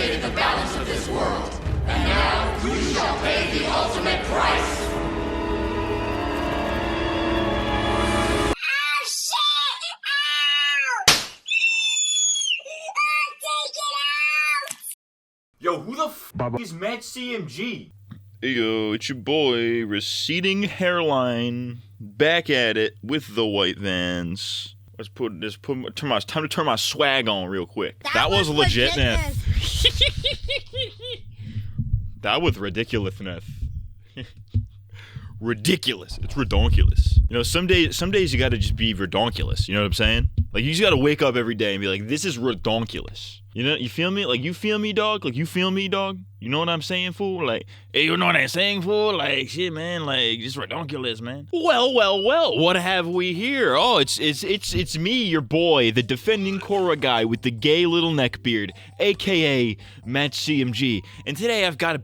manipulated the balance of this world. And now, you shall pay the ultimate price! Yo, who the f is Matt CMG? Hey yo, it's your boy, receding hairline, back at it with the white vans. Time to turn my swag on real quick. That was legitness. That was ridiculousness. Ridiculous. It's redonkulous. You know, some days you gotta just be redonkulous. You know what I'm saying? Like, you just gotta wake up every day and be like, this is redonkulous. You know, you feel me? Like, you feel me, dog? Like, you feel me, dog? You know what I'm saying, fool? Like, hey, you know what I'm saying, fool? Like, shit, man, like, just redonkulous, man. Well, what have we here? Oh, it's me, your boy, the defending Korra guy with the gay little neck beard, aka Matt CMG. And today I've got a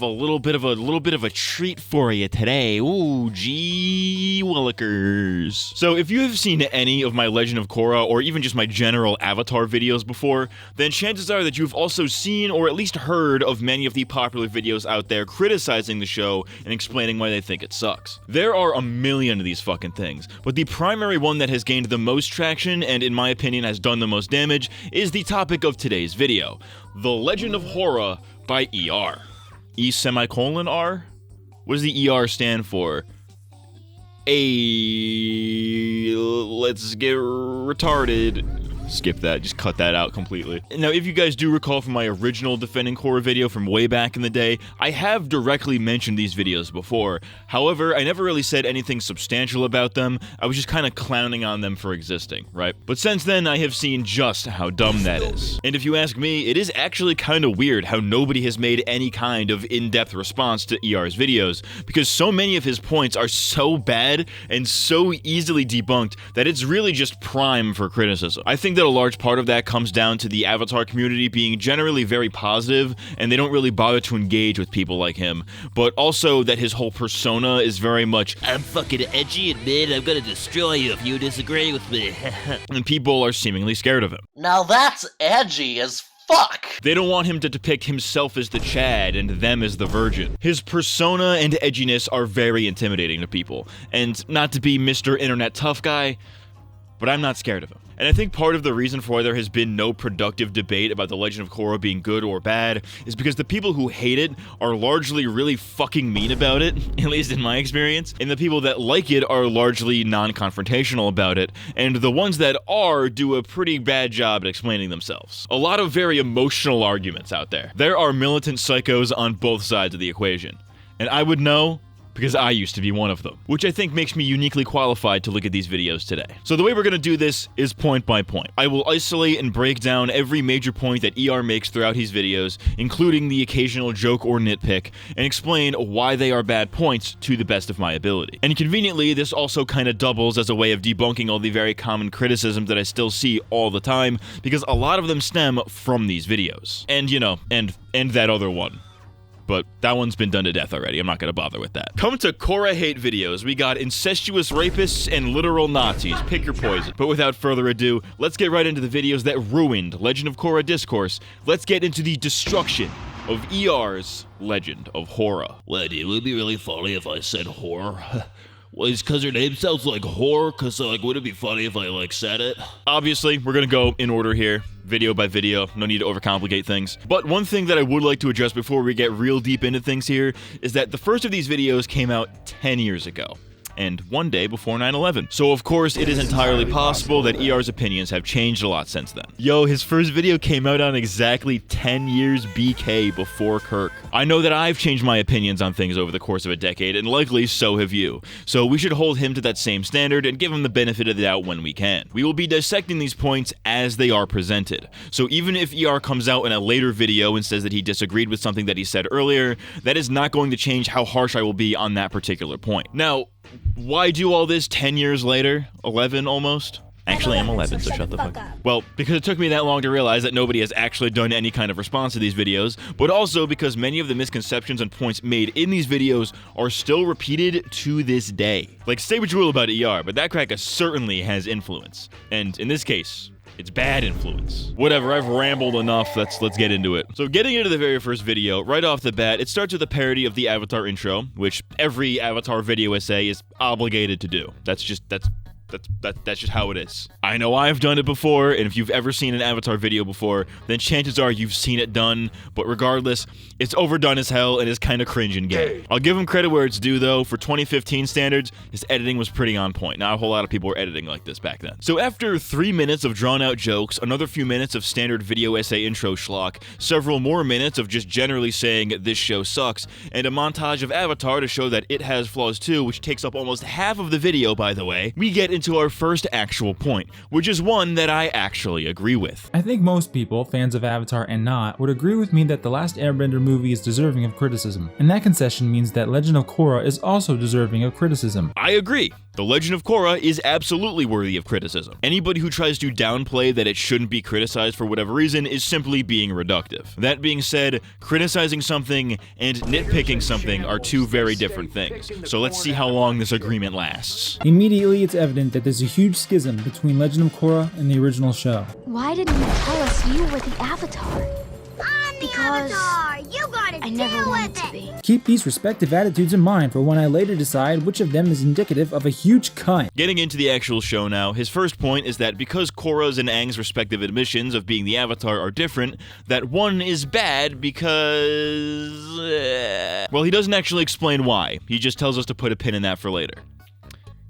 little bit of a treat for you today. Ooh, gee willikers. So if you have seen any of my Legend of Korra or even just my general Avatar videos before, then chances are that you've also seen or at least heard of many of the popular videos out there criticizing the show and explaining why they think it sucks. There are a million of these fucking things, but the primary one that has gained the most traction and in my opinion has done the most damage is the topic of today's video, The Legend of Whorra by ER. E:(R)? What does the ER stand for? Let's get retarded. Skip that, just cut that out completely. Now, if you guys do recall from my original Defending Korra video from way back in the day, I have directly mentioned these videos before. However, I never really said anything substantial about them. I was just kind of clowning on them for existing, right? But since then, I have seen just how dumb that is. And if you ask me, it is actually kind of weird how nobody has made any kind of in-depth response to ER's videos, because so many of his points are so bad and so easily debunked that it's really just prime for criticism. I think that a large part of that comes down to the Avatar community being generally very positive, and they don't really bother to engage with people like him, but also that his whole persona is very much, I'm fucking edgy and man, I'm gonna destroy you if you disagree with me. And people are seemingly scared of him. Now that's edgy as fuck! They don't want him to depict himself as the Chad and them as the Virgin. His persona and edginess are very intimidating to people, and not to be Mr. Internet Tough Guy, but I'm not scared of him. And I think part of the reason for why there has been no productive debate about The Legend of Korra being good or bad is because the people who hate it are largely really fucking mean about it, at least in my experience, and the people that like it are largely non-confrontational about it, and the ones that are do a pretty bad job at explaining themselves. A lot of very emotional arguments out there. There are militant psychos on both sides of the equation, and I would know because I used to be one of them, which I think makes me uniquely qualified to look at these videos today. So the way we're gonna do this is point by point. I will isolate and break down every major point that ER makes throughout his videos, including the occasional joke or nitpick, and explain why they are bad points to the best of my ability. And conveniently, this also kind of doubles as a way of debunking all the very common criticisms that I still see all the time, because a lot of them stem from these videos. And, you know, and that other one. But that one's been done to death already. I'm not gonna bother with that. Come to Korra hate videos. We got incestuous rapists and literal Nazis. Pick your poison. But without further ado, let's get right into the videos that ruined Legend of Korra discourse. Let's get into the destruction of ER's Legend of Whorra. What, it would be really funny if I said whore. Well, it's because her name sounds like whore, because, like, would it be funny if I, like, said it? Obviously, we're gonna go in order here, video by video, no need to overcomplicate things. But one thing that I would like to address before we get real deep into things here is that the first of these videos came out 10 years ago. And one day before 9/11. So of course, it is entirely possible that ER's opinions have changed a lot since then. Yo, his first video came out on exactly 10 years BK before Kirk. I know that I've changed my opinions on things over the course of a decade, and likely so have you. So we should hold him to that same standard and give him the benefit of the doubt when we can. We will be dissecting these points as they are presented. So even if ER comes out in a later video and says that he disagreed with something that he said earlier, that is not going to change how harsh I will be on that particular point. Now, why do all this 10 years later? 11 almost? Actually, I'm 11, so shut the fuck up. Well, because it took me that long to realize that nobody has actually done any kind of response to these videos, but also because many of the misconceptions and points made in these videos are still repeated to this day. Like, say what you will about ER, but that cracker certainly has influence. And in this case, It's bad influence. Whatever, I've rambled enough, let's get into it. So getting into the very first video, right off the bat, it starts with a parody of the Avatar intro, which every Avatar video essay is obligated to do. That's just how it is. I know I've done it before, and if you've ever seen an Avatar video before, then chances are you've seen it done, but regardless, it's overdone as hell and is kind of cringe and gay. I'll give him credit where it's due though. For 2015 standards, his editing was pretty on point. Not a whole lot of people were editing like this back then. So after 3 minutes of drawn out jokes, another few minutes of standard video essay intro schlock, several more minutes of just generally saying this show sucks, and a montage of Avatar to show that it has flaws too, which takes up almost half of the video by the way, we get into our first actual point, which is one that I actually agree with. I think most people, fans of Avatar and not, would agree with me that The Last Airbender movie is deserving of criticism, and that concession means that Legend of Korra is also deserving of criticism. I agree. The Legend of Korra is absolutely worthy of criticism. Anybody who tries to downplay that it shouldn't be criticized for whatever reason is simply being reductive. That being said, criticizing something and nitpicking something are two very different things, so let's see how long this agreement lasts. Immediately it's evident that there's a huge schism between Legend of Korra and the original show. Why didn't you tell us you were the Avatar? Because you gotta I never wanted to be. Keep these respective attitudes in mind for when I later decide which of them is indicative of a huge cunt. Getting into the actual show now, his first point is that because Korra's and Aang's respective admissions of being the Avatar are different, that one is bad because... well, he doesn't actually explain why. He just tells us to put a pin in that for later.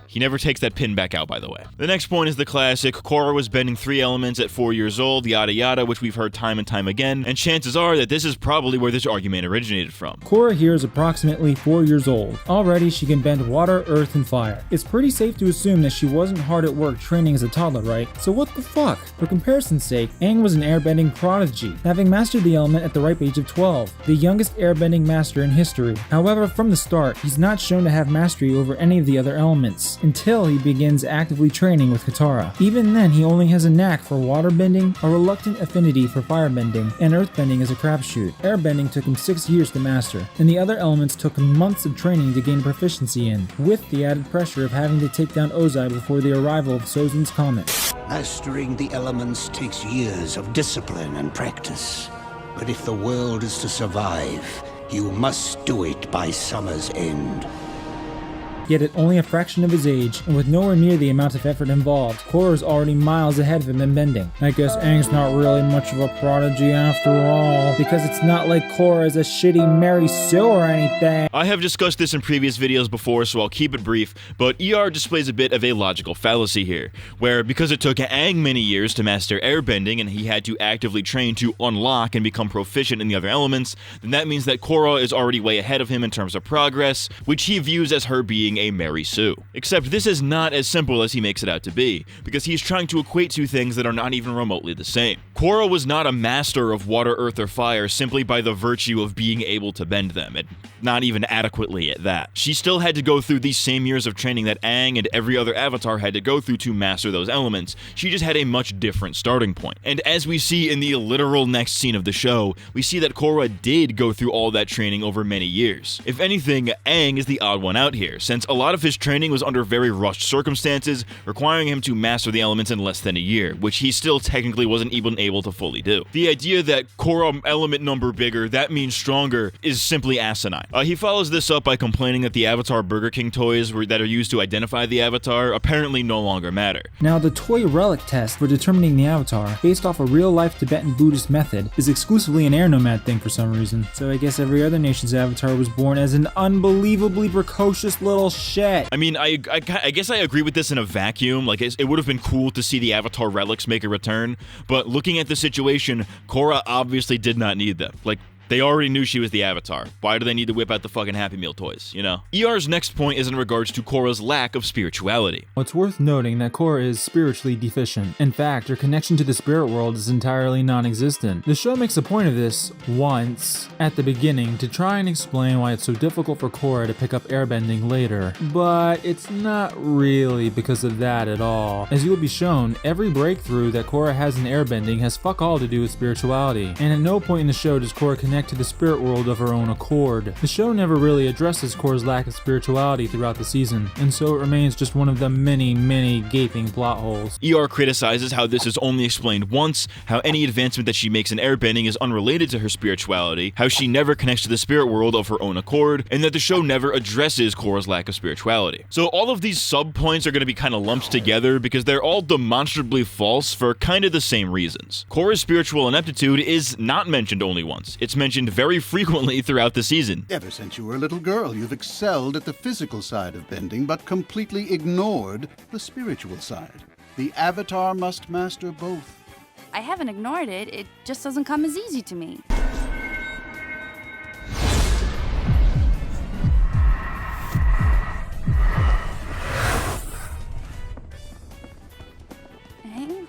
He never takes that pin back out, by the way. The next point is the classic, Korra was bending 3 elements at 4 years old, yada yada, which we've heard time and time again, and chances are that this is probably where this argument originated from. Korra here is approximately 4 years old. Already she can bend water, earth, and fire. It's pretty safe to assume that she wasn't hard at work training as a toddler, right? So what the fuck? For comparison's sake, Aang was an airbending prodigy, having mastered the element at the ripe age of 12, the youngest airbending master in history. However, from the start, he's not shown to have mastery over any of the other elements, until he begins actively training with Katara. Even then, he only has a knack for waterbending, a reluctant affinity for firebending, and earthbending is a crapshoot. Airbending took him 6 years to master, and the other elements took him months of training to gain proficiency in, with the added pressure of having to take down Ozai before the arrival of Sozin's comet. Mastering the elements takes years of discipline and practice. But if the world is to survive, you must do it by summer's end. Yet at only a fraction of his age, and with nowhere near the amount of effort involved, Korra is already miles ahead of him in bending. I guess Aang's not really much of a prodigy after all, because it's not like Korra is a shitty Mary Sue or anything. I have discussed this in previous videos before, so I'll keep it brief, but ER displays a bit of a logical fallacy here, where because it took Aang many years to master airbending and he had to actively train to unlock and become proficient in the other elements, then that means that Korra is already way ahead of him in terms of progress, which he views as her being a Mary Sue. Except this is not as simple as he makes it out to be, because he's trying to equate two things that are not even remotely the same. Korra was not a master of water, earth, or fire simply by the virtue of being able to bend them, and not even adequately at that. She still had to go through these same years of training that Aang and every other Avatar had to go through to master those elements. She just had a much different starting point. And as we see in the literal next scene of the show, we see that Korra did go through all that training over many years. If anything, Aang is the odd one out here, since a lot of his training was under very rushed circumstances, requiring him to master the elements in less than a year, which he still technically wasn't even able to fully do. The idea that Korra element number bigger, that means stronger, is simply asinine. He follows this up by complaining that the Avatar Burger King toys that are used to identify the Avatar apparently no longer matter. Now, the toy relic test for determining the Avatar, based off a real-life Tibetan Buddhist method, is exclusively an air nomad thing for some reason. So I guess every other nation's Avatar was born as an unbelievably precocious little shit. I mean, I guess I agree with this in a vacuum. Like, it would have been cool to see the Avatar relics make a return, but looking at the situation, Korra obviously did not need them. Like, they already knew she was the Avatar. Why do they need to whip out the fucking Happy Meal toys, you know? ER's next point is in regards to Korra's lack of spirituality. It's worth noting that Korra is spiritually deficient. In fact, her connection to the spirit world is entirely non-existent. The show makes a point of this once at the beginning to try and explain why it's so difficult for Korra to pick up airbending later, but it's not really because of that at all. As you will be shown, every breakthrough that Korra has in airbending has fuck all to do with spirituality, and at no point in the show does Korra connect connect to the spirit world of her own accord. The show never really addresses Korra's lack of spirituality throughout the season, and so it remains just one of the many gaping plot holes. ER criticizes how this is only explained once, how any advancement that she makes in airbending is unrelated to her spirituality, how she never connects to the spirit world of her own accord, and that the show never addresses Korra's lack of spirituality. So all of these sub-points are going to be kind of lumped together because they're all demonstrably false for kind of the same reasons. Korra's spiritual ineptitude is not mentioned only once. It's mentioned very frequently throughout the season. Ever since you were a little girl, you've excelled at the physical side of bending, but completely ignored the spiritual side. The Avatar must master both. I haven't ignored it, it just doesn't come as easy to me. Hey?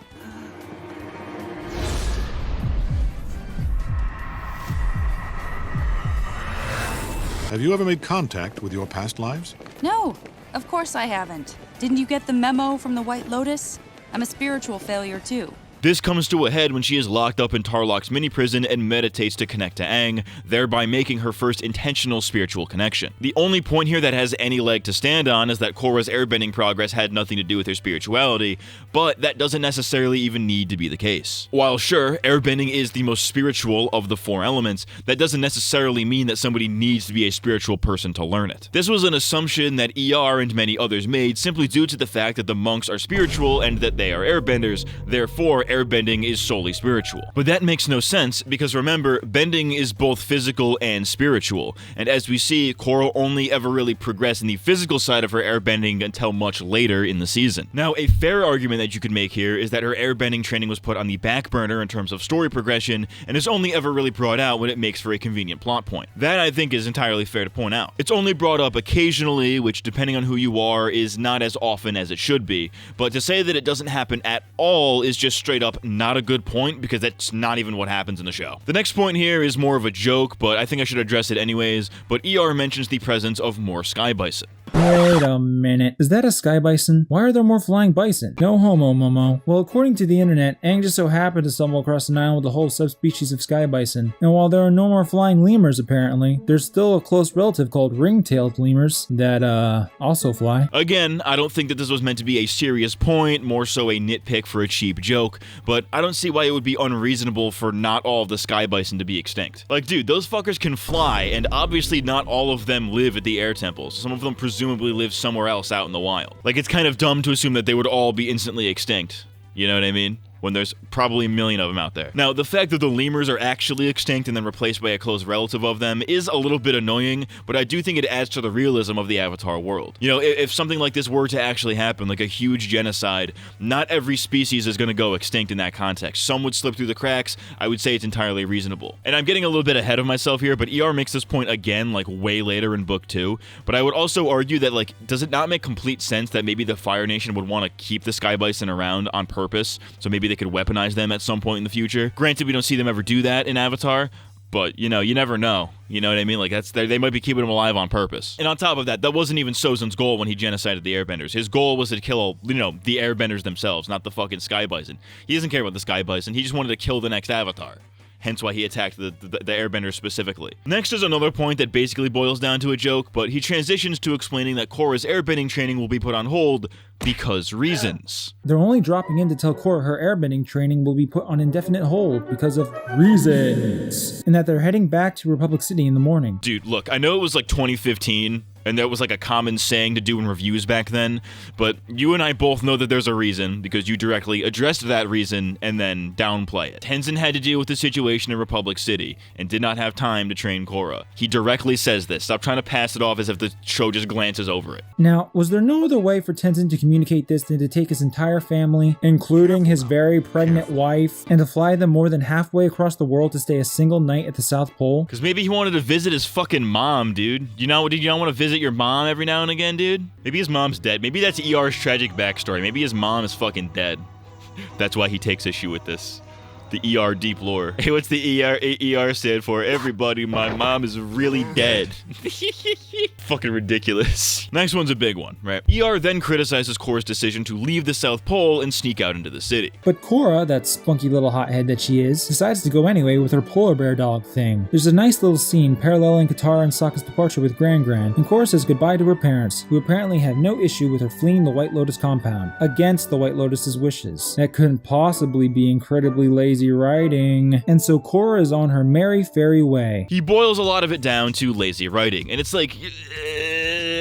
Have you ever made contact with your past lives? No, of course I haven't. Didn't you get the memo from the White Lotus? I'm a spiritual failure too. This comes to a head when she is locked up in Tarlok's mini-prison and meditates to connect to Aang, thereby making her first intentional spiritual connection. The only point here that has any leg to stand on is that Korra's airbending progress had nothing to do with her spirituality, but that doesn't necessarily even need to be the case. While sure, airbending is the most spiritual of the four elements, that doesn't necessarily mean that somebody needs to be a spiritual person to learn it. This was an assumption that ER and many others made simply due to the fact that the monks are spiritual and that they are airbenders, therefore airbending is solely spiritual. But that makes no sense because remember, bending is both physical and spiritual, and as we see, Korra only ever really progressed in the physical side of her airbending until much later in the season. Now, a fair argument that you could make here is that her airbending training was put on the back burner in terms of story progression and is only ever really brought out when it makes for a convenient plot point. That I think is entirely fair to point out. It's only brought up occasionally, which depending on who you are is not as often as it should be, but to say that it doesn't happen at all is just straight up not a good point because that's not even what happens in the show. The next point here is more of a joke, but I think I should address it anyways, but ER mentions the presence of more sky bison. Wait a minute. Is that a sky bison? Why are there more flying bison? No homo, momo. Well, according to the internet, Aang just so happened to stumble across an island with a whole subspecies of sky bison. And while there are no more flying lemurs apparently, there's still a close relative called ring-tailed lemurs that also fly. Again, I don't think that this was meant to be a serious point, more so a nitpick for a cheap joke, but I don't see why it would be unreasonable for not all of the sky bison to be extinct. Like, dude, those fuckers can fly, and obviously not all of them live at the air temples. Some of them presumably live somewhere else out in the wild. Like, it's kind of dumb to assume that they would all be instantly extinct. You know what I mean? When there's probably a million of them out there. Now, the fact that the lemurs are actually extinct and then replaced by a close relative of them is a little bit annoying, but I do think it adds to the realism of the Avatar world. You know, if something like this were to actually happen, like a huge genocide, not every species is going to go extinct in that context. Some would slip through the cracks. I would say it's entirely reasonable. And I'm getting a little bit ahead of myself here, but ER makes this point again, like way later in book 2. But I would also argue that, like, does it not make complete sense that maybe the Fire Nation would want to keep the Sky Bison around on purpose, so maybe they could weaponize them at some point in the future? Granted, we don't see them ever do that in Avatar, but, you know, you never know. You know what I mean? Like, they might be keeping them alive on purpose. And on top of that wasn't even Sozin's goal when he genocided the Airbenders. His goal was to kill, you know, the Airbenders themselves, not the fucking Sky Bison. He doesn't care about the Sky Bison. He just wanted to kill the next Avatar. Hence why he attacked the Airbenders specifically. Next is another point that basically boils down to a joke, but he transitions to explaining that Korra's airbending training will be put on hold because reasons. They're only dropping in to tell Korra her airbending training will be put on indefinite hold because of reasons, and that they're heading back to Republic City in the morning. Dude, look, I know it was like 2015, and that was like a common saying to do in reviews back then, but you and I both know that there's a reason, because you directly addressed that reason and then downplay it. Tenzin had to deal with the situation in Republic City, and did not have time to train Korra. He directly says this. Stop trying to pass it off as if the show just glances over it. Now, was there no other way for Tenzin to communicate this than to take his entire family, including his very pregnant wife, and to fly them more than halfway across the world to stay a single night at the South Pole? Because maybe he wanted to visit his fucking mom, dude. Did you not want to visit your mom every now and again, dude? Maybe his mom's dead. Maybe that's ER's tragic backstory. Maybe his mom is fucking dead. That's why he takes issue with this. The ER deep lore. Hey, what's the ER stand for? Everybody, my mom is really dead. Fucking ridiculous. Next one's a big one, right? ER then criticizes Korra's decision to leave the South Pole and sneak out into the city. But Korra, that spunky little hothead that she is, decides to go anyway with her polar bear dog thing. There's a nice little scene paralleling Katara and Sokka's departure with Gran Gran, and Korra says goodbye to her parents, who apparently have no issue with her fleeing the White Lotus compound, against the White Lotus's wishes. That couldn't possibly be incredibly lazy writing, and so Korra is on her merry fairy way. He boils a lot of it down to lazy writing, and it's like,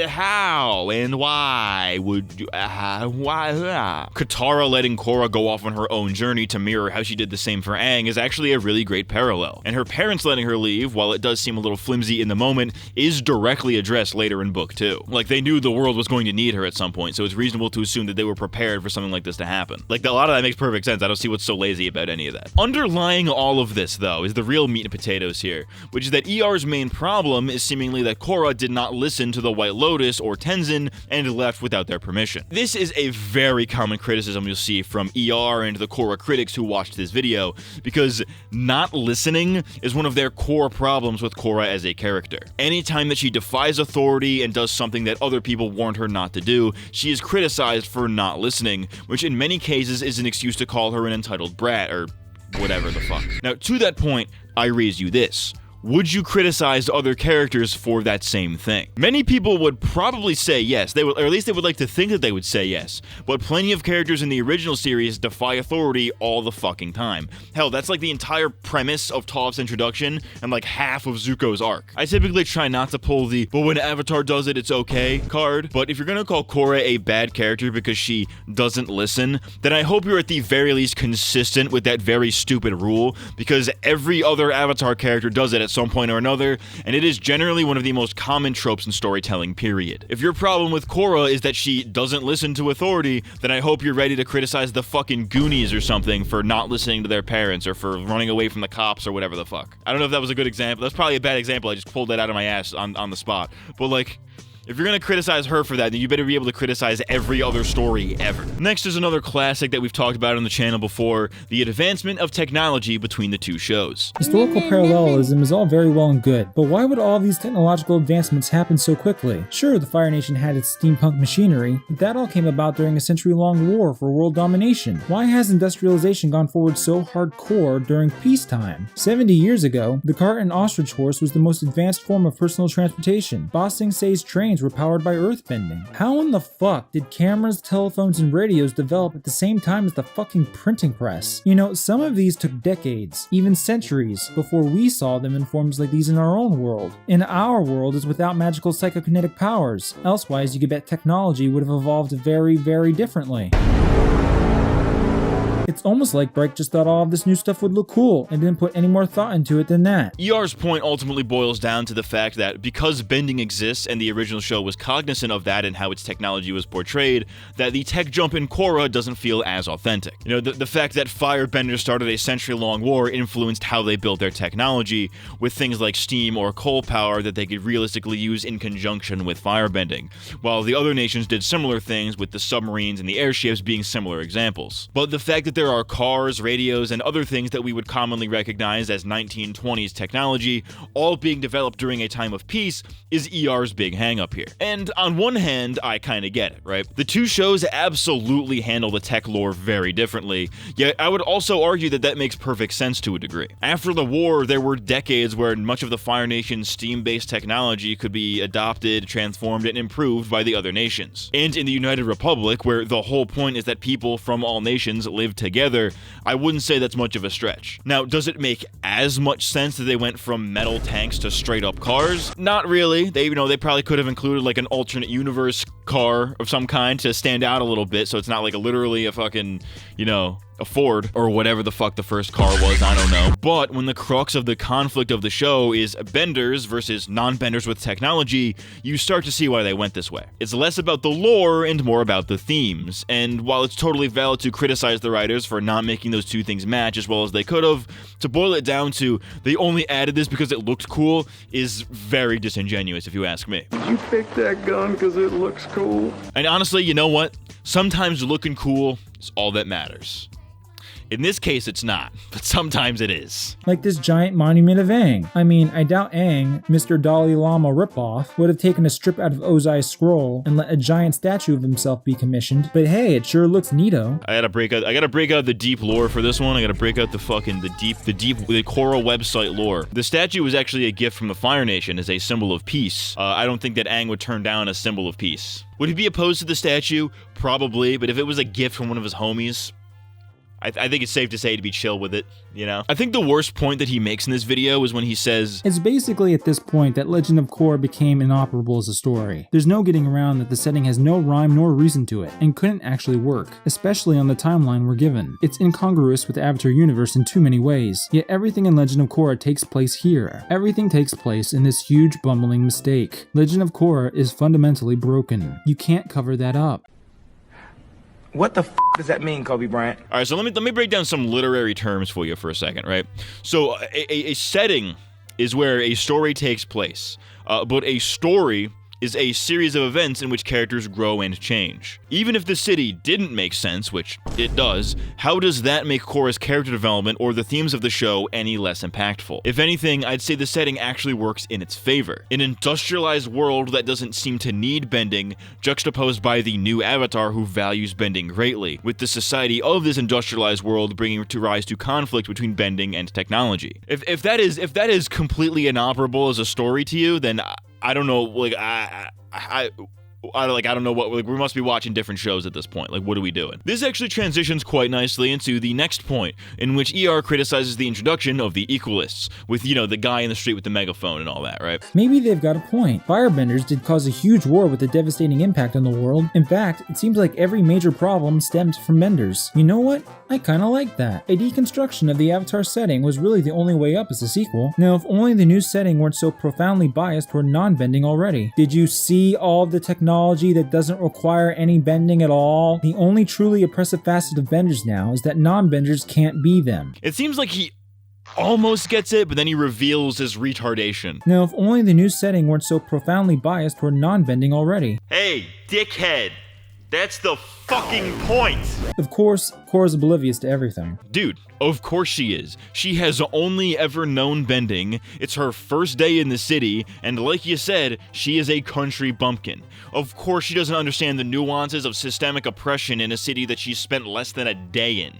how and why would you, Katara letting Korra go off on her own journey to mirror how she did the same for Aang is actually a really great parallel, and her parents letting her leave, while it does seem a little flimsy in the moment, is directly addressed later in book 2. Like, they knew the world was going to need her at some point, so it's reasonable to assume that they were prepared for something like this to happen. Like, a lot of that makes perfect sense. I don't see what's so lazy about any of that. Underlying all of this, though, is the real meat and potatoes here, which is that ER's main problem is seemingly that Korra did not listen to the White Lotus or Tenzin and left without their permission. This is a very common criticism you'll see from ER and the Korra critics who watched this video, because not listening is one of their core problems with Korra as a character. Anytime that she defies authority and does something that other people warned her not to do, she is criticized for not listening, which in many cases is an excuse to call her an entitled brat, or whatever the fuck. Now, to that point, I raise you this. Would you criticize other characters for that same thing? Many people would probably say yes, they would, or at least they would like to think that they would say yes, but plenty of characters in the original series defy authority all the fucking time. Hell, that's like the entire premise of Toph's introduction and like half of Zuko's arc. I typically try not to pull the "but when Avatar does it, it's okay" card, but if you're gonna call Korra a bad character because she doesn't listen, then I hope you're at the very least consistent with that very stupid rule, because every other Avatar character does it at some point or another, and it is generally one of the most common tropes in storytelling, period. If your problem with Korra is that she doesn't listen to authority, then I hope you're ready to criticize the fucking Goonies or something for not listening to their parents, or for running away from the cops, or whatever the fuck. I don't know if that was a good example. That's probably a bad example. I just pulled that out of my ass on the spot. But like, if you're gonna criticize her for that, then you better be able to criticize every other story ever. Next is another classic that we've talked about on the channel before, the advancement of technology between the two shows. Historical parallelism is all very well and good, but why would all these technological advancements happen so quickly? Sure, the Fire Nation had its steampunk machinery, but that all came about during a century-long war for world domination. Why has industrialization gone forward so hardcore during peacetime? 70 years ago, the cart and ostrich horse was the most advanced form of personal transportation. Ba Sing Se's trains were powered by earthbending. How in the fuck did cameras, telephones, and radios develop at the same time as the fucking printing press? You know, some of these took decades, even centuries, before we saw them in forms like these in our own world. And our world is without magical psychokinetic powers. Elsewise, you could bet technology would have evolved very, very differently. It's almost like Bright just thought all of this new stuff would look cool and didn't put any more thought into it than that. ER's point ultimately boils down to the fact that because bending exists and the original show was cognizant of that and how its technology was portrayed, that the tech jump in Korra doesn't feel as authentic. You know, the fact that firebenders started a century-long war influenced how they built their technology, with things like steam or coal power that they could realistically use in conjunction with firebending, while the other nations did similar things, with the submarines and the airships being similar examples. But the fact that there are cars, radios, and other things that we would commonly recognize as 1920s technology, all being developed during a time of peace, is ER's big hang-up here. And on one hand, I kinda get it, right? The two shows absolutely handle the tech lore very differently, yet I would also argue that that makes perfect sense to a degree. After the war, there were decades where much of the Fire Nation's steam-based technology could be adopted, transformed, and improved by the other nations. And in the United Republic, where the whole point is that people from all nations live together, I wouldn't say that's much of a stretch. Now, does it make as much sense that they went from metal tanks to straight up cars? Not really. They probably could have included like an alternate universe car of some kind to stand out a little bit, so it's not like literally a fucking, a Ford, or whatever the fuck the first car was, I don't know. But when the crux of the conflict of the show is benders versus non-benders with technology, you start to see why they went this way. It's less about the lore and more about the themes, and while it's totally valid to criticize the writers for not making those two things match as well as they could have, to boil it down to they only added this because it looked cool is very disingenuous if you ask me. Did you pick that gun because it looks cool? And honestly, you know what? Sometimes looking cool is all that matters. In this case, it's not, but sometimes it is. Like this giant monument of Aang. I mean, I doubt Aang, Mr. Dalai Lama ripoff, would have taken a strip out of Ozai's scroll and let a giant statue of himself be commissioned, but hey, it sure looks neato. I gotta break out the deep lore for this one. I gotta break out the Korra website lore. The statue was actually a gift from the Fire Nation as a symbol of peace. I don't think that Aang would turn down a symbol of peace. Would he be opposed to the statue? Probably, but if it was a gift from one of his homies, I think it's safe to say to be chill with it, you know? I think the worst point that he makes in this video is when he says, it's basically at this point that Legend of Korra became inoperable as a story. There's no getting around that the setting has no rhyme nor reason to it, and couldn't actually work, especially on the timeline we're given. It's incongruous with the Avatar universe in too many ways, yet everything in Legend of Korra takes place here. Everything takes place in this huge bumbling mistake. Legend of Korra is fundamentally broken. You can't cover that up. What the f does that mean, Kobe Bryant? All right, so let me break down some literary terms for you for a second, right? So a setting is where a story takes place, but a story is a series of events in which characters grow and change. Even if the city didn't make sense, which it does, how does that make Korra's character development or the themes of the show any less impactful? If anything, I'd say the setting actually works in its favor. An industrialized world that doesn't seem to need bending, juxtaposed by the new Avatar who values bending greatly, with the society of this industrialized world bringing to rise to conflict between bending and technology. If that is completely inoperable as a story to you, then I don't know, like, I don't know what, like, we must be watching different shows at this point. Like, what are we doing? This actually transitions quite nicely into the next point, in which ER criticizes the introduction of the equalists, with, you know, the guy in the street with the megaphone and all that, right? Maybe they've got a point. Firebenders did cause a huge war with a devastating impact on the world. In fact, it seems like every major problem stemmed from benders. You know what? I kinda like that. A deconstruction of the Avatar setting was really the only way up as a sequel. Now, if only the new setting weren't so profoundly biased toward non-bending already. Did you see all the technology that doesn't require any bending at all? The only truly oppressive facet of benders now is that non-benders can't be them. It seems like he almost gets it, but then he reveals his retardation. Now, if only the new setting weren't so profoundly biased toward non-bending already. Hey, dickhead! That's the fucking point! Of course, Korra's oblivious to everything. Dude, of course she is. She has only ever known bending, it's her first day in the city, and like you said, she is a country bumpkin. Of course she doesn't understand the nuances of systemic oppression in a city that she's spent less than a day in.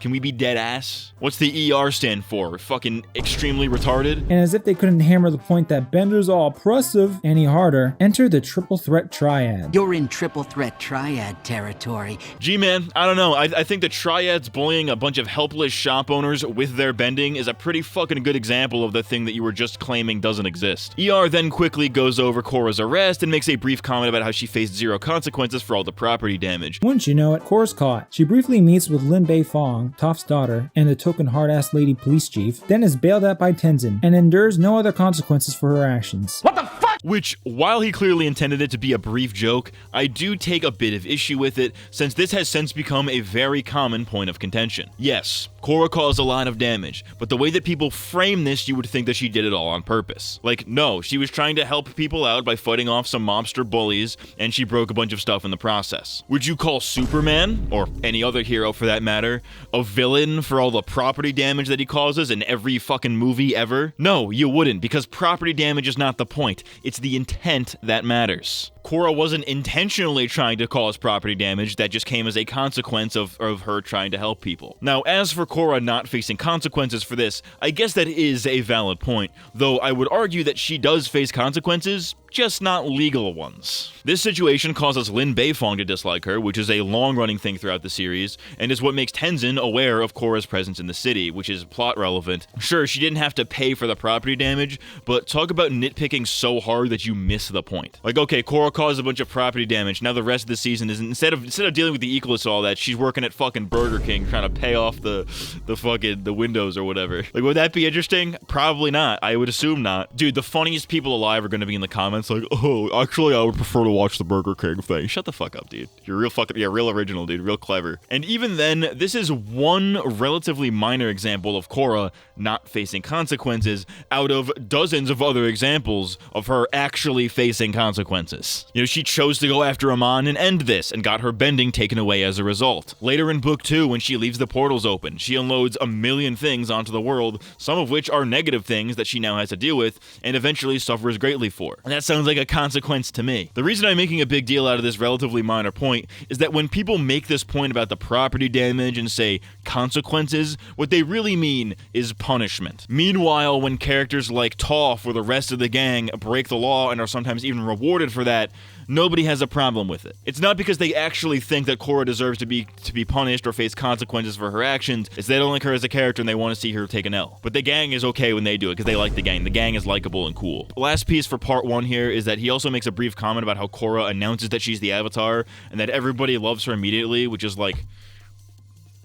Can we be dead ass? What's the ER stand for? Fucking extremely retarded? And as if they couldn't hammer the point that benders are oppressive any harder, enter the triple threat triad. You're in triple threat triad territory. G-man, I don't know. I think the triad's bullying a bunch of helpless shop owners with their bending is a pretty fucking good example of the thing that you were just claiming doesn't exist. ER then quickly goes over Korra's arrest and makes a brief comment about how she faced zero consequences for all the property damage. Wouldn't you know it, Korra's caught. She briefly meets with Lin Bei Fong, Toph's daughter, and the token hard-ass lady police chief, then is bailed out by Tenzin, and endures no other consequences for her actions. What the fuck? Which, while he clearly intended it to be a brief joke, I do take a bit of issue with it, since this has since become a very common point of contention. Yes, Korra caused a lot of damage, but the way that people frame this, you would think that she did it all on purpose. Like, no, she was trying to help people out by fighting off some mobster bullies, and she broke a bunch of stuff in the process. Would you call Superman, or any other hero for that matter, a villain for all the property damage that he causes in every fucking movie ever? No, you wouldn't, because property damage is not the point. It's the intent that matters. Korra wasn't intentionally trying to cause property damage, that just came as a consequence of her trying to help people. Now, as for Korra not facing consequences for this, I guess that is a valid point, though I would argue that she does face consequences, just not legal ones. This situation causes Lin Bei Fong to dislike her, which is a long-running thing throughout the series, and is what makes Tenzin aware of Korra's presence in the city, which is plot relevant. Sure, she didn't have to pay for the property damage, but talk about nitpicking so hard that you miss the point. Like, okay, Korra caused a bunch of property damage, now the rest of the season is, instead of dealing with the equalists and all that, she's working at fucking Burger King trying to pay off the windows or whatever. Like, would that be interesting? Probably not. I would assume not. Dude, the funniest people alive are gonna be in the comments like, oh, actually, I would prefer to watch the Burger King thing. Shut the fuck up, dude. You're real original, dude. Real clever. And even then, this is one relatively minor example of Korra not facing consequences out of dozens of other examples of her actually facing consequences. this. You know, she chose to go after Amon and end this, and got her bending taken away as a result. Later in book 2, when she leaves the portals open, she unloads a million things onto the world, some of which are negative things that she now has to deal with, and eventually suffers greatly for. And that sounds like a consequence to me. The reason I'm making a big deal out of this relatively minor point is that when people make this point about the property damage and say consequences, what they really mean is punishment. Meanwhile, when characters like Toph or the rest of the gang break the law and are sometimes even rewarded for that, nobody has a problem with it. It's not because they actually think that Korra deserves to be punished or face consequences for her actions. It's they don't like her as a character and they want to see her take an L. But the gang is okay when they do it because they like the gang. The gang is likable and cool. Last piece for part 1 here is that he also makes a brief comment about how Korra announces that she's the Avatar and that everybody loves her immediately, which is like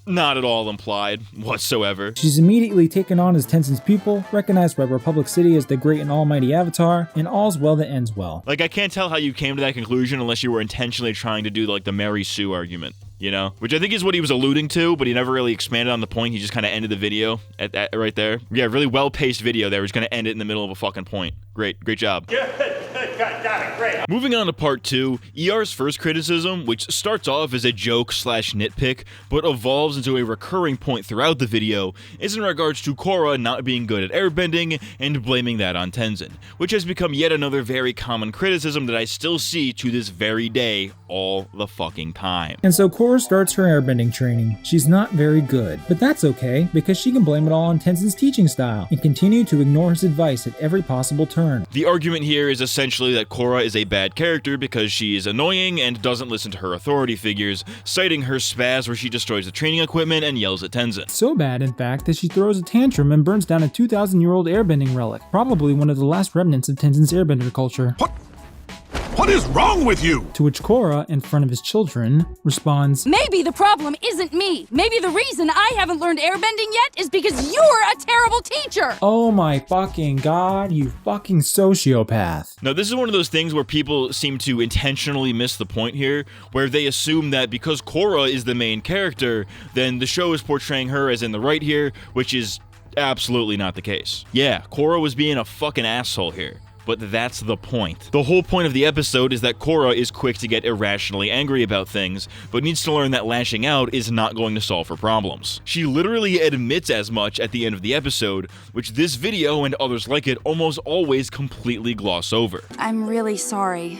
not at all implied whatsoever. She's immediately taken on as Tenzin's pupil, recognized by Republic City as the great and almighty Avatar, and all's well that ends well. Like, I can't tell how you came to that conclusion unless you were intentionally trying to do like the Mary Sue argument, you know? Which I think is what he was alluding to, but he never really expanded on the point. He just kind of ended the video at that right there. Yeah, really well-paced video there. He's gonna end it in the middle of a fucking point. Great job. Got it, great. Moving on to part 2, ER's first criticism, which starts off as a joke/nitpick, but evolves into a recurring point throughout the video, is in regards to Korra not being good at airbending and blaming that on Tenzin, which has become yet another very common criticism that I still see to this very day all the fucking time. And so Korra starts her airbending training. She's not very good, but that's okay, because she can blame it all on Tenzin's teaching style, and continue to ignore his advice at every possible turn. The argument here is essentially that Korra is a bad character because she is annoying and doesn't listen to her authority figures, citing her spaz where she destroys the training equipment and yells at Tenzin. So bad, in fact, that she throws a tantrum and burns down a 2,000-year-old airbending relic, probably one of the last remnants of Tenzin's airbender culture. What is wrong with you? To which Korra, in front of his children, responds, Maybe the problem isn't me. Maybe the reason I haven't learned airbending yet is because you're a terrible teacher. Oh my fucking god, you fucking sociopath. Now, this is one of those things where people seem to intentionally miss the point here, where they assume that because Korra is the main character, then the show is portraying her as in the right here, which is absolutely not the case. Yeah, Korra was being a fucking asshole here. But that's the point. The whole point of the episode is that Korra is quick to get irrationally angry about things, but needs to learn that lashing out is not going to solve her problems. She literally admits as much at the end of the episode, which this video and others like it almost always completely gloss over. I'm really sorry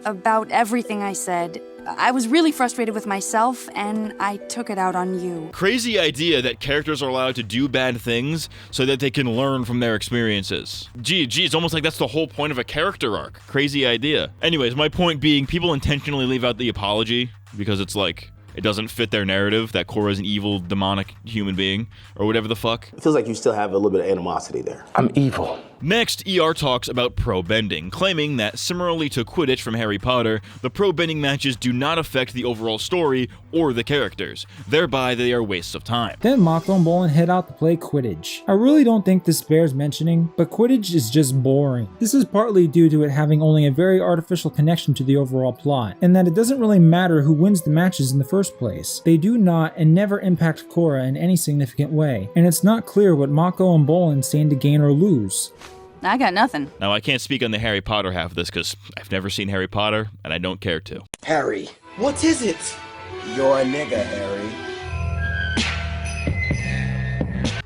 about everything I said. I was really frustrated with myself, and I took it out on you. Crazy idea that characters are allowed to do bad things so that they can learn from their experiences. Gee, it's almost like that's the whole point of a character arc. Crazy idea. Anyways, my point being, people intentionally leave out the apology because it's like, it doesn't fit their narrative that Korra is an evil, demonic human being, or whatever the fuck. It feels like you still have a little bit of animosity there. I'm evil. Next, ER talks about pro bending, claiming that similarly to Quidditch from Harry Potter, the pro bending matches do not affect the overall story or the characters, thereby they are wastes of time. Then Mako and Bolin head out to play Quidditch. I really don't think this bears mentioning, but Quidditch is just boring. This is partly due to it having only a very artificial connection to the overall plot, and that it doesn't really matter who wins the matches in the first place. They do not and never impact Korra in any significant way, and it's not clear what Mako and Bolin stand to gain or lose. I got nothing. Now, I can't speak on the Harry Potter half of this because I've never seen Harry Potter, and I don't care to. Harry. What is it? You're a nigga, Harry.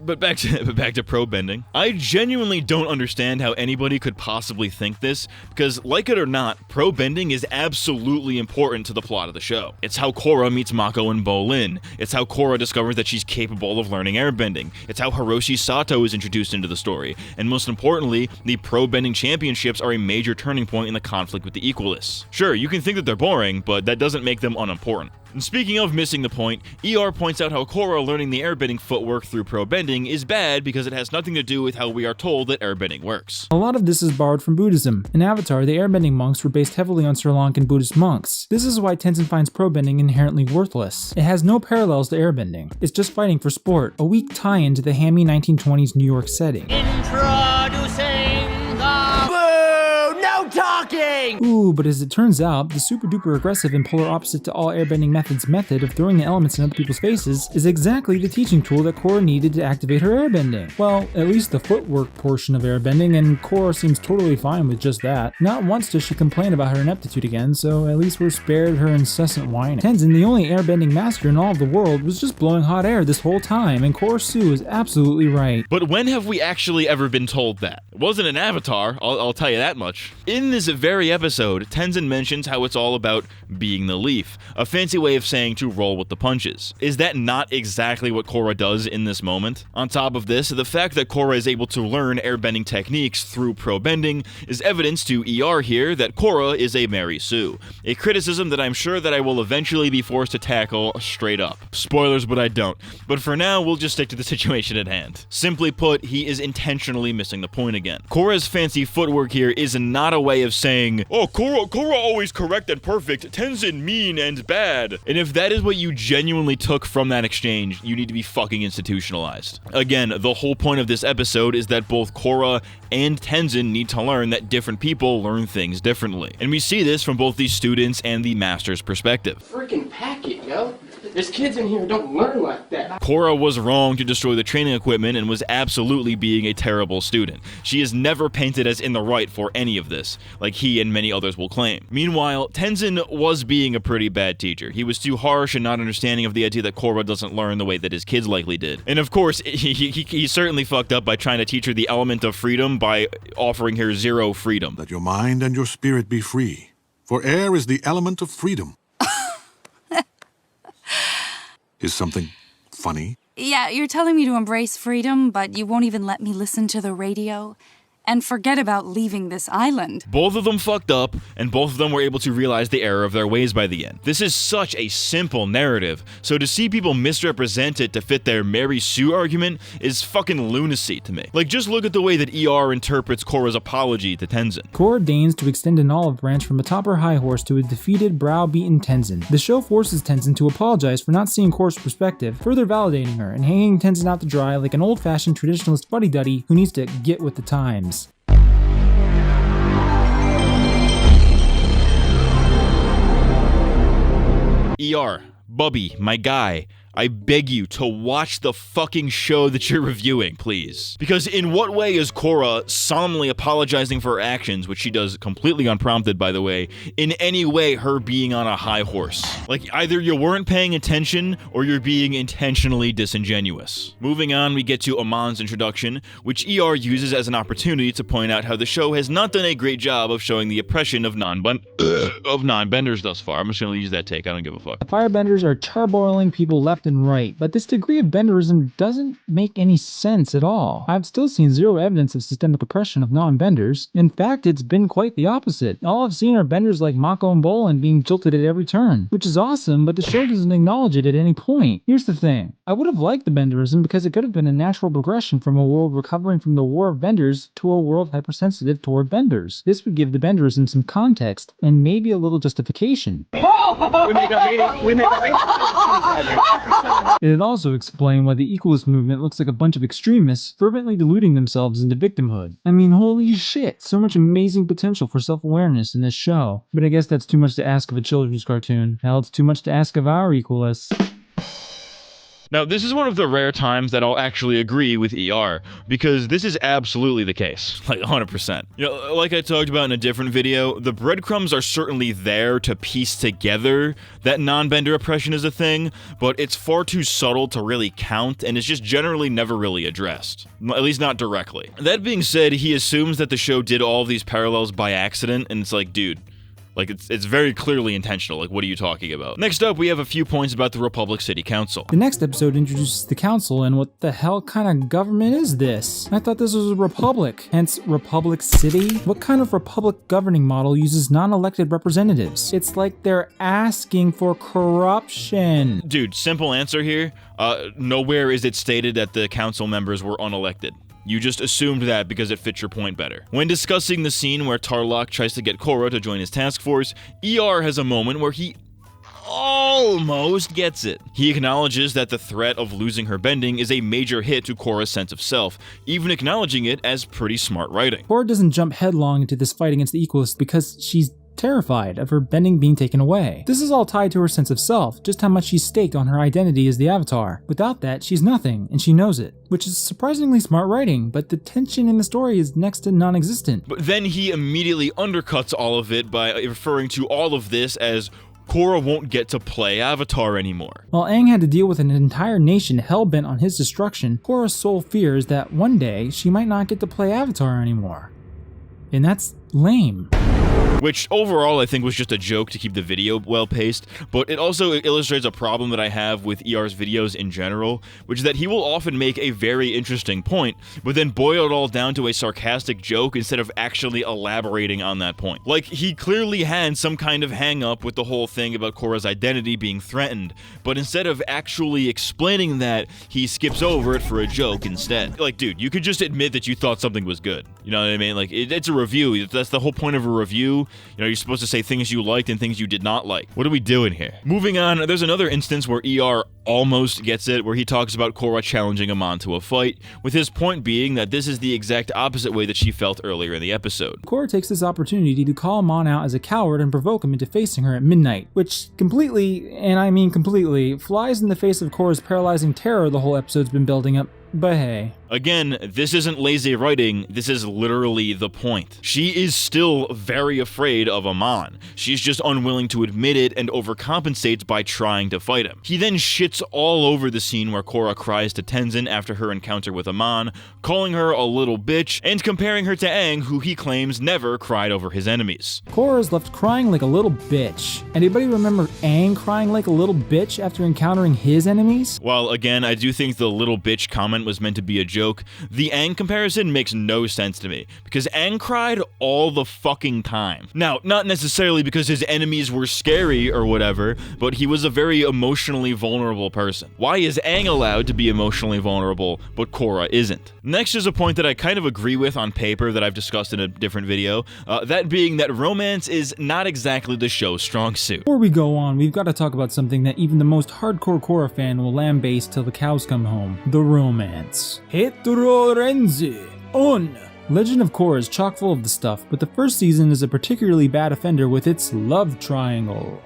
But back to pro bending. I genuinely don't understand how anybody could possibly think this, because like it or not, pro bending is absolutely important to the plot of the show. It's how Korra meets Mako and Bolin. It's how Korra discovers that she's capable of learning airbending. It's how Hiroshi Sato is introduced into the story. And most importantly, the pro bending championships are a major turning point in the conflict with the Equalists. Sure, you can think that they're boring, but that doesn't make them unimportant. And speaking of missing the point, ER points out how Korra learning the airbending footwork through pro bending is bad because it has nothing to do with how we are told that airbending works. A lot of this is borrowed from Buddhism. In Avatar, the airbending monks were based heavily on Sri Lankan Buddhist monks. This is why Tenzin finds pro bending inherently worthless. It has no parallels to airbending. It's just fighting for sport, a weak tie-in to the hammy 1920s New York setting. Introducing the... Boo! No talking! Ooh, but as it turns out, the super duper aggressive and polar opposite to all airbending methods method of throwing the elements in other people's faces is exactly the teaching tool that Korra needed to activate her airbending. Well, at least the footwork portion of airbending, and Korra seems totally fine with just that. Not once does she complain about her ineptitude again, so at least we're spared her incessant whining. Tenzin, the only airbending master in all of the world, was just blowing hot air this whole time, and Korra Sue is absolutely right. But when have we actually ever been told that? It wasn't an Avatar, I'll tell you that much. In this very episode, Tenzin mentions how it's all about being the leaf, a fancy way of saying to roll with the punches. Is that not exactly what Korra does in this moment? On top of this, the fact that Korra is able to learn airbending techniques through pro-bending is evidence to ER here that Korra is a Mary Sue, a criticism that I'm sure that I will eventually be forced to tackle straight up. Spoilers, but I don't. But for now, we'll just stick to the situation at hand. Simply put, he is intentionally missing the point again. Korra's fancy footwork here is not a way of saying, oh, Korra always correct and perfect, Tenzin mean and bad. And if that is what you genuinely took from that exchange, you need to be fucking institutionalized. Again, the whole point of this episode is that both Korra and Tenzin need to learn that different people learn things differently. And we see this from both the students and the master's perspective. Freaking pack it, yo. There's kids in here who don't learn like that. Korra was wrong to destroy the training equipment and was absolutely being a terrible student. She is never painted as in the right for any of this, like he and many others will claim. Meanwhile, Tenzin was being a pretty bad teacher. He was too harsh and not understanding of the idea that Korra doesn't learn the way that his kids likely did. And of course, he certainly fucked up by trying to teach her the element of freedom by offering her zero freedom. Let your mind and your spirit be free, for air is the element of freedom. Is something funny? Yeah, you're telling me to embrace freedom, but you won't even let me listen to the radio? And forget about leaving this island. Both of them fucked up, and both of them were able to realize the error of their ways by the end. This is such a simple narrative, so to see people misrepresent it to fit their Mary Sue argument is fucking lunacy to me. Like, just look at the way that ER interprets Korra's apology to Tenzin. Korra deigns to extend an olive branch from atop her high horse to a defeated, browbeaten Tenzin. The show forces Tenzin to apologize for not seeing Korra's perspective, further validating her and hanging Tenzin out to dry like an old-fashioned traditionalist fuddy-duddy who needs to get with the times. ER, Bubby, my guy, I beg you to watch the fucking show that you're reviewing, please. Because in what way is Korra solemnly apologizing for her actions, which she does completely unprompted, by the way, in any way her being on a high horse? Like, either you weren't paying attention, or you're being intentionally disingenuous. Moving on, we get to Amon's introduction, which ER uses as an opportunity to point out how the show has not done a great job of showing the oppression of non-benders thus far. I'm just gonna use that take, I don't give a fuck. The firebenders are charboiling people left and right, but this degree of benderism doesn't make any sense at all. I've still seen zero evidence of systemic oppression of non-benders. In fact, it's been quite the opposite. All I've seen are benders like Mako and Bolin being jilted at every turn, which is awesome, but the show doesn't acknowledge it at any point. Here's the thing. I would have liked the benderism because it could have been a natural progression from a world recovering from the war of benders to a world hypersensitive toward benders. This would give the benderism some context and maybe a little justification. It'd also explain why the equalist movement looks like a bunch of extremists fervently deluding themselves into victimhood. I mean, holy shit, so much amazing potential for self-awareness in this show. But I guess that's too much to ask of a children's cartoon. Hell, it's too much to ask of our equalists. Now, this is one of the rare times that I'll actually agree with ER, because this is absolutely the case, like 100%. You know, like I talked about in a different video, the breadcrumbs are certainly there to piece together that non-bender oppression is a thing, but it's far too subtle to really count, and it's just generally never really addressed, at least not directly. That being said, he assumes that the show did all of these parallels by accident, and it's like, dude, like, it's very clearly intentional. Like, what are you talking about? Next up, we have a few points about the Republic City Council. The next episode introduces the council, and what the hell kind of government is this? I thought this was a republic, hence Republic City? What kind of republic governing model uses non-elected representatives? It's like they're asking for corruption. Dude, simple answer here. Nowhere is it stated that the council members were unelected. You just assumed that because it fits your point better. When discussing the scene where Tarlok tries to get Korra to join his task force, ER has a moment where he almost gets it. He acknowledges that the threat of losing her bending is a major hit to Korra's sense of self, even acknowledging it as pretty smart writing. Korra doesn't jump headlong into this fight against the Equalists because she's terrified of her bending being taken away. This is all tied to her sense of self, just how much she's staked on her identity as the Avatar. Without that, she's nothing, and she knows it, which is surprisingly smart writing, but the tension in the story is next to non-existent. But then he immediately undercuts all of it by referring to all of this as Korra won't get to play Avatar anymore. While Aang had to deal with an entire nation hell-bent on his destruction, Korra's sole fear is that one day she might not get to play Avatar anymore. And that's lame. Which overall I think was just a joke to keep the video well paced, but it also illustrates a problem that I have with ER's videos in general, which is that he will often make a very interesting point, but then boil it all down to a sarcastic joke instead of actually elaborating on that point. Like, he clearly had some kind of hang up with the whole thing about Korra's identity being threatened, but instead of actually explaining that, he skips over it for a joke instead. Like, dude, you could just admit that you thought something was good. You know what I mean? Like, it's a review. That's the whole point of a review. You know, you're supposed to say things you liked and things you did not like. What are we doing here? Moving on, there's another instance where ER almost gets it, where he talks about Korra challenging Amon to a fight, with his point being that this is the exact opposite way that she felt earlier in the episode. Korra takes this opportunity to call Amon out as a coward and provoke him into facing her at midnight, which completely, and I mean completely, flies in the face of Korra's paralyzing terror the whole episode's been building up. But hey. Again, this isn't lazy writing, this is literally the point. She is still very afraid of Amon. She's just unwilling to admit it and overcompensates by trying to fight him. He then shits all over the scene where Korra cries to Tenzin after her encounter with Amon, calling her a little bitch, and comparing her to Aang, who he claims never cried over his enemies. Korra is left crying like a little bitch. Anybody remember Aang crying like a little bitch after encountering his enemies? While again, I do think the little bitch comment was meant to be a joke, the Aang comparison makes no sense to me, because Aang cried all the fucking time. Now, not necessarily because his enemies were scary or whatever, but he was a very emotionally vulnerable person. Why is Aang allowed to be emotionally vulnerable, but Korra isn't? Next is a point that I kind of agree with on paper that I've discussed in a different video, that being that romance is not exactly the show's strong suit. Before we go on, we've got to talk about something that even the most hardcore Korra fan will lambaste till the cows come home. The romance. Heterorenzi on. Legend of Korra is chock full of the stuff, but the first season is a particularly bad offender with its love triangle.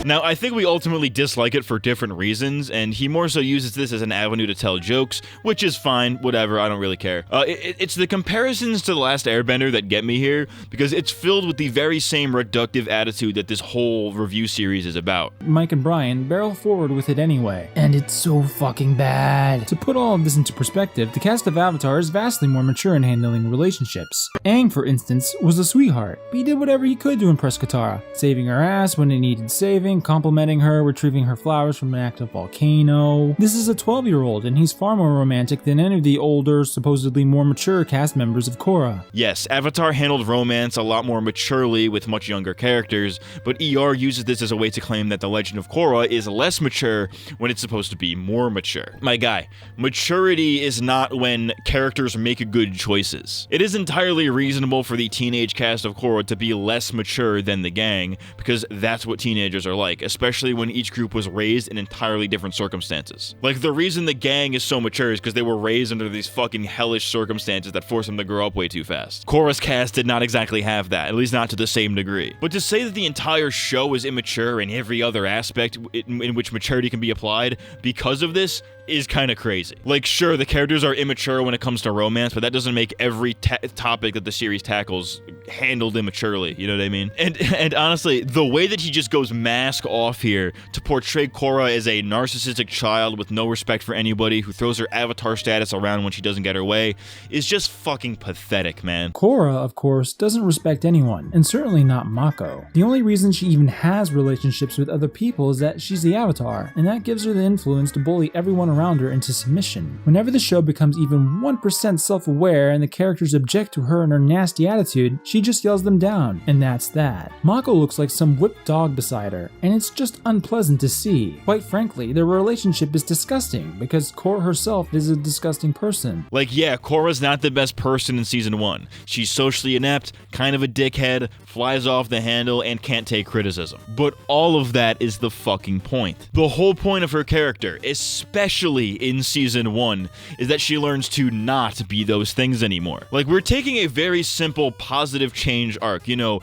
Now, I think we ultimately dislike it for different reasons, and he more so uses this as an avenue to tell jokes, which is fine, whatever, I don't really care. It's the comparisons to The Last Airbender that get me here, because it's filled with the very same reductive attitude that this whole review series is about. Mike and Brian barrel forward with it anyway, and it's so fucking bad. To put all of this into perspective, the cast of Avatar is vastly more mature in handling relationships. Aang, for instance, was a sweetheart, but he did whatever he could to impress Katara, saving her ass when it needed saving, complimenting her, retrieving her flowers from an active volcano. This is a 12-year-old, and he's far more romantic than any of the older, supposedly more mature cast members of Korra. Yes, Avatar handled romance a lot more maturely with much younger characters, but ER uses this as a way to claim that The Legend of Korra is less mature when it's supposed to be more mature. My guy, maturity is not when characters make good choices. It is entirely reasonable for the teenage cast of Korra to be less mature than the gang, because that's what teenagers are like, especially when each group was raised in entirely different circumstances. Like, the reason the gang is so mature is because they were raised under these fucking hellish circumstances that forced them to grow up way too fast. Korra's cast did not exactly have that, at least not to the same degree. But to say that the entire show is immature in every other aspect in which maturity can be applied because of this is kind of crazy. Like, sure, the characters are immature when it comes to romance, but that doesn't make every topic that the series tackles handled immaturely, you know what I mean? And honestly, the way that he just goes mask off here to portray Korra as a narcissistic child with no respect for anybody who throws her avatar status around when she doesn't get her way is just fucking pathetic, man. Korra, of course, doesn't respect anyone, and certainly not Mako. The only reason she even has relationships with other people is that she's the Avatar, and that gives her the influence to bully everyone around her into submission. Whenever the show becomes even 1% self-aware and the characters object to her and her nasty attitude, she just yells them down, and that's that. Mako looks like some whipped dog beside her, and it's just unpleasant to see. Quite frankly, their relationship is disgusting, because Korra herself is a disgusting person. Like, yeah, Korra's not the best person in season 1. She's socially inept, kind of a dickhead, flies off the handle, and can't take criticism. But all of that is the fucking point. The whole point of her character, especially initially in season 1 is that she learns to not be those things anymore. Like, we're taking a very simple positive change arc, you know,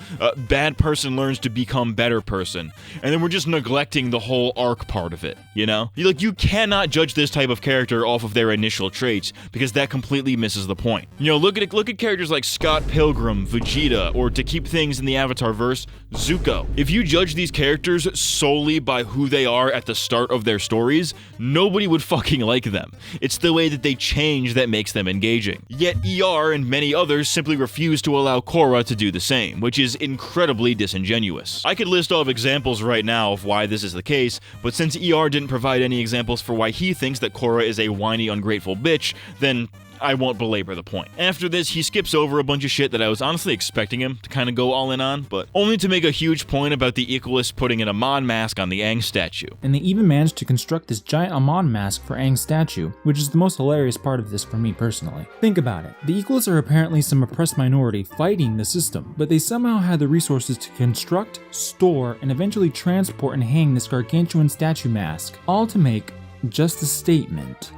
bad person learns to become better person, and then we're just neglecting the whole arc part of it, you know? You cannot judge this type of character off of their initial traits, because that completely misses the point. You know, look at characters like Scott Pilgrim, Vegeta, or to keep things in the Avatar verse, Zuko. If you judge these characters solely by who they are at the start of their stories, nobody would fucking like them. It's the way that they change that makes them engaging. Yet ER and many others simply refuse to allow Korra to do the same, which is incredibly disingenuous. I could list off examples right now of why this is the case, but since ER didn't provide any examples for why he thinks that Korra is a whiny, ungrateful bitch, then I won't belabor the point. After this, he skips over a bunch of shit that I was honestly expecting him to kind of go all in on, but only to make a huge point about the Equalists putting an Amon mask on the Aang statue. And they even managed to construct this giant Amon mask for Aang's statue, which is the most hilarious part of this for me personally. Think about it. The Equalists are apparently some oppressed minority fighting the system, but they somehow had the resources to construct, store, and eventually transport and hang this gargantuan statue mask, all to make just a statement.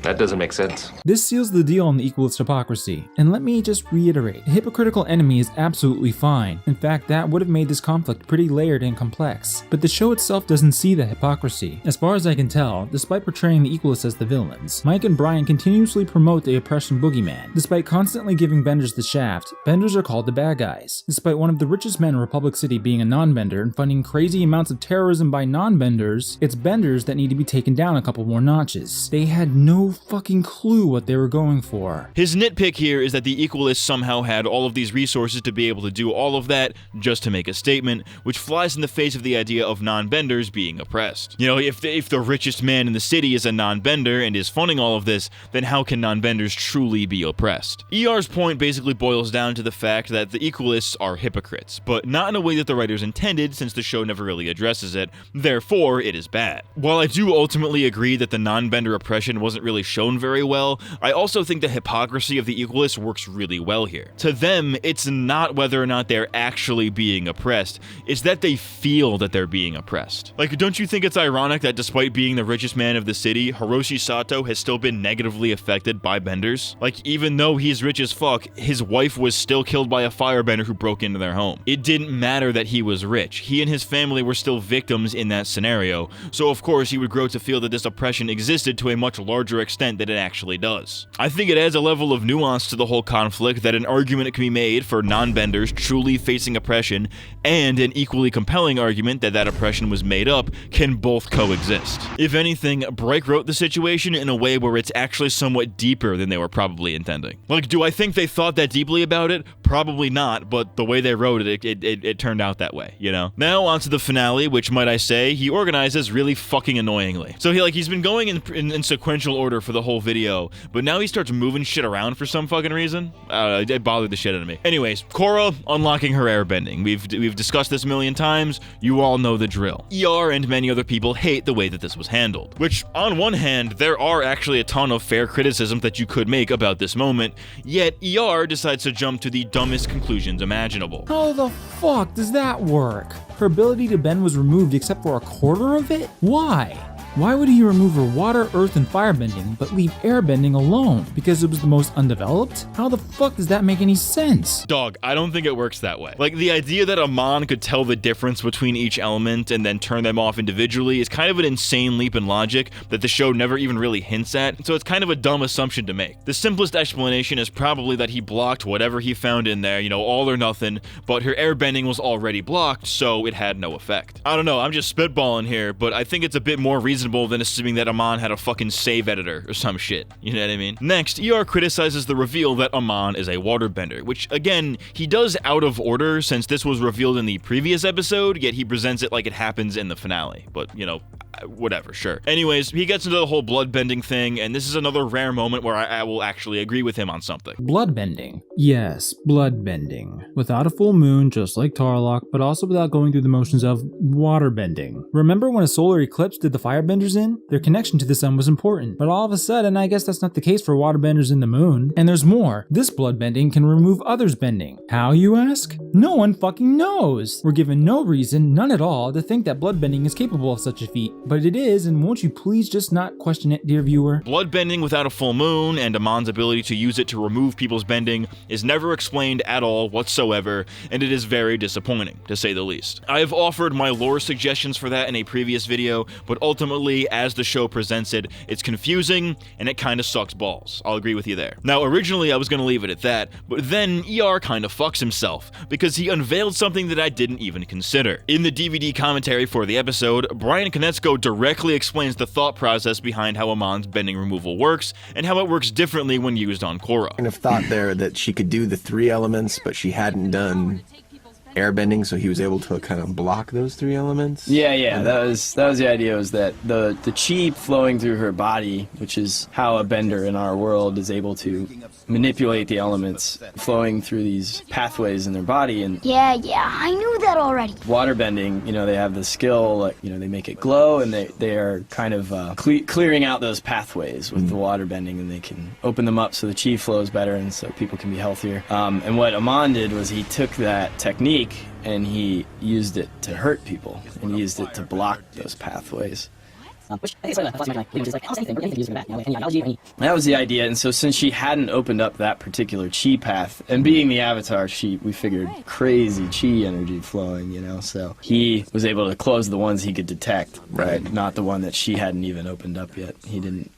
That doesn't make sense. This seals the deal on the Equalist hypocrisy, and let me just reiterate, a hypocritical enemy is absolutely fine. In fact, that would have made this conflict pretty layered and complex, but the show itself doesn't see the hypocrisy. As far as I can tell, despite portraying the Equalists as the villains, Mike and Brian continuously promote the oppression boogeyman. Despite constantly giving Benders the shaft, Benders are called the bad guys. Despite one of the richest men in Republic City being a non-Bender and funding crazy amounts of terrorism by non-Benders, it's Benders that need to be taken down a couple more notches. They had no fucking clue what they were going for. His nitpick here is that the Equalists somehow had all of these resources to be able to do all of that just to make a statement, which flies in the face of the idea of non-benders being oppressed. You know, if the richest man in the city is a non-bender and is funding all of this, then how can non-benders truly be oppressed? ER's point basically boils down to the fact that the Equalists are hypocrites, but not in a way that the writers intended, since the show never really addresses it, therefore it is bad. While I do ultimately agree that the non-bender oppression wasn't really shown very well, I also think the hypocrisy of the Equalists works really well here. To them, it's not whether or not they're actually being oppressed, it's that they feel that they're being oppressed. Like, don't you think it's ironic that despite being the richest man of the city, Hiroshi Sato has still been negatively affected by benders? Like, even though he's rich as fuck, his wife was still killed by a firebender who broke into their home. It didn't matter that he was rich. He and his family were still victims in that scenario, so of course he would grow to feel that this oppression existed to a much larger extent than it actually does. I think it adds a level of nuance to the whole conflict that an argument can be made for non-benders truly facing oppression and an equally compelling argument that that oppression was made up can both coexist. If anything, Bright wrote the situation in a way where it's actually somewhat deeper than they were probably intending. Like, do I think they thought that deeply about it? Probably not, but the way they wrote it, it turned out that way, you know? Now onto the finale, which, might I say, he organizes really fucking annoyingly. So he's been going in sequential order for the whole video, but now he starts moving shit around for some fucking reason. It bothered the shit out of me. Anyways, Korra unlocking her airbending. We've discussed this a million times. You all know the drill. ER and many other people hate the way that this was handled, which on one hand, there are actually a ton of fair criticism that you could make about this moment, yet ER decides to jump to the dumbest conclusions imaginable. How the fuck does that work? Her ability to bend was removed except for a quarter of it? Why? Why would he remove her water, earth, and firebending, but leave airbending alone? Because it was the most undeveloped? How the fuck does that make any sense? Dog, I don't think it works that way. Like, the idea that Amon could tell the difference between each element and then turn them off individually is kind of an insane leap in logic that the show never even really hints at, so it's kind of a dumb assumption to make. The simplest explanation is probably that he blocked whatever he found in there, you know, all or nothing, but her airbending was already blocked, so it had no effect. I don't know, I'm just spitballing here, but I think it's a bit more reasonable than assuming that Amon had a fucking save editor or some shit, you know what I mean? Next, ER criticizes the reveal that Amon is a waterbender, which again, he does out of order since this was revealed in the previous episode, yet he presents it like it happens in the finale, but you know, whatever, sure. Anyways, he gets into the whole bloodbending thing, and this is another rare moment where I will actually agree with him on something. Bloodbending. Yes, bloodbending. Without a full moon, just like Tarlok, but also without going through the motions of waterbending. Remember when a solar eclipse did the firebenders in? Their connection to the sun was important, but all of a sudden, I guess that's not the case for waterbenders in the moon. And there's more. This bloodbending can remove others' bending. How, you ask? No one fucking knows. We're given no reason, none at all, to think that bloodbending is capable of such a feat. but it is, and won't you please just not question it, dear viewer? Bloodbending without a full moon and Amon's ability to use it to remove people's bending is never explained at all whatsoever, and it is very disappointing, to say the least. I have offered my lore suggestions for that in a previous video, but ultimately, as the show presents it, it's confusing and it kinda sucks balls. I'll agree with you there. Now, originally I was gonna leave it at that, but then ER kinda fucks himself, because he unveiled something that I didn't even consider. In the DVD commentary for the episode, Brian Konietzko directly explains the thought process behind how Amon's bending removal works, and how it works differently when used on Korra. Kind of thought there that she could do the 3 elements, but she hadn't done airbending, so he was able to kind of block those 3 elements. Yeah, that was the idea, was that the chi flowing through her body, which is how a bender in our world is able to manipulate the elements flowing through these pathways in their body. And Yeah, I knew that already. waterbending, they have the skill, like, they make it glow, and they are kind of clearing out those pathways with the waterbending, and they can open them up so the chi flows better and so people can be healthier. And what Amon did was he took that technique and he used it to hurt people, and he used it to block those pathways. That was the idea, and so since she hadn't opened up that particular chi path, and being the Avatar, we figured crazy chi energy flowing, so he was able to close the ones he could detect, right? Not the one that she hadn't even opened up yet. He didn't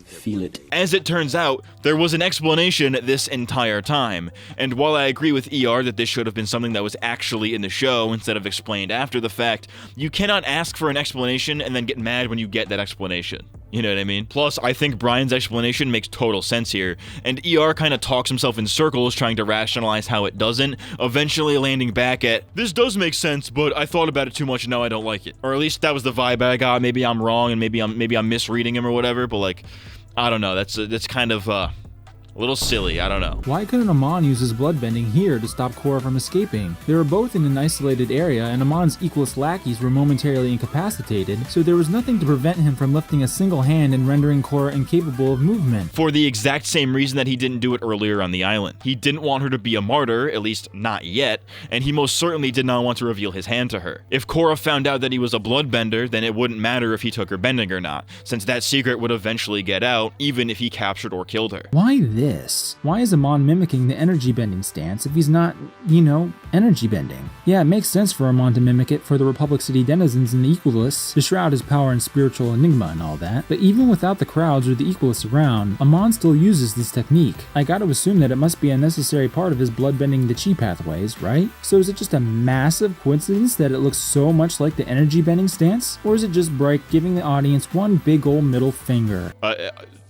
feel it. As it turns out, there was an explanation this entire time, and while I agree with ER that this should have been something that was actually in the show instead of explained after the fact, you cannot ask for an explanation and then get mad when you get that explanation. You know what I mean? Plus, I think Brian's explanation makes total sense here, and ER kind of talks himself in circles trying to rationalize how it doesn't, eventually landing back at, this does make sense, but I thought about it too much and now I don't like it. Or at least that was the vibe I got. Maybe I'm wrong and maybe I'm misreading him or whatever, but like, I don't know, that's kind of a little silly, I don't know. Why couldn't Amon use his bloodbending here to stop Korra from escaping? They were both in an isolated area, and Amon's equalist lackeys were momentarily incapacitated, so there was nothing to prevent him from lifting a single hand and rendering Korra incapable of movement. For the exact same reason that he didn't do it earlier on the island. He didn't want her to be a martyr, at least not yet, and he most certainly did not want to reveal his hand to her. If Korra found out that he was a bloodbender, then it wouldn't matter if he took her bending or not, since that secret would eventually get out, even if he captured or killed her. Why this? Why is Amon mimicking the energy bending stance if he's not, energy bending? Yeah, it makes sense for Amon to mimic it for the Republic City denizens and the Equalists, to shroud his power in spiritual enigma and all that, but even without the crowds or the Equalists around, Amon still uses this technique. I gotta assume that it must be a necessary part of his bloodbending the chi pathways, right? So is it just a massive coincidence that it looks so much like the energy bending stance? Or is it just Bright giving the audience one big ol' middle finger?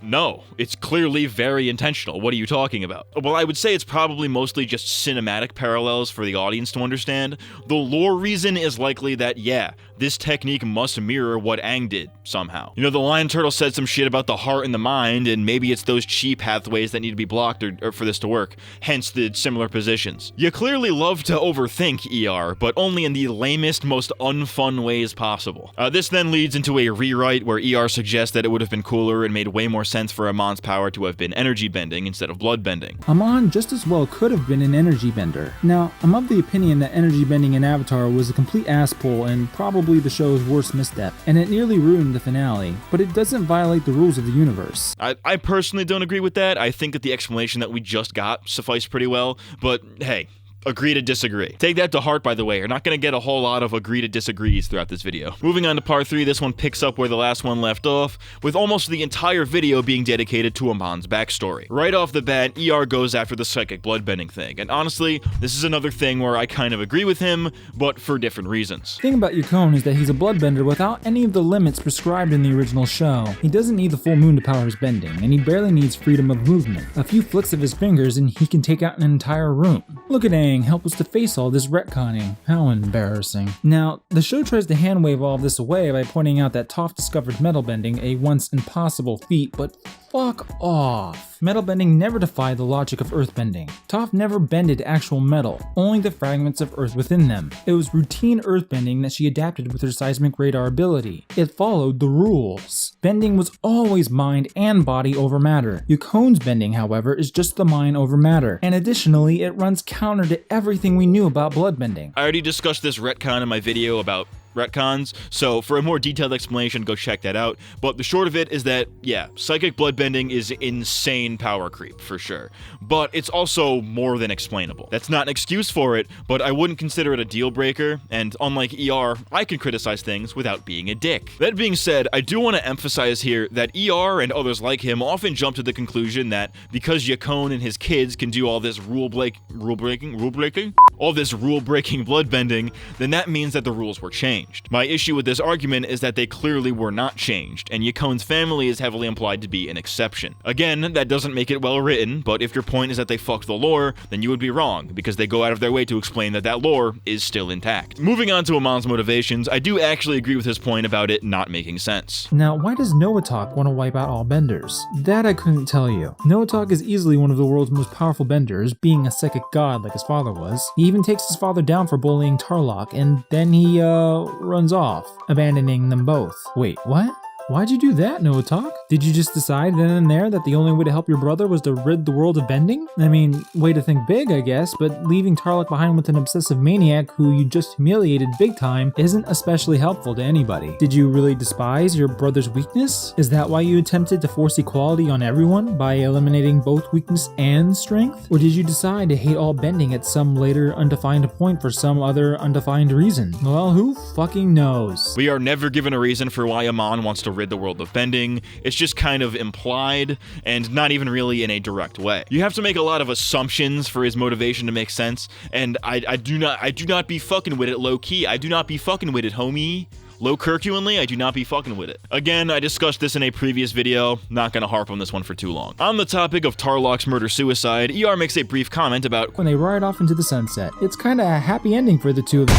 No, it's clearly very intentional. What are you talking about? Well, I would say it's probably mostly just cinematic parallels for the audience to understand. The lore reason is likely that, yeah, this technique must mirror what Aang did, somehow. The lion turtle said some shit about the heart and the mind, and maybe it's those chi pathways that need to be blocked or for this to work, hence the similar positions. You clearly love to overthink ER, but only in the lamest, most unfun ways possible. This then leads into a rewrite where ER suggests that it would have been cooler and made way more sense for Amon's power to have been energy bending instead of blood bending. Amon just as well could have been an energy bender. Now, I'm of the opinion that energy bending in Avatar was a complete asspull and probably the show's worst misstep, and it nearly ruined the finale, but it doesn't violate the rules of the universe. I personally don't agree with that. I think that the explanation that we just got sufficed pretty well, but hey, agree to disagree. Take that to heart, by the way. You're not going to get a whole lot of agree to disagrees throughout this video. Moving on to part 3, this one picks up where the last one left off, with almost the entire video being dedicated to Amon's backstory. Right off the bat, ER goes after the psychic bloodbending thing, and honestly, this is another thing where I kind of agree with him, but for different reasons. The thing about Yukon is that he's a bloodbender without any of the limits prescribed in the original show. He doesn't need the full moon to power his bending, and he barely needs freedom of movement. A few flicks of his fingers and he can take out an entire room. Look at Aang help us to face all this retconning. How embarrassing. Now, the show tries to handwave all of this away by pointing out that Toph discovered metal bending, a once impossible feat, but fuck off. Metal bending never defied the logic of earthbending. Toph never bended actual metal, only the fragments of earth within them. It was routine earthbending that she adapted with her seismic radar ability. It followed the rules. Bending was always mind and body over matter. Yukon's bending, however, is just the mind over matter, and additionally, it runs counter to everything we knew about bloodbending. I already discussed this retcon in my video about retcons, so for a more detailed explanation, go check that out. But the short of it is that, yeah, psychic bloodbending is insane power creep, for sure. But it's also more than explainable. That's not an excuse for it, but I wouldn't consider it a deal breaker, and unlike ER, I can criticize things without being a dick. That being said, I do want to emphasize here that ER and others like him often jump to the conclusion that because Yakone and his kids can do all this rule-breaking bloodbending, then that means that the rules were changed. My issue with this argument is that they clearly were not changed, and Yakone's family is heavily implied to be an exception. Again, that doesn't make it well written, but if your point is that they fucked the lore, then you would be wrong, because they go out of their way to explain that that lore is still intact. Moving on to Amon's motivations, I do actually agree with his point about it not making sense. Now, why does Noatok want to wipe out all benders? That I couldn't tell you. Noatok is easily one of the world's most powerful benders, being a psychic god like his father was. He even takes his father down for bullying Tarlok, and then he, runs off, abandoning them both. Wait, what? Why'd you do that, Noatok? Did you just decide then and there that the only way to help your brother was to rid the world of bending? I mean, way to think big, I guess, but leaving Tarlok behind with an obsessive maniac who you just humiliated big time isn't especially helpful to anybody. Did you really despise your brother's weakness? Is that why you attempted to force equality on everyone by eliminating both weakness and strength? Or did you decide to hate all bending at some later undefined point for some other undefined reason? Well, who fucking knows? We are never given a reason for why Amon wants to rid the world of bending. It's just kind of implied and not even really in a direct way. You have to make a lot of assumptions for his motivation to make sense, and I do not be fucking with it low key. I do not be fucking with it, homie. Low Kirkuinly, I do not be fucking with it. Again, I discussed this in a previous video, not gonna harp on this one for too long. On the topic of Tarlok's murder-suicide, ER makes a brief comment about when they ride off into the sunset. It's kinda a happy ending for the two of them.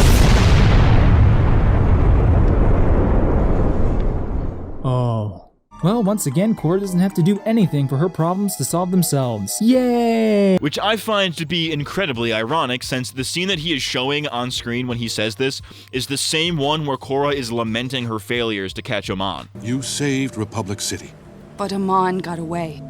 Oh. Well, once again, Korra doesn't have to do anything for her problems to solve themselves. Yay! Which I find to be incredibly ironic, since the scene that he is showing on screen when he says this is the same one where Korra is lamenting her failures to catch Amon. You saved Republic City. But Amon got away.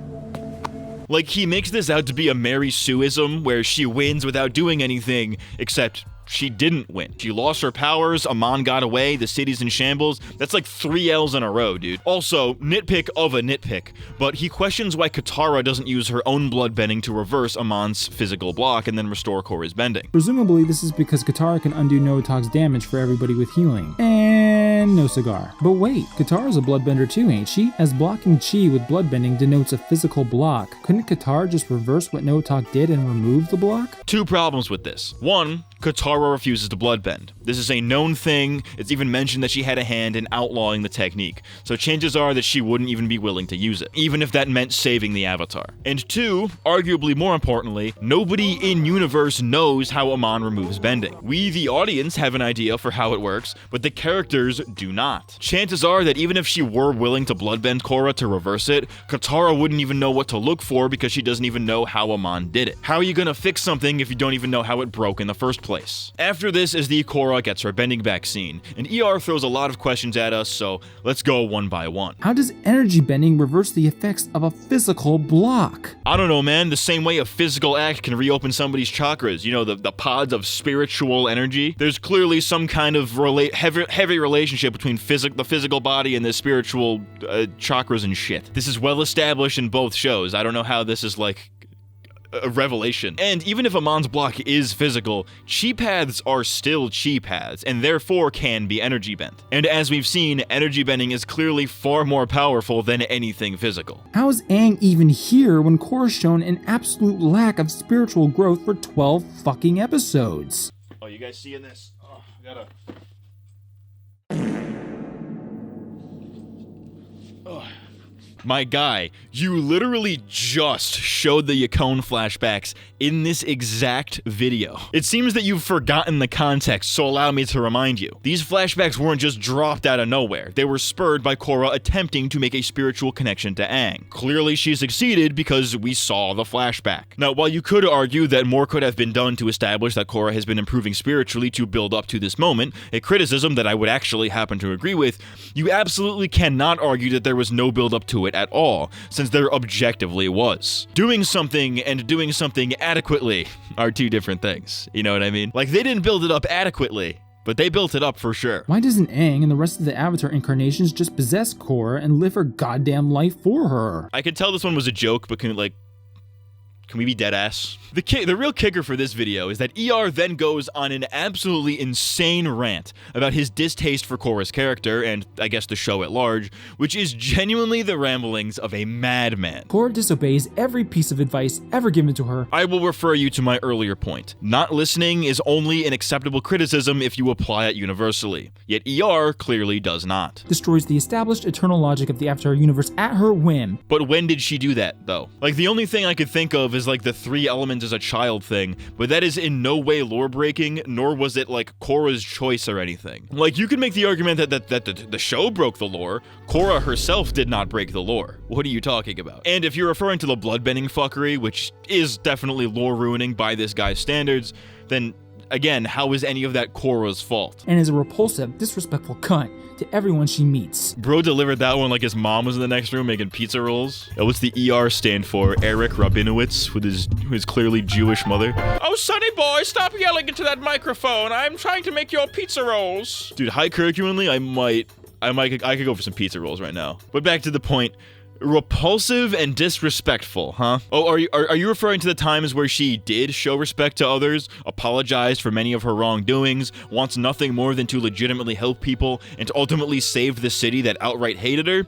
Like, he makes this out to be a Mary Sue-ism, where she wins without doing anything, except she didn't win. She lost her powers, Amon got away, the city's in shambles. That's like 3 L's in a row, dude. Also, nitpick of a nitpick, but he questions why Katara doesn't use her own blood bending to reverse Amon's physical block and then restore Korra's bending. Presumably, this is because Katara can undo Noatok's damage for everybody with healing. And no cigar. But wait, Katara's a bloodbender too, ain't she? As blocking chi with bloodbending denotes a physical block, couldn't Katara just reverse what Noatok did and remove the block? 2 problems with this. 1, Katara refuses to bloodbend. This is a known thing. It's even mentioned that she had a hand in outlawing the technique, so chances are that she wouldn't even be willing to use it, even if that meant saving the Avatar. And 2, arguably more importantly, nobody in universe knows how Amon removes bending. We, the audience, have an idea for how it works, but the characters do not. Chances are that even if she were willing to bloodbend Korra to reverse it, Katara wouldn't even know what to look for because she doesn't even know how Amon did it. How are you gonna fix something if you don't even know how it broke in the first place? After this is the Korra gets her bending back scene, and ER throws a lot of questions at us, so let's go one by one. How does energy bending reverse the effects of a physical block? I don't know, man. The same way a physical act can reopen somebody's chakras, you know, the pods of spiritual energy. There's clearly some kind of heavy relationship between the physical body and the spiritual chakras and shit. This is well established in both shows. I don't know how this is like a revelation. And even if Amon's block is physical, chi paths are still chi paths, and therefore can be energy bent. And as we've seen, energy bending is clearly far more powerful than anything physical. How is Aang even here when Korra's shown an absolute lack of spiritual growth for 12 fucking episodes? Oh, you guys seeing this? Oh, gotta... Oh. My guy, you literally just showed the Yakone flashbacks in this exact video. It seems that you've forgotten the context, so allow me to remind you. These flashbacks weren't just dropped out of nowhere. They were spurred by Korra attempting to make a spiritual connection to Aang. Clearly she succeeded because we saw the flashback. Now, while you could argue that more could have been done to establish that Korra has been improving spiritually to build up to this moment, a criticism that I would actually happen to agree with, you absolutely cannot argue that there was no build up to it at all, since there objectively was. Doing something and doing something adequately are 2 different things. You know what I mean? Like, they didn't build it up adequately, but they built it up for sure. Why doesn't Aang and the rest of the Avatar incarnations just possess Korra and live her goddamn life for her? I can tell this one was a joke, but can we be dead ass? The real kicker for this video is that ER then goes on an absolutely insane rant about his distaste for Korra's character, and I guess the show at large, which is genuinely the ramblings of a madman. Korra disobeys every piece of advice ever given to her. I will refer you to my earlier point. Not listening is only an acceptable criticism if you apply it universally, yet ER clearly does not. Destroys the established eternal logic of the Avatar universe at her whim. But when did she do that, though? Like, the only thing I could think of is like the 3 elements as a child thing, but that is in no way lore breaking, nor was it like Korra's choice or anything. Like, you could make the argument that the show broke the lore. Korra herself did not break the lore. What are you talking about? And if you're referring to the bloodbending fuckery, which is definitely lore ruining by this guy's standards, then again, how is any of that Korra's fault? And is a repulsive, disrespectful cunt to everyone she meets. Bro delivered that one like his mom was in the next room making pizza rolls. What's the ER stand for? Eric Rabinowitz with his clearly Jewish mother. Oh, sonny boy, stop yelling into that microphone. I'm trying to make your pizza rolls. Dude, hypercuminally, I could go for some pizza rolls right now. But back to the point. Repulsive and disrespectful, huh? Oh, are you referring to the times where she did show respect to others, apologized for many of her wrongdoings, wants nothing more than to legitimately help people, and ultimately saved the city that outright hated her?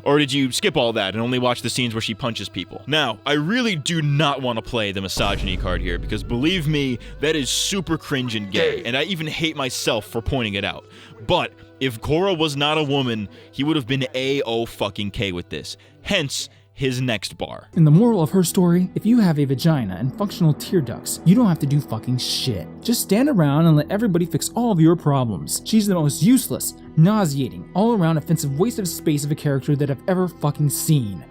Or did you skip all that and only watch the scenes where she punches people? Now, I really do not want to play the misogyny card here, because believe me, that is super cringe and gay, and I even hate myself for pointing it out. But if Korra was not a woman, he would have been A-O-fucking-K with this. Hence, his next bar. In the moral of her story, if you have a vagina and functional tear ducts, you don't have to do fucking shit. Just stand around and let everybody fix all of your problems. She's the most useless, nauseating, all-around offensive waste of space of a character that I've ever fucking seen.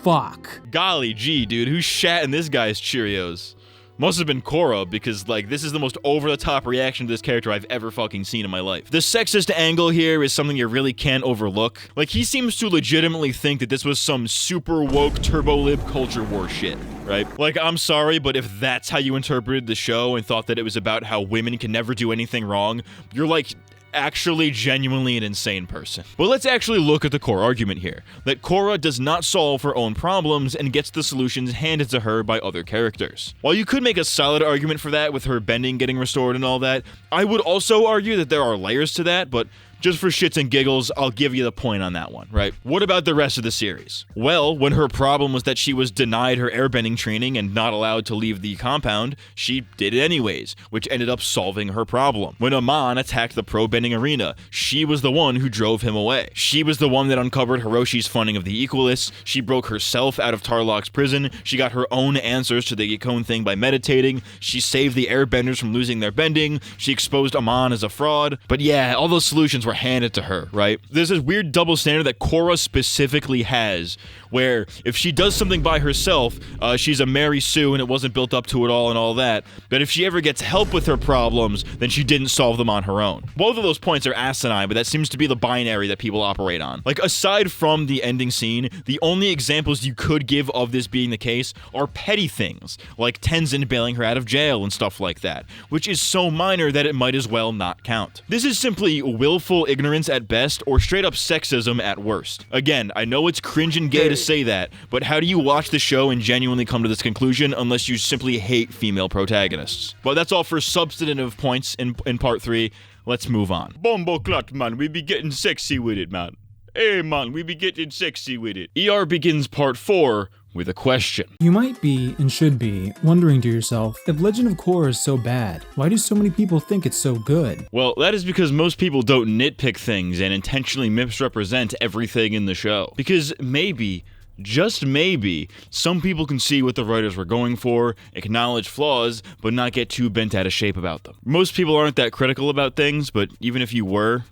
Fuck. Golly gee, dude, who shat in this guy's Cheerios? Must have been Korra, because, like, this is the most over-the-top reaction to this character I've ever fucking seen in my life. The sexist angle here is something you really can't overlook. Like, he seems to legitimately think that this was some super woke turbo-lib culture war shit, right? Like, I'm sorry, but if that's how you interpreted the show and thought that it was about how women can never do anything wrong, you're, like, actually genuinely an insane person. But let's actually look at the core argument here, that Korra does not solve her own problems and gets the solutions handed to her by other characters. While you could make a solid argument for that with her bending getting restored and all that, I would also argue that there are layers to that, but just for shits and giggles, I'll give you the point on that one, right? What about the rest of the series? Well, when her problem was that she was denied her airbending training and not allowed to leave the compound, she did it anyways, which ended up solving her problem. When Amon attacked the pro-bending arena, she was the one who drove him away. She was the one that uncovered Hiroshi's funding of the Equalists. She broke herself out of Tarlok's prison. She got her own answers to the Yukon thing by meditating. She saved the airbenders from losing their bending. She exposed Amon as a fraud. But yeah, all those solutions were handed to her, right? There's this weird double standard that Korra specifically has, where if she does something by herself, she's a Mary Sue and it wasn't built up to it all and all that, but if she ever gets help with her problems, then she didn't solve them on her own. Both of those points are asinine, but that seems to be the binary that people operate on. Like, aside from the ending scene, the only examples you could give of this being the case are petty things, like Tenzin bailing her out of jail and stuff like that, which is so minor that it might as well not count. This is simply willful ignorance at best, or straight up sexism at worst. Again, I know it's cringe and gay to say that, but how do you watch the show and genuinely come to this conclusion unless you simply hate female protagonists? But that's all for substantive points in part 3. Let's move on. Bombo clot, man, we be getting sexy with it, man. Hey, man, we be getting sexy with it. ER begins part 4 with a question. You might be, and should be, wondering to yourself, if Legend of Korra is so bad, why do so many people think it's so good? Well, that is because most people don't nitpick things and intentionally misrepresent everything in the show. Because maybe, just maybe, some people can see what the writers were going for, acknowledge flaws, but not get too bent out of shape about them. Most people aren't that critical about things, but even if you were,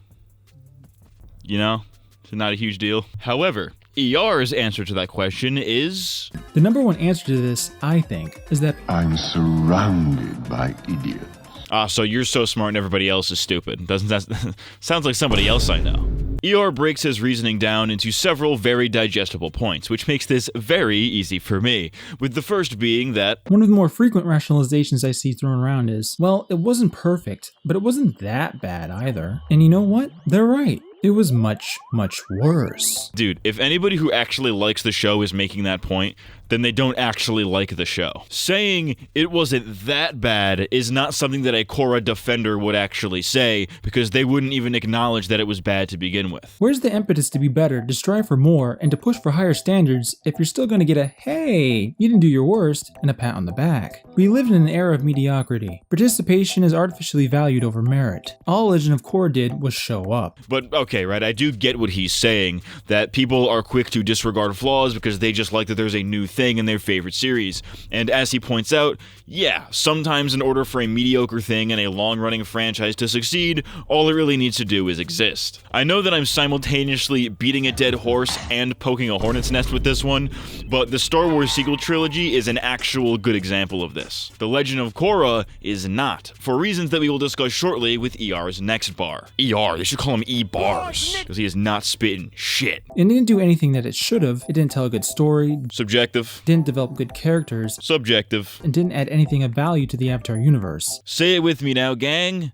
you know, it's not a huge deal. However, ER's answer to that question is... The number one answer to this, I think, is that I'm surrounded by idiots. So you're so smart and everybody else is stupid. Doesn't that sounds like somebody else I know. ER breaks his reasoning down into several very digestible points, which makes this very easy for me, with the first being that one of the more frequent rationalizations I see thrown around is, well, it wasn't perfect, but it wasn't that bad either. And you know what? They're right. It was much, much worse. Dude, if anybody who actually likes the show is making that point, then they don't actually like the show. Saying it wasn't that bad is not something that a Korra defender would actually say, because they wouldn't even acknowledge that it was bad to begin with. Where's the impetus to be better, to strive for more, and to push for higher standards if you're still gonna get a hey, you didn't do your worst, and a pat on the back? We live in an era of mediocrity. Participation is artificially valued over merit. All Legend of Korra did was show up. But okay, right, I do get what he's saying, that people are quick to disregard flaws because they just like that there's a new thing in their favorite series. And as he points out, yeah, sometimes in order for a mediocre thing and a long-running franchise to succeed, all it really needs to do is exist. I know that I'm simultaneously beating a dead horse and poking a hornet's nest with this one, but the Star Wars sequel trilogy is an actual good example of this. The Legend of Korra is not, for reasons that we will discuss shortly with ER's next bar. ER, they should call him E-bars, because he is not spitting shit. It didn't do anything that it should have. It didn't tell a good story. Subjective. Didn't develop good characters. Subjective. And didn't add anything of value to the Avatar universe. Say it with me now, gang.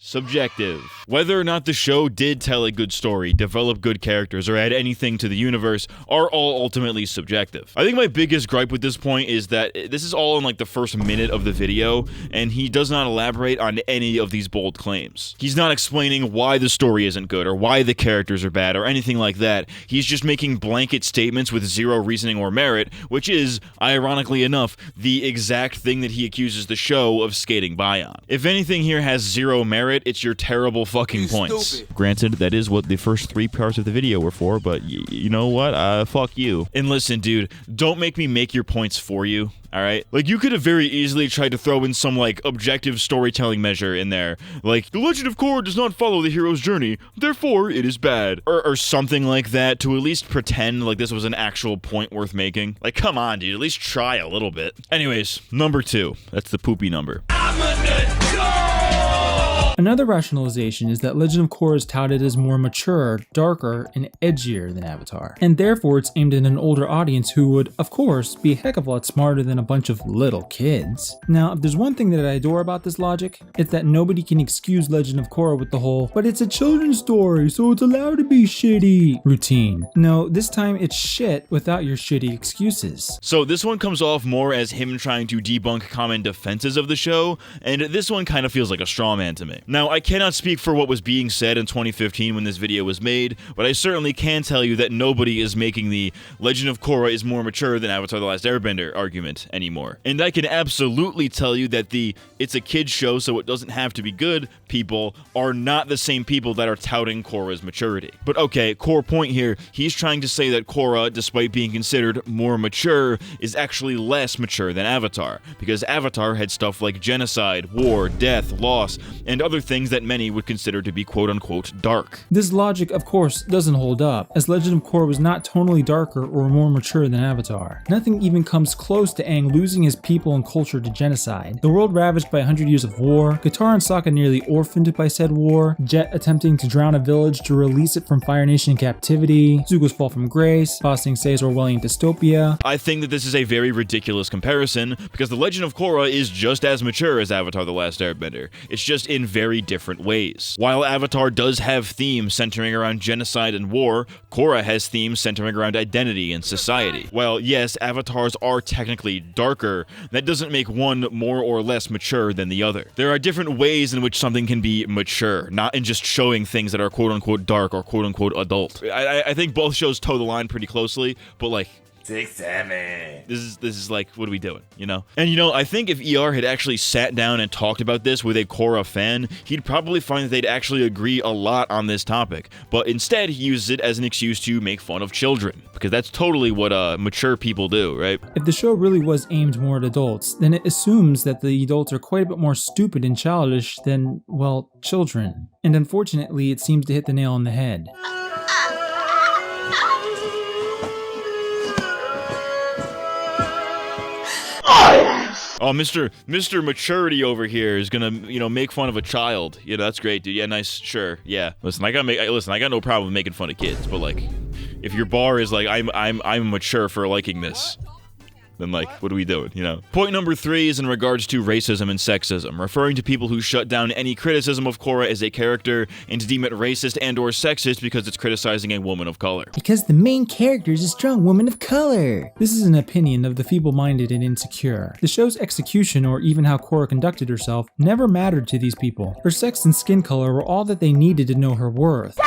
Subjective. Whether or not the show did tell a good story, develop good characters, or add anything to the universe are all ultimately subjective. I think my biggest gripe with this point is that this is all in like the first minute of the video, and he does not elaborate on any of these bold claims. He's not explaining why the story isn't good, or why the characters are bad, or anything like that. He's just making blanket statements with zero reasoning or merit, which is, ironically enough, the exact thing that he accuses the show of skating by on. If anything here has zero merit, it's your terrible fucking points. Stupid. Granted, that is what the first 3 parts of the video were for, but you know what? Fuck you. And listen, dude, don't make me make your points for you. Alright? Like, you could have very easily tried to throw in some, like, objective storytelling measure in there. Like, The Legend of Korra does not follow the hero's journey, therefore it is bad. Or something like that, to at least pretend like this was an actual point worth making. Like, come on, dude, at least try a little bit. Anyways, number 2. That's the poopy number. Another rationalization is that Legend of Korra is touted as more mature, darker, and edgier than Avatar, and therefore it's aimed at an older audience who would, of course, be a heck of a lot smarter than a bunch of little kids. Now, if there's one thing that I adore about this logic, it's that nobody can excuse Legend of Korra with the whole, but it's a children's story, so it's allowed to be shitty routine. No, this time it's shit without your shitty excuses. So this one comes off more as him trying to debunk common defenses of the show, and this one kind of feels like a straw man to me. Now, I cannot speak for what was being said in 2015 when this video was made, but I certainly can tell you that nobody is making the Legend of Korra is more mature than Avatar The Last Airbender argument anymore. And I can absolutely tell you that the it's a kid's show so it doesn't have to be good people are not the same people that are touting Korra's maturity. But okay, core point here, he's trying to say that Korra, despite being considered more mature, is actually less mature than Avatar, because Avatar had stuff like genocide, war, death, loss, and other things that many would consider to be quote-unquote dark. This logic, of course, doesn't hold up, as Legend of Korra was not tonally darker or more mature than Avatar. Nothing even comes close to Aang losing his people and culture to genocide, the world ravaged by 100 years of war, Katara and Sokka nearly orphaned by said war, Jet attempting to drown a village to release it from Fire Nation captivity, Zuko's fall from grace, Ba Sing Se's Orwellian dystopia. I think that this is a very ridiculous comparison, because The Legend of Korra is just as mature as Avatar The Last Airbender. It's just in very different ways. While Avatar does have themes centering around genocide and war, Korra has themes centering around identity and society. While yes, Avatars are technically darker, that doesn't make one more or less mature than the other. There are different ways in which something can be mature, not in just showing things that are quote-unquote dark or quote-unquote adult. I think both shows toe the line pretty closely, but like, 6-7. This is like, what are we doing, you know? And you know, I think if ER had actually sat down and talked about this with a Korra fan, he'd probably find that they'd actually agree a lot on this topic. But instead, he uses it as an excuse to make fun of children, because that's totally what mature people do, right? If the show really was aimed more at adults, then it assumes that the adults are quite a bit more stupid and childish than, well, children. And unfortunately, it seems to hit the nail on the head. Oh, Mr. Maturity over here is gonna, make fun of a child. Yeah, that's great, dude. Yeah, nice, sure. Yeah. Listen, I got no problem with making fun of kids, but like, if your bar is like, I'm mature for liking this, then like, what are we doing, Point number 3 is in regards to racism and sexism, referring to people who shut down any criticism of Korra as a character and deem it racist and or sexist because it's criticizing a woman of color. Because the main character is a strong woman of color. This is an opinion of the feeble-minded and insecure. The show's execution, or even how Korra conducted herself, never mattered to these people. Her sex and skin color were all that they needed to know her worth.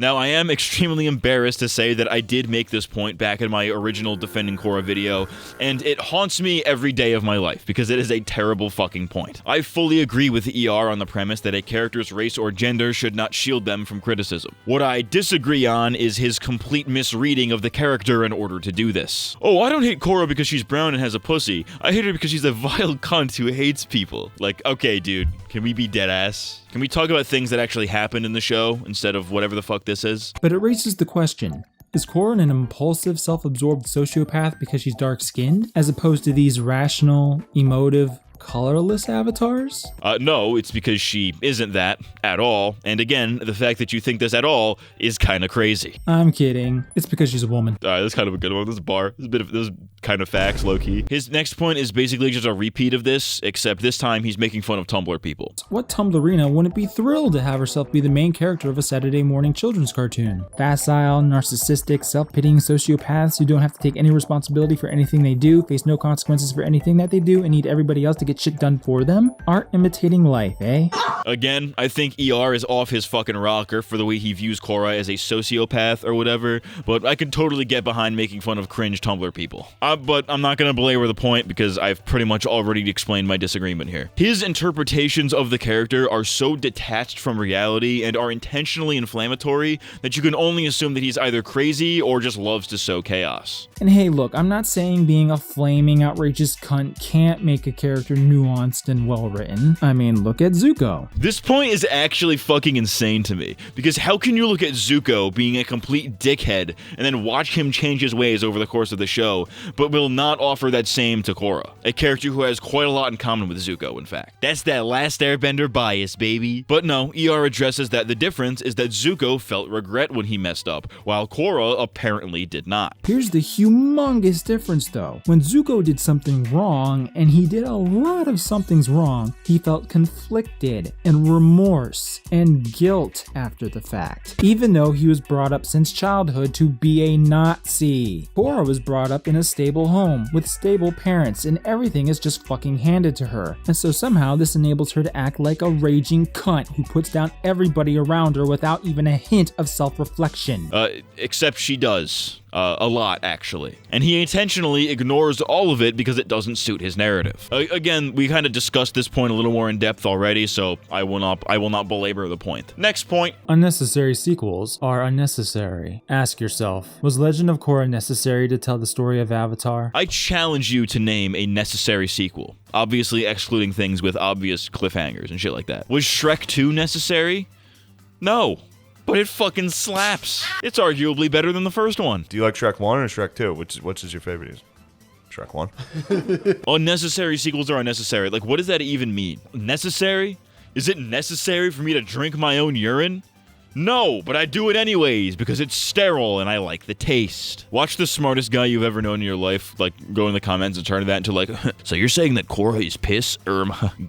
Now, I am extremely embarrassed to say that I did make this point back in my original Defending Korra video, and it haunts me every day of my life, because it is a terrible fucking point. I fully agree with ER on the premise that a character's race or gender should not shield them from criticism. What I disagree on is his complete misreading of the character in order to do this. Oh, I don't hate Korra because she's brown and has a pussy. I hate her because she's a vile cunt who hates people. Like, okay, dude, can we be dead ass? Can we talk about things that actually happened in the show instead of whatever the fuck this is? But it raises the question, is Korra an impulsive, self-absorbed sociopath because she's dark-skinned, as opposed to these rational, emotive, colorless avatars? No, it's because she isn't that at all. And again, the fact that you think this at all is kind of crazy. I'm kidding. It's because she's a woman. Alright, that's kind of a good one. This bar. This is kind of facts, low-key. His next point is basically just a repeat of this, except this time he's making fun of Tumblr people. What Tumblrina wouldn't be thrilled to have herself be the main character of a Saturday morning children's cartoon? Facile, narcissistic, self-pitying sociopaths who don't have to take any responsibility for anything they do, face no consequences for anything that they do, and need everybody else to get shit done for them? Art imitating life, eh? Again, I think ER is off his fucking rocker for the way he views Korra as a sociopath or whatever, but I could totally get behind making fun of cringe Tumblr people. But I'm not gonna belabor the point because I've pretty much already explained my disagreement here. His interpretations of the character are so detached from reality and are intentionally inflammatory that you can only assume that he's either crazy or just loves to sow chaos. And hey, look, I'm not saying being a flaming, outrageous cunt can't make a character nuanced and well-written. I mean, look at Zuko. This point is actually fucking insane to me, because how can you look at Zuko being a complete dickhead and then watch him change his ways over the course of the show, but will not offer that same to Korra, a character who has quite a lot in common with Zuko, in fact. That's that last airbender bias, baby. But no, ER addresses that the difference is that Zuko felt regret when he messed up, while Korra apparently did not. Here's the humongous difference though. When Zuko did something wrong, and he did a lot of somethings wrong, he felt conflicted and remorse and guilt after the fact, even though he was brought up since childhood to be a Nazi. Korra was brought up in a stable home with stable parents, and everything is just fucking handed to her, and so somehow this enables her to act like a raging cunt who puts down everybody around her without even a hint of self-reflection. Except she does. A lot, actually. And he intentionally ignores all of it because it doesn't suit his narrative. Again, we kind of discussed this point a little more in depth already, so I will not belabor the point. Next point. Unnecessary sequels are unnecessary. Ask yourself, was Legend of Korra necessary to tell the story of Avatar? I challenge you to name a necessary sequel, obviously excluding things with obvious cliffhangers and shit like that. Was Shrek 2 necessary? No. But it fucking slaps. It's arguably better than the first one. Do you like Shrek 1 or Shrek 2? Which is your favorite? Shrek 1. Unnecessary sequels are unnecessary. Like, what does that even mean? Necessary? Is it necessary for me to drink my own urine? No, but I do it anyways because it's sterile and I like the taste. Watch the smartest guy you've ever known in your life, like, go in the comments and turn that into like, so you're saying that Korra is piss?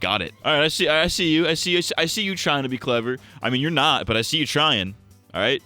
Got it. All right, I see you trying to be clever. I mean, you're not, but I see you trying. All right,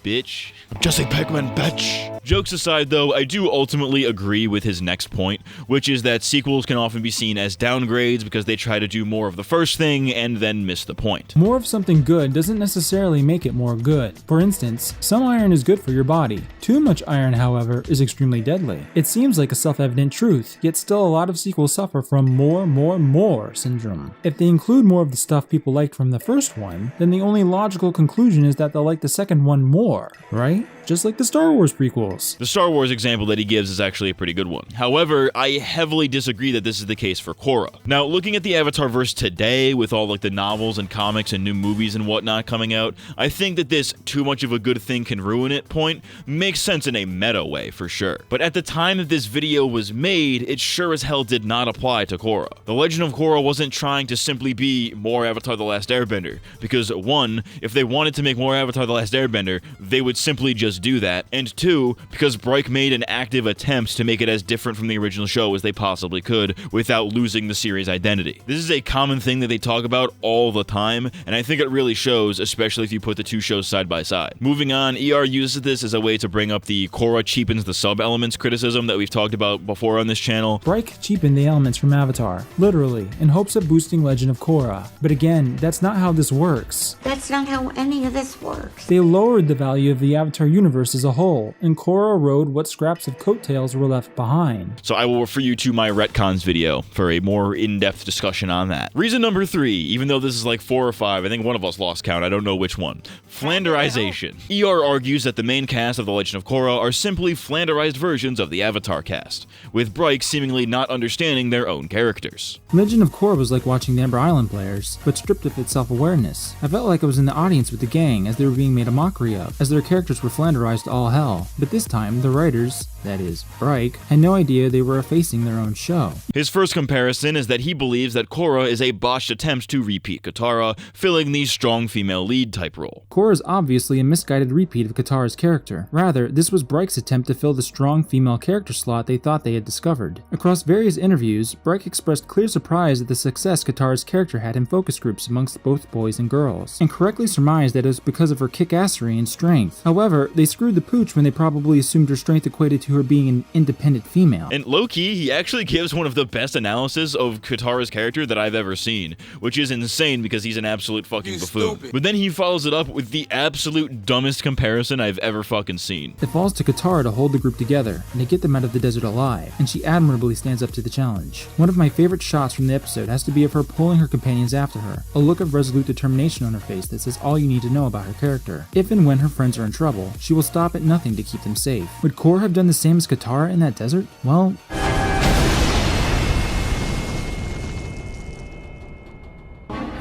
bitch. Jesse Pinkman, bitch. Jokes aside, though, I do ultimately agree with his next point, which is that sequels can often be seen as downgrades because they try to do more of the first thing and then miss the point. More of something good doesn't necessarily make it more good. For instance, some iron is good for your body. Too much iron, however, is extremely deadly. It seems like a self-evident truth, yet still a lot of sequels suffer from more syndrome. If they include more of the stuff people liked from the first one, then the only logical conclusion is that they'll like the second one more, right? just like the Star Wars prequels. The Star Wars example that he gives is actually a pretty good one. However, I heavily disagree that this is the case for Korra. Now, looking at the Avatarverse today, with all like the novels and comics and new movies and whatnot coming out, I think that this too much of a good thing can ruin it point makes sense in a meta way for sure. But at the time that this video was made, it sure as hell did not apply to Korra. The Legend of Korra wasn't trying to simply be more Avatar The Last Airbender, because one, if they wanted to make more Avatar The Last Airbender, they would simply just do that, and two, because Breik made an active attempt to make it as different from the original show as they possibly could without losing the series' identity. This is a common thing that they talk about all the time, and I think it really shows, especially if you put the two shows side by side. Moving on, ER uses this as a way to bring up the Korra cheapens the sub-elements criticism that we've talked about before on this channel. Breik cheapened the elements from Avatar, literally, in hopes of boosting Legend of Korra. But again, that's not how this works. That's not how any of this works. They lowered the value of the Avatar universe as a whole, and Korra rode what scraps of coattails were left behind. So I will refer you to my retcons video for a more in-depth discussion on that. Reason number 3, even though this is like 4 or 5, I think one of us lost count, I don't know which one. Flanderization. ER argues that the main cast of The Legend of Korra are simply flanderized versions of the Avatar cast, with Breik seemingly not understanding their own characters. Legend of Korra was like watching the Ember Island players, but stripped of its self-awareness. I felt like I was in the audience with the gang as they were being made a mockery of, as their characters were flanderized to all hell. But this time, the writers, that is, Breik, had no idea they were effacing their own show. His first comparison is that he believes that Korra is a botched attempt to repeat Katara, filling the strong female lead type role. Korra is obviously a misguided repeat of Katara's character. Rather, this was Breik's attempt to fill the strong female character slot they thought they had discovered. Across various interviews, Breik expressed clear surprise at the success Katara's character had in focus groups amongst both boys and girls, and correctly surmised that it was because of her kick-assery and strength. However, they screwed the pooch when they probably assumed her strength equated to her being an independent female. And low-key, he actually gives one of the best analysis of Katara's character that I've ever seen, which is insane because he's an absolute fucking buffoon. Stupid. But then he follows it up with the absolute dumbest comparison I've ever fucking seen. It falls to Katara to hold the group together and to get them out of the desert alive, and she admirably stands up to the challenge. One of my favorite shots from the episode has to be of her pulling her companions after her, a look of resolute determination on her face that says all you need to know about her character. If and when her friends are in trouble, she will stop at nothing to keep them safe. Would Korra have done the same as Katara in that desert? Well...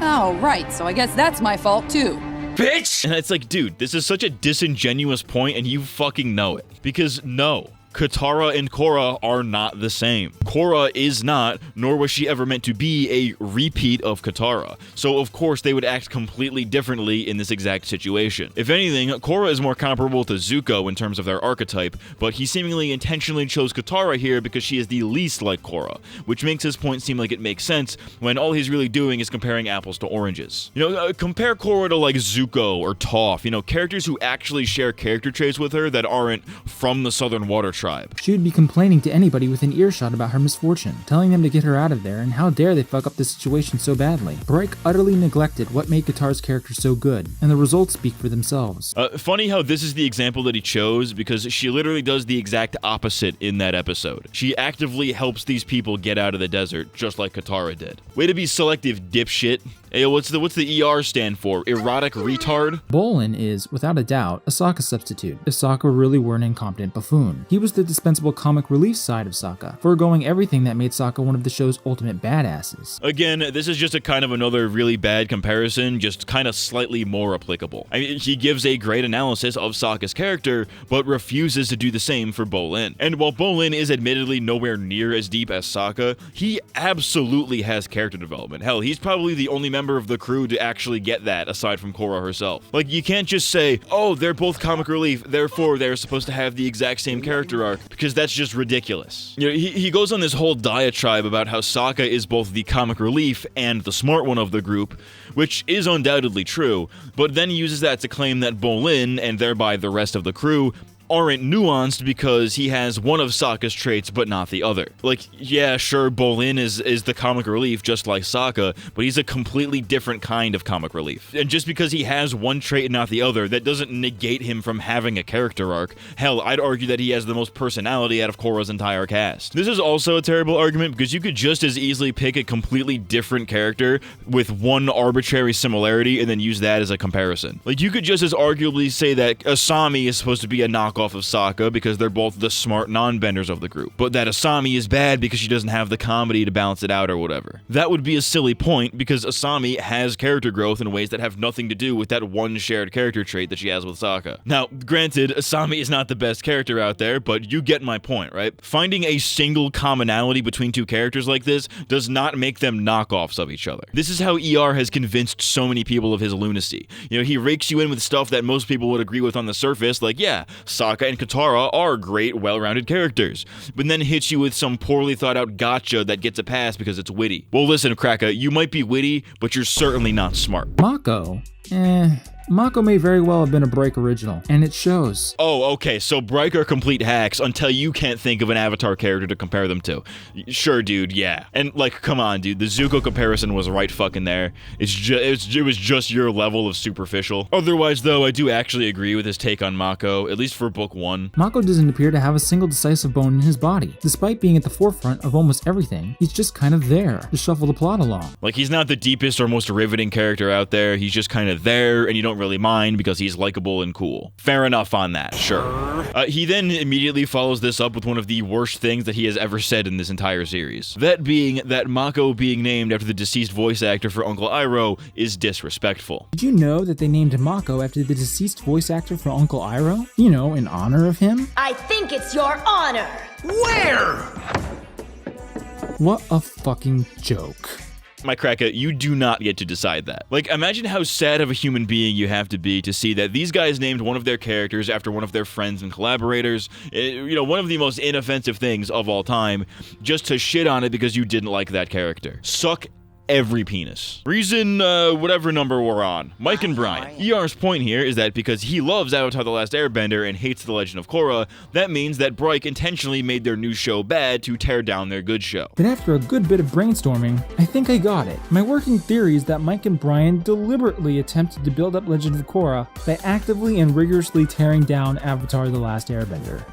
Oh, right, so I guess that's my fault too. Bitch! And it's like, dude, this is such a disingenuous point and you fucking know it. Because no. Katara and Korra are not the same. Korra is not, nor was she ever meant to be, a repeat of Katara. So of course they would act completely differently in this exact situation. If anything, Korra is more comparable to Zuko in terms of their archetype, but he seemingly intentionally chose Katara here because she is the least like Korra, which makes his point seem like it makes sense when all he's really doing is comparing apples to oranges. You know, compare Korra to like Zuko or Toph, you know, characters who actually share character traits with her that aren't from the Southern Water Tribe. She would be complaining to anybody within earshot about her misfortune, telling them to get her out of there, and how dare they fuck up the situation so badly. Breik utterly neglected what made Katara's character so good, and the results speak for themselves. Funny how this is the example that he chose, because she literally does the exact opposite in that episode. She actively helps these people get out of the desert, just like Katara did. Way to be selective, dipshit. Hey, what's the ER stand for? Erotic retard? Bolin is, without a doubt, a Sokka substitute, if Sokka really were an incompetent buffoon. He was the dispensable comic relief side of Sokka, foregoing everything that made Sokka one of the show's ultimate badasses. Again, this is just a kind of another really bad comparison, just kind of slightly more applicable. I mean, he gives a great analysis of Sokka's character, but refuses to do the same for Bolin. And while Bolin is admittedly nowhere near as deep as Sokka, he absolutely has character development. Hell, he's probably the only member of the crew to actually get that, aside from Korra herself. Like, you can't just say, oh, they're both comic relief, therefore they're supposed to have the exact same character arc, because that's just ridiculous. You know, he goes on this whole diatribe about how Sokka is both the comic relief and the smart one of the group, which is undoubtedly true, but then he uses that to claim that Bolin, and thereby the rest of the crew, aren't nuanced because he has one of Sokka's traits but not the other. Like, yeah, sure, Bolin is the comic relief just like Sokka, but he's a completely different kind of comic relief. And just because he has one trait and not the other, that doesn't negate him from having a character arc. Hell, I'd argue that he has the most personality out of Korra's entire cast. This is also a terrible argument because you could just as easily pick a completely different character with one arbitrary similarity and then use that as a comparison. Like, you could just as arguably say that Asami is supposed to be a knockoff of Sokka because they're both the smart non-benders of the group, but that Asami is bad because she doesn't have the comedy to balance it out or whatever. That would be a silly point because Asami has character growth in ways that have nothing to do with that one shared character trait that she has with Sokka. Now, granted, Asami is not the best character out there, but you get my point, right? Finding a single commonality between two characters like this does not make them knockoffs of each other. This is how ER has convinced so many people of his lunacy. You know, he rakes you in with stuff that most people would agree with on the surface, like, yeah, Sokka and Katara are great, well-rounded characters, but then hits you with some poorly thought-out gotcha that gets a pass because it's witty. Well, listen, Kraka, you might be witty, but you're certainly not smart. Mako? Mako may very well have been a Break original, and it shows. Oh, okay, so Break are complete hacks until you can't think of an Avatar character to compare them to. Sure, dude, yeah. And, like, come on, dude, the Zuko comparison was right fucking there. It was just your level of superficial. Otherwise, though, I do actually agree with his take on Mako, at least for book 1. Mako doesn't appear to have a single decisive bone in his body. Despite being at the forefront of almost everything, he's just kind of there to shuffle the plot along. Like, he's not the deepest or most riveting character out there, he's just kind of there, and you don't really mind because he's likable and cool. Fair enough on that, sure. He then immediately follows this up with one of the worst things that he has ever said in this entire series. That being that Mako being named after the deceased voice actor for Uncle Iroh is disrespectful. Did you know that they named Mako after the deceased voice actor for Uncle Iroh? You know, in honor of him? I think it's your honor! Where? What a fucking joke. My Kraka, you do not get to decide that. Like, imagine how sad of a human being you have to be to see that these guys named one of their characters after one of their friends and collaborators, you know, one of the most inoffensive things of all time, just to shit on it because you didn't like that character. Suck every penis. Reason, whatever number we're on. Mike and Brian. ER's point here is that because he loves Avatar The Last Airbender and hates The Legend of Korra, that means that Bryke intentionally made their new show bad to tear down their good show. But after a good bit of brainstorming, I think I got it. My working theory is that Mike and Brian deliberately attempted to build up Legend of Korra by actively and rigorously tearing down Avatar The Last Airbender.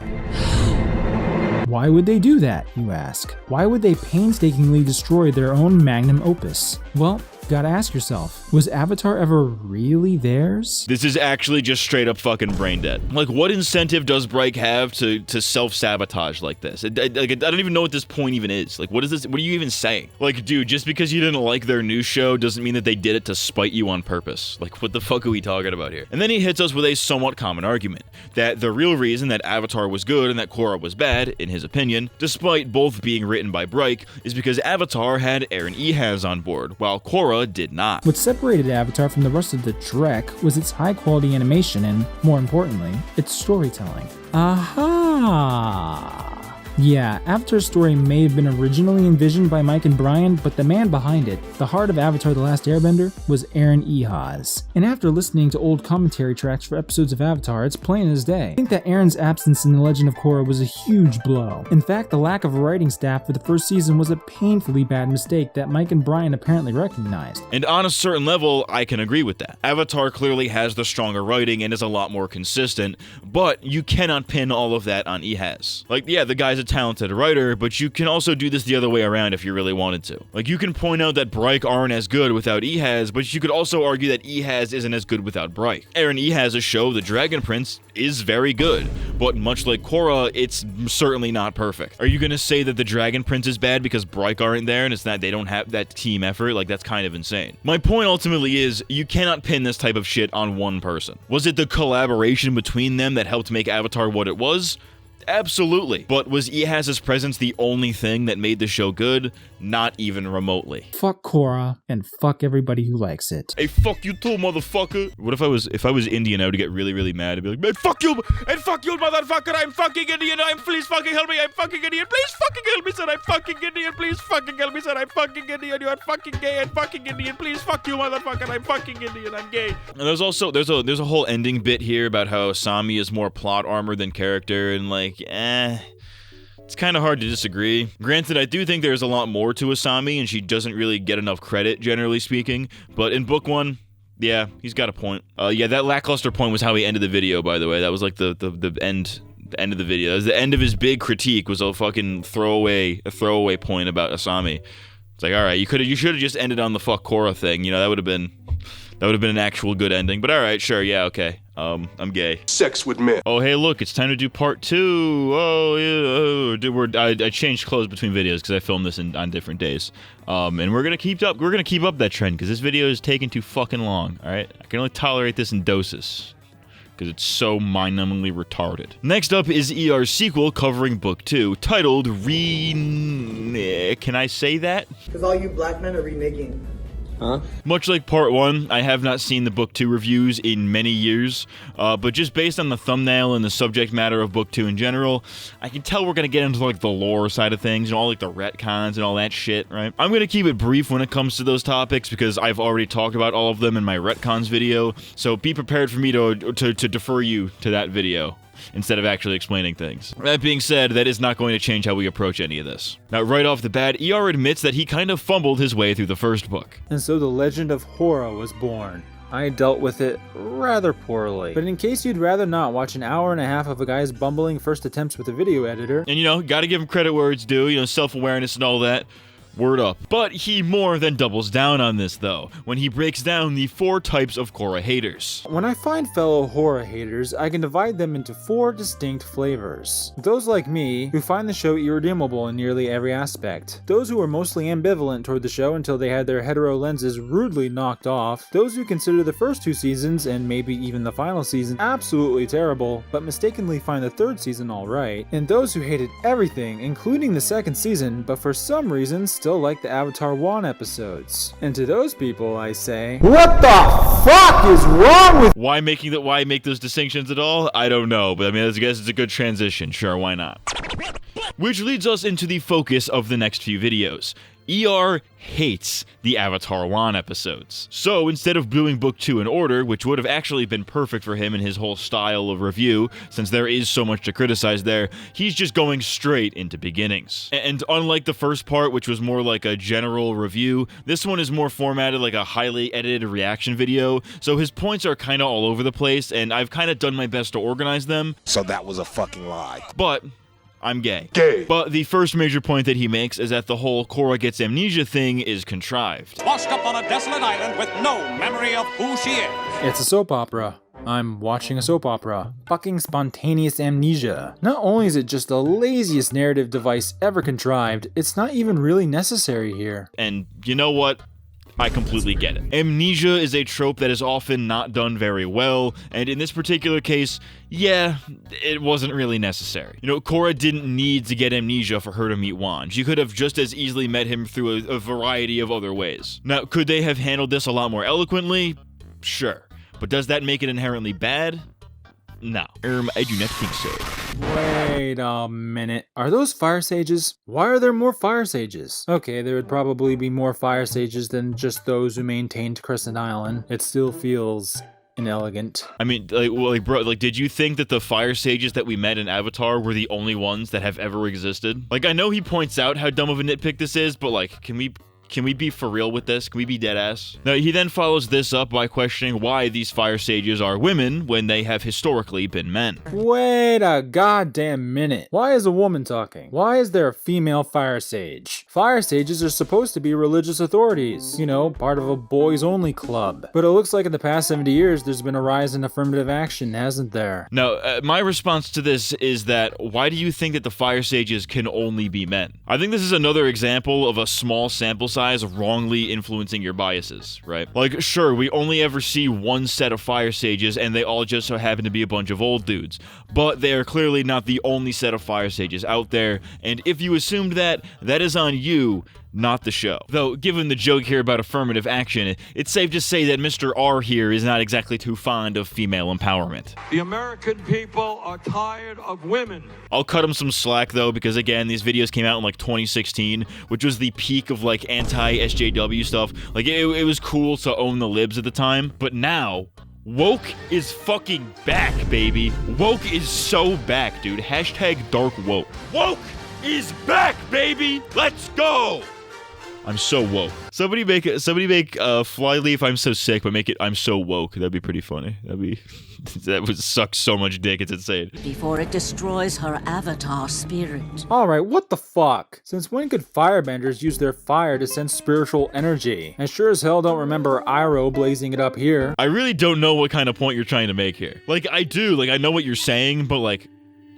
Why would they do that, you ask? Why would they painstakingly destroy their own magnum opus? Well, gotta ask yourself, was Avatar ever really theirs? This is actually just straight up fucking brain dead. Like, what incentive does Bryke have to self-sabotage like this? I don't even know what this point even is. Like, what is this? What are you even saying? Like, dude, just because you didn't like their new show doesn't mean that they did it to spite you on purpose. Like, what the fuck are we talking about here? And then he hits us with a somewhat common argument, that the real reason that Avatar was good and that Korra was bad, in his opinion, despite both being written by Bryke, is because Avatar had Aaron Ehaz on board, while Korra did not. What separated Avatar from the rest of the Trek was its high-quality animation and, more importantly, its storytelling. Aha! Yeah, Avatar's story may have been originally envisioned by Mike and Brian, but the man behind it, the heart of Avatar The Last Airbender, was Aaron Ehaz. And after listening to old commentary tracks for episodes of Avatar, it's plain as day. I think that Aaron's absence in The Legend of Korra was a huge blow. In fact, the lack of a writing staff for the first season was a painfully bad mistake that Mike and Brian apparently recognized. And on a certain level, I can agree with that. Avatar clearly has the stronger writing and is a lot more consistent, but you cannot pin all of that on Ehaz. Like, yeah, the guy's a talented writer, but you can also do this the other way around if you really wanted to. Like, you can point out that Bryke aren't as good without Ehaz, but you could also argue that Ehaz isn't as good without Bryke. Aaron Ehaz's show, The Dragon Prince, is very good, but much like Korra, it's certainly not perfect. Are you gonna say that The Dragon Prince is bad because Bryke aren't there and it's that they don't have that team effort? Like, that's kind of insane. My point ultimately is, you cannot pin this type of shit on one person. Was it the collaboration between them that helped make Avatar what it was? Absolutely. But was Ehaz's presence the only thing that made the show good? Not even remotely. Fuck Korra, and fuck everybody who likes it. Hey, fuck you too, motherfucker. What if I was Indian, I would get really, really mad. I'd be like, man, fuck you, and fuck you, motherfucker. I'm fucking Indian. Please fucking help me. I'm fucking Indian. Please fucking help me, sir. I'm fucking Indian. Please fucking help me, sir. I'm fucking Indian. You are fucking gay and fucking Indian. Please fuck you, motherfucker. I'm fucking Indian. I'm gay. And there's also there's a whole ending bit here about how Asami is more plot armor than character, and like, it's kind of hard to disagree. Granted, I do think there's a lot more to Asami, and she doesn't really get enough credit, generally speaking. But in book 1, yeah, he's got a point. Yeah, that lackluster point was how he ended the video, by the way. That was like the end of the video. That was the end of his big critique, was a fucking throwaway point about Asami. It's like, all right, you should have just ended on the fuck Korra thing. You know, that would have been an actual good ending. But all right, sure, yeah, okay. I'm gay. Sex with men. Oh, hey, look, it's time to do part 2. Oh, yeah. I changed clothes between videos because I filmed this on different days. And we're gonna keep up that trend because this video is taking too fucking long. All right, I can only tolerate this in doses because it's so mind-numbingly retarded. Next up is ER's sequel covering book 2, titled Can I say that? Because all you black men are reneging. Huh? Much like part 1, I have not seen the book 2 reviews in many years, but just based on the thumbnail and the subject matter of book 2 in general, I can tell we're gonna get into like the lore side of things, and all like the retcons and all that shit, right? I'm gonna keep it brief when it comes to those topics because I've already talked about all of them in my retcons video, so be prepared for me to defer you to that video instead of actually explaining things. That being said, that is not going to change how we approach any of this. Now, right off the bat, ER admits that he kind of fumbled his way through the first book. And so the Legend of Whorra was born. I dealt with it rather poorly. But in case you'd rather not watch an hour and a half of a guy's bumbling first attempts with a video editor... And you know, gotta give him credit where it's due, you know, self-awareness and all that. Word up. But he more than doubles down on this, though, when he breaks down the 4 types of Korra haters. When I find fellow Whorra haters, I can divide them into 4 distinct flavors. Those like me, who find the show irredeemable in nearly every aspect. Those who are mostly ambivalent toward the show until they had their hetero lenses rudely knocked off. Those who consider the first 2 seasons, and maybe even the final season, absolutely terrible, but mistakenly find the 3rd season alright. And those who hated everything, including the 2nd season, but for some reason still like the Avatar 1 episodes. And to those people, I say, what the fuck is wrong with— Why make those distinctions at all? I don't know, but I mean, I guess it's a good transition. Sure, why not? Which leads us into the focus of the next few videos. ER hates the Avatar 1 episodes. So instead of doing book 2 in order, which would have actually been perfect for him and his whole style of review, since there is so much to criticize there, he's just going straight into beginnings. And unlike the first part, which was more like a general review, this one is more formatted like a highly edited reaction video, so his points are kinda all over the place, and I've kinda done my best to organize them. So that was a fucking lie. But I'm gay. Gay. But the first major point that he makes is that the whole Korra gets amnesia thing is contrived. Washed up on a desolate island with no memory of who she is. It's a soap opera. I'm watching a soap opera. Fucking spontaneous amnesia. Not only is it just the laziest narrative device ever contrived, it's not even really necessary here. And you know what? I completely get it. Amnesia is a trope that is often not done very well, and in this particular case, yeah, it wasn't really necessary. You know, Korra didn't need to get amnesia for her to meet Wan. She could have just as easily met him through a variety of other ways. Now, could they have handled this a lot more eloquently? Sure. But does that make it inherently bad? No. I do not think so. Wait a minute. Are those fire sages? Why are there more fire sages? Okay, there would probably be more fire sages than just those who maintained Crescent Island. It still feels inelegant. I mean, bro, did you think that the fire sages that we met in Avatar were the only ones that have ever existed? Like, I know he points out how dumb of a nitpick this is, but like, can we be for real with this? Can we be dead ass? Now, he then follows this up by questioning why these fire sages are women when they have historically been men. Wait a goddamn minute. Why is a woman talking? Why is there a female fire sage? Fire sages are supposed to be religious authorities, you know, part of a boys-only club. But it looks like in the past 70 years, there's been a rise in affirmative action, hasn't there? Now, my response to this is that why do you think that the fire sages can only be men? I think this is another example of a small sample size wrongly influencing your biases, right? Like, sure, we only ever see one set of fire sages, and they all just so happen to be a bunch of old dudes. But they are clearly not the only set of fire sages out there, and if you assumed that, that is on you, not the show. Though, given the joke here about affirmative action, it's safe to say that Mr. R here is not exactly too fond of female empowerment. The American people are tired of women. I'll cut him some slack though, because again, these videos came out in like 2016, which was the peak of like anti-SJW stuff. Like, it was cool to own the libs at the time, but now, woke is fucking back, baby. Woke is so back, dude. Hashtag dark woke. Woke is back, baby! Let's go! I'm so woke. Somebody make Flyleaf I'm so sick, but make it I'm so woke. That'd be pretty funny. That would suck so much dick, it's insane. Before it destroys her avatar spirit. Alright, what the fuck? Since when could firebenders use their fire to sense spiritual energy? I sure as hell don't remember Iroh blazing it up here. I really don't know what kind of point you're trying to make here. Like, I do, like, I know what you're saying, but like,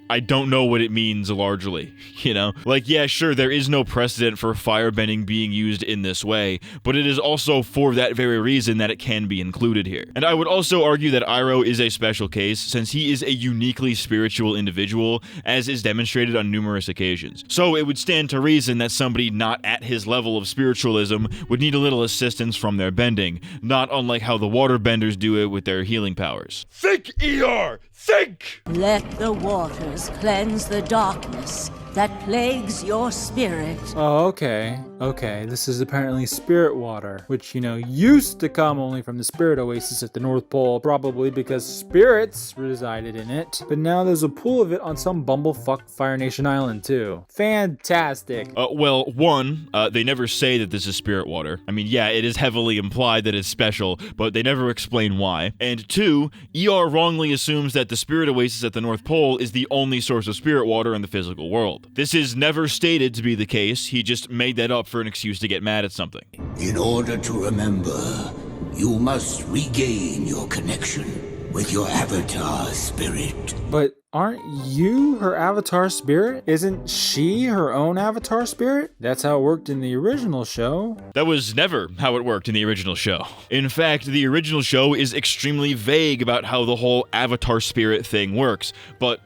I don't know what it means largely, you know? Like, yeah, sure, there is no precedent for firebending being used in this way, but it is also for that very reason that it can be included here. And I would also argue that Iroh is a special case, since he is a uniquely spiritual individual, as is demonstrated on numerous occasions. So it would stand to reason that somebody not at his level of spiritualism would need a little assistance from their bending, not unlike how the waterbenders do it with their healing powers. Think, ER! Think! Let the waters cleanse the darkness that plagues your spirit. Oh, okay. Okay, this is apparently spirit water, which, you know, used to come only from the spirit oasis at the North Pole, probably because spirits resided in it. But now there's a pool of it on some bumblefuck Fire Nation island, too. Fantastic. Well, one, they never say that this is spirit water. I mean, yeah, it is heavily implied that it's special, but they never explain why. And two, ER wrongly assumes that the spirit oasis at the North Pole is the only source of spirit water in the physical world. This is never stated to be the case, he just made that up for an excuse to get mad at something. In order to remember, you must regain your connection with your avatar spirit. But aren't you her avatar spirit? Isn't she her own avatar spirit? That's how it worked in the original show. That was never how it worked in the original show. In fact, the original show is extremely vague about how the whole avatar spirit thing works, but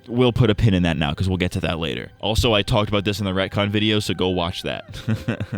we'll put a pin in that now because we'll get to that later. Also, I talked about this in the retcon video, so go watch that.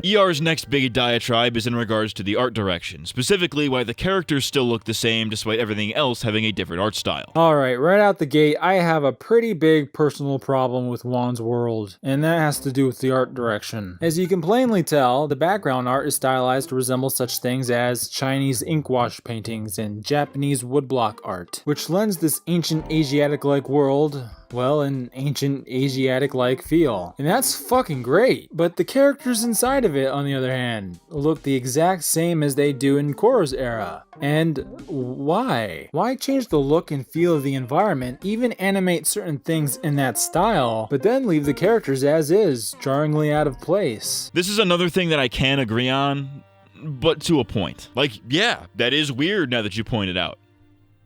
ER's next big diatribe is in regards to the art direction, specifically why the characters still look the same despite everything else having a different art style. Alright, right out the gate, I have a pretty big personal problem with Juan's world, and that has to do with the art direction. As you can plainly tell, the background art is stylized to resemble such things as Chinese inkwash paintings and Japanese woodblock art, which lends this ancient Asiatic-like world, well, an ancient Asiatic-like feel. And that's fucking great. But the characters inside of it, on the other hand, look the exact same as they do in Korra's era. And why? Why change the look and feel of the environment, even animate certain things in that style, but then leave the characters as is, jarringly out of place? This is another thing that I can agree on, but to a point. Like, yeah, that is weird now that you point it out.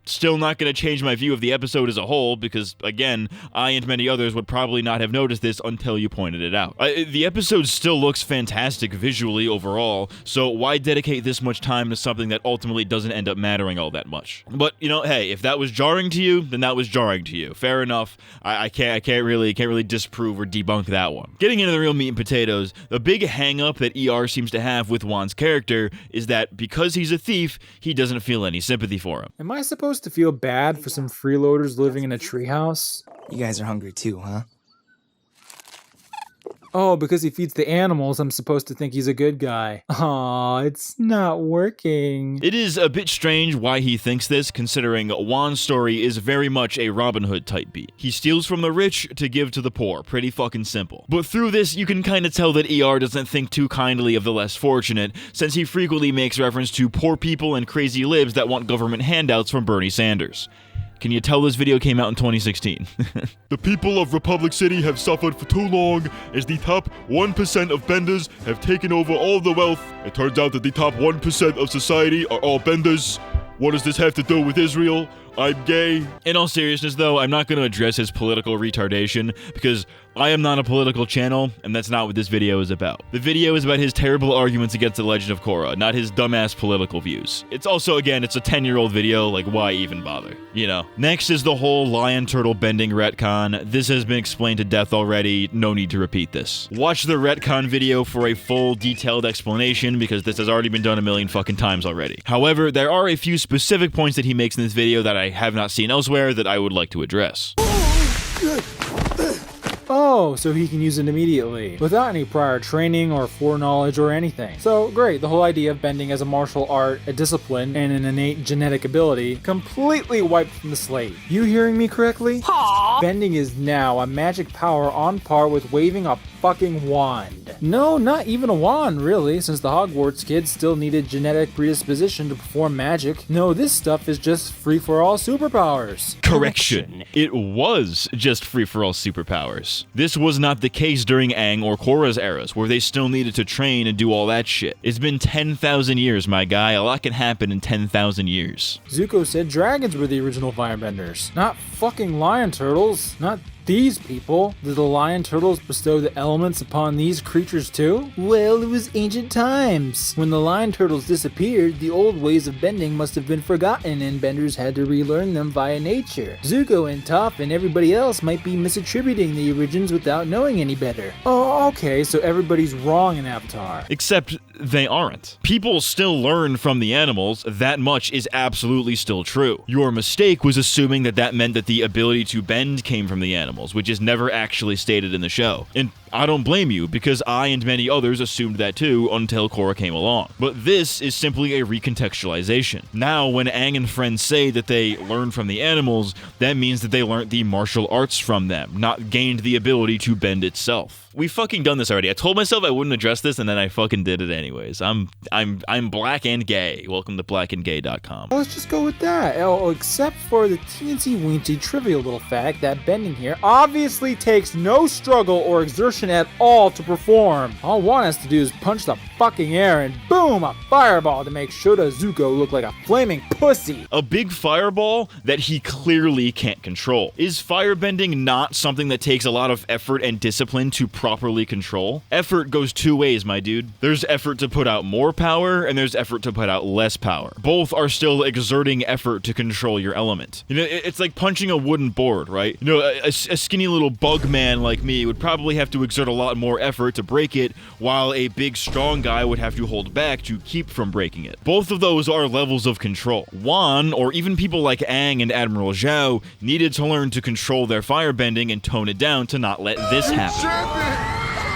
Still not going to change my view of the episode as a whole, because, again, I and many others would probably not have noticed this until you pointed it out. The episode still looks fantastic visually overall, so why dedicate this much time to something that ultimately doesn't end up mattering all that much? But, you know, hey, if that was jarring to you, then that was jarring to you. Fair enough. I can't really disprove or debunk that one. Getting into the real meat and potatoes, the big hang-up that ER seems to have with Juan's character is that because he's a thief, he doesn't feel any sympathy for him. Am I supposed to feel bad for some freeloaders living in a treehouse? You guys are hungry too, huh? Oh, because he feeds the animals, I'm supposed to think he's a good guy. Aw, it's not working. It is a bit strange why he thinks this, considering Juan's story is very much a Robin Hood type beat. He steals from the rich to give to the poor. Pretty fucking simple. But through this, you can kind of tell that ER doesn't think too kindly of the less fortunate, since he frequently makes reference to poor people and crazy libs that want government handouts from Bernie Sanders. Can you tell this video came out in 2016? The people of Republic City have suffered for too long as the top 1% of benders have taken over all the wealth. It turns out that the top 1% of society are all benders. What does this have to do with Israel? I'm gay. In all seriousness though, I'm not going to address his political retardation because I am not a political channel, and that's not what this video is about. The video is about his terrible arguments against the Legend of Korra, not his dumbass political views. It's also, again, it's a 10-year-old video, like, why even bother? You know. Next is the whole lion turtle bending retcon. This has been explained to death already, no need to repeat this. Watch the retcon video for a full, detailed explanation, because this has already been done a million fucking times already. However, there are a few specific points that he makes in this video that I have not seen elsewhere that I would like to address. Oh, so he can use it immediately, without any prior training or foreknowledge or anything. So great, the whole idea of bending as a martial art, a discipline, and an innate genetic ability completely wiped from the slate. You hearing me correctly? Bending is now a magic power on par with waving a fucking wand. No, not even a wand really, since the Hogwarts kids still needed genetic predisposition to perform magic. No, this stuff is just free-for-all superpowers. Correction. It was just free-for-all superpowers. This was not the case during Aang or Korra's eras, where they still needed to train and do all that shit. It's been 10,000 years, my guy. A lot can happen in 10,000 years. Zuko said dragons were the original firebenders, not fucking lion turtles, not these people. Did the lion turtles bestow the elements upon these creatures too? Well, it was ancient times. When the lion turtles disappeared, the old ways of bending must have been forgotten and benders had to relearn them via nature. Zuko and Toph and everybody else might be misattributing the origins without knowing any better. Oh, okay, so everybody's wrong in Avatar. Except they aren't. People still learn from the animals, that much is absolutely still true. Your mistake was assuming that that meant that the ability to bend came from the animals, which is never actually stated in the show. And I don't blame you, because I and many others assumed that too until Korra came along. But this is simply a recontextualization. Now, when Aang and friends say that they learned from the animals, that means that they learned the martial arts from them, not gained the ability to bend itself. We fucking done this already. I told myself I wouldn't address this, and then I fucking did it anyways. I'm black and gay. Welcome to blackandgay.com. Let's just go with that. Oh, except for the teensy-weensy trivial little fact that bending here obviously takes no struggle or exertion at all to perform. All one has to do is punch the fucking air and boom, a fireball to make Shota Zuko look like a flaming pussy. A big fireball that he clearly can't control. Is firebending not something that takes a lot of effort and discipline to properly control? Effort goes two ways, my dude. There's effort to put out more power, and there's effort to put out less power. Both are still exerting effort to control your element. You know, it's like punching a wooden board, right? You know, a skinny little bug man like me would probably have to exert a lot more effort to break it, while a big strong guy would have to hold back to keep from breaking it. Both of those are levels of control. Wan, or even people like Aang and Admiral Zhao, needed to learn to control their firebending and tone it down to not let this happen.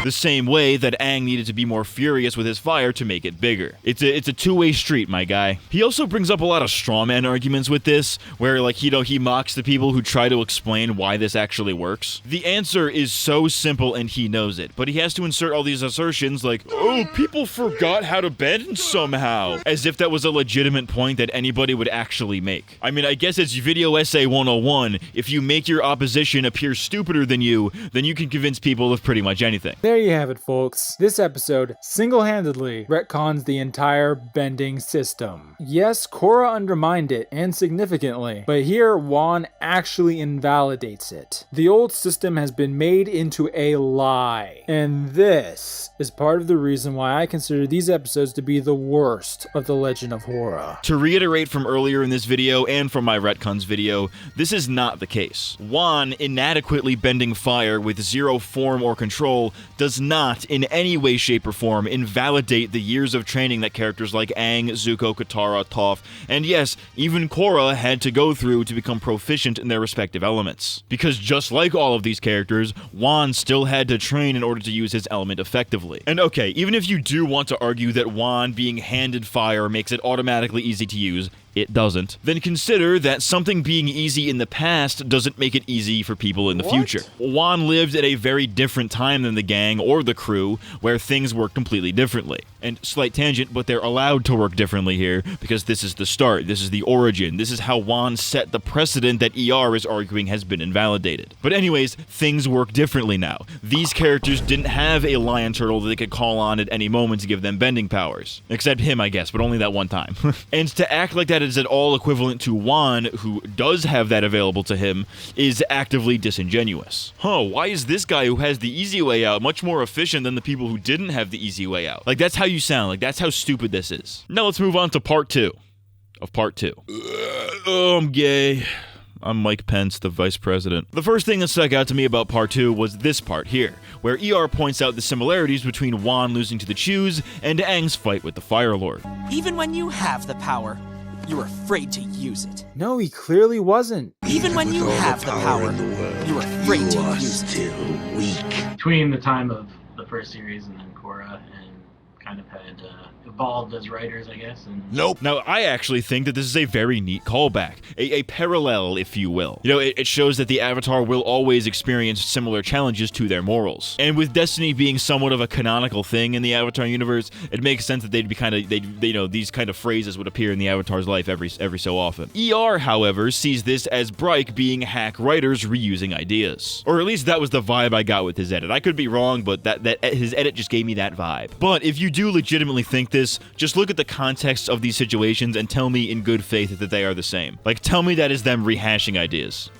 The same way that Aang needed to be more furious with his fire to make it bigger. It's a two-way street, my guy. He also brings up a lot of strawman arguments with this, where, like, you know, he mocks the people who try to explain why this actually works. The answer is so simple and he knows it, but he has to insert all these assertions like, oh, people forgot how to bend somehow, as if that was a legitimate point that anybody would actually make. I mean, I guess it's video essay 101. If you make your opposition appear stupider than you, then you can convince people of pretty much anything. There you have it, folks. This episode single-handedly retcons the entire bending system. Yes, Korra undermined it, and significantly, but here Wan actually invalidates it. The old system has been made into a lie, and this is part of the reason why I consider these episodes to be the worst of the Legend of Whorra. To reiterate from earlier in this video and from my retcons video, this is not the case. Wan inadequately bending fire with zero form or control does not, in any way, shape, or form, invalidate the years of training that characters like Aang, Zuko, Katara, Toph, and yes, even Korra had to go through to become proficient in their respective elements. Because just like all of these characters, Wan still had to train in order to use his element effectively. And okay, even if you do want to argue that Wan being handed fire makes it automatically easy to use, it doesn't, then consider that something being easy in the past doesn't make it easy for people in the future. Wan lived at a very different time than the gang or the crew, where things work completely differently. And slight tangent, but they're allowed to work differently here, because this is the start, this is the origin, this is how Wan set the precedent that ER is arguing has been invalidated. But anyways, things work differently now. These characters didn't have a lion turtle that they could call on at any moment to give them bending powers. Except him, I guess, but only that one time. And to act like that that is at all equivalent to Juan, who does have that available to him, is actively disingenuous. Why is this guy who has the easy way out much more efficient than the people who didn't have the easy way out? Like, that's how you sound. Like, that's how stupid this is. Now let's move on to part 2 of part 2. I'm gay. I'm Mike Pence, the vice president. The first thing that stuck out to me about part 2 was this part here, where ER points out the similarities between Juan losing to the Chews and Aang's fight with the Fire Lord. Even when you have the power, you're afraid to use it. No, he clearly wasn't. Even when you have the power, you're afraid to use it. Between the time of the first series and then Korra, and kind of had evolved as writers, I guess. And Nope. Now, I actually think that this is a very neat callback, a parallel, if you will. You know, it shows that the Avatar will always experience similar challenges to their morals. And with destiny being somewhat of a canonical thing in the Avatar universe, it makes sense that they'd be kind of, these kind of phrases would appear in the Avatar's life every so often. ER, however, sees this as Bryke being hack writers reusing ideas. Or at least that was the vibe I got with his edit. I could be wrong, but that his edit just gave me that vibe. But if you do legitimately think this, just look at the context of these situations and tell me in good faith that they are the same. Like, tell me that is them rehashing ideas.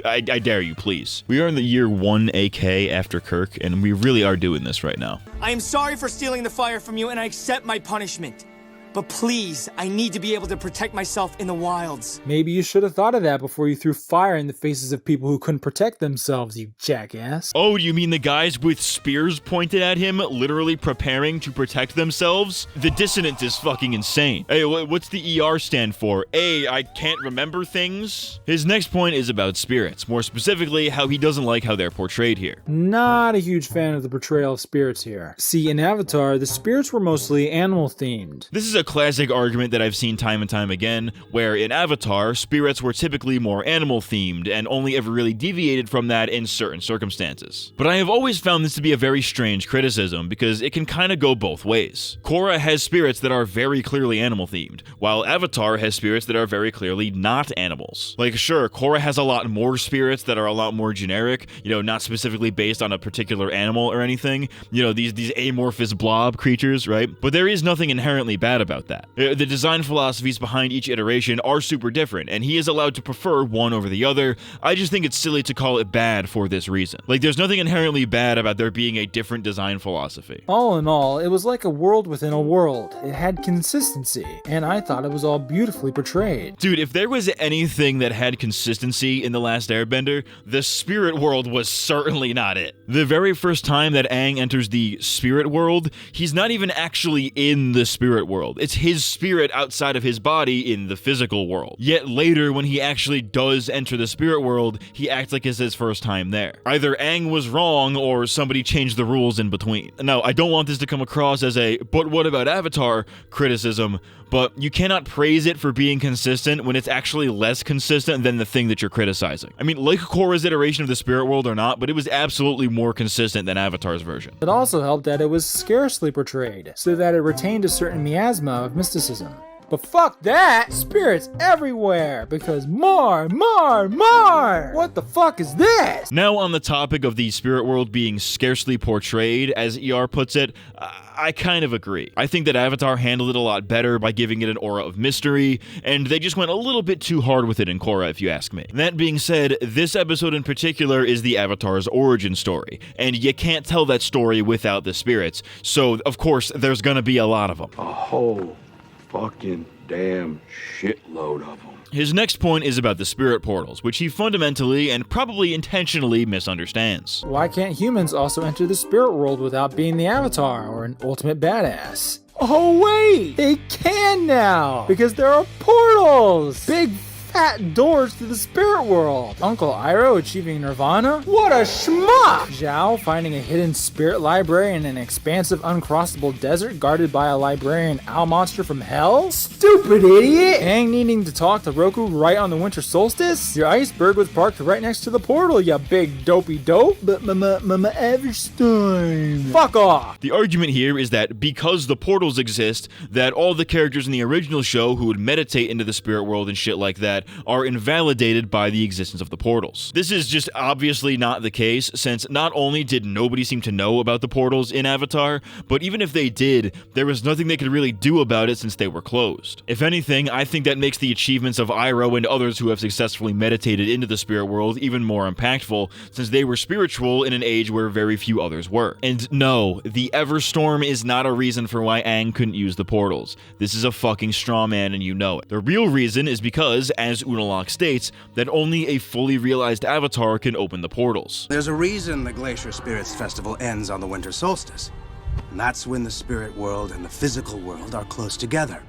I dare you, please. We are in the year 1 AK after Kirk, and we really are doing this right now. I am sorry for stealing the fire from you, and I accept my punishment. But please, I need to be able to protect myself in the wilds. Maybe you should have thought of that before you threw fire in the faces of people who couldn't protect themselves, you jackass. Oh, you mean the guys with spears pointed at him, literally preparing to protect themselves? The dissonance is fucking insane. Hey, what's the ER stand for? A, I can't remember things? His next point is about spirits, more specifically how he doesn't like how they're portrayed here. Not a huge fan of the portrayal of spirits here. See, in Avatar, the spirits were mostly animal-themed. This is a classic argument that I've seen time and time again, where in Avatar, spirits were typically more animal-themed and only ever really deviated from that in certain circumstances. But I have always found this to be a very strange criticism, because it can kind of go both ways. Korra has spirits that are very clearly animal-themed, while Avatar has spirits that are very clearly not animals. Like, sure, Korra has a lot more spirits that are a lot more generic, not specifically based on a particular animal or anything, these amorphous blob creatures, right? But there is nothing inherently bad about that. The design philosophies behind each iteration are super different, and he is allowed to prefer one over the other. I just think it's silly to call it bad for this reason. Like, there's nothing inherently bad about there being a different design philosophy. All in all, it was like a world within a world. It had consistency, and I thought it was all beautifully portrayed. Dude, if there was anything that had consistency in The Last Airbender, the spirit world was certainly not it. The very first time that Aang enters the spirit world, he's not even actually in the spirit world. It's his spirit outside of his body in the physical world. Yet later, when he actually does enter the spirit world, he acts like it's his first time there. Either Aang was wrong, or somebody changed the rules in between. Now, I don't want this to come across as a "but what about Avatar" criticism, but you cannot praise it for being consistent when it's actually less consistent than the thing that you're criticizing. I mean, like Korra's iteration of the spirit world or not, but it was absolutely more consistent than Avatar's version. It also helped that it was scarcely portrayed, so that it retained a certain miasma of mysticism. But fuck that! Spirits everywhere! Because more! What the fuck is this? Now, on the topic of the spirit world being scarcely portrayed, as ER puts it, I kind of agree. I think that Avatar handled it a lot better by giving it an aura of mystery, and they just went a little bit too hard with it in Korra, if you ask me. That being said, this episode in particular is the Avatar's origin story, and you can't tell that story without the spirits, so of course there's gonna be a lot of them. A whole fucking damn shitload of them. His next point is about the spirit portals, which he fundamentally and probably intentionally misunderstands. Why can't humans also enter the spirit world without being the Avatar or an ultimate badass? Oh wait! They can now! Because there are portals! Big fat doors to the spirit world. Uncle Iroh achieving nirvana? What a schmuck! Zhao finding a hidden spirit library in an expansive uncrossable desert guarded by a librarian owl monster from hell? Stupid idiot! Aang needing to talk to Roku right on the winter solstice? Your iceberg was parked right next to the portal, you big dopey dope. But mama Everstein. Fuck off! The argument here is that because the portals exist, that all the characters in the original show who would meditate into the spirit world and shit like that that are invalidated by the existence of the portals. This is just obviously not the case, since not only did nobody seem to know about the portals in Avatar, but even if they did, there was nothing they could really do about it since they were closed. If anything, I think that makes the achievements of Iroh and others who have successfully meditated into the spirit world even more impactful, since they were spiritual in an age where very few others were. And no, the Everstorm is not a reason for why Aang couldn't use the portals. This is a fucking straw man and you know it. The real reason is because, as Unalaq states, that only a fully realized avatar can open the portals. There's a reason the Glacier Spirits Festival ends on the winter solstice. And that's when the spirit world and the physical world are close together.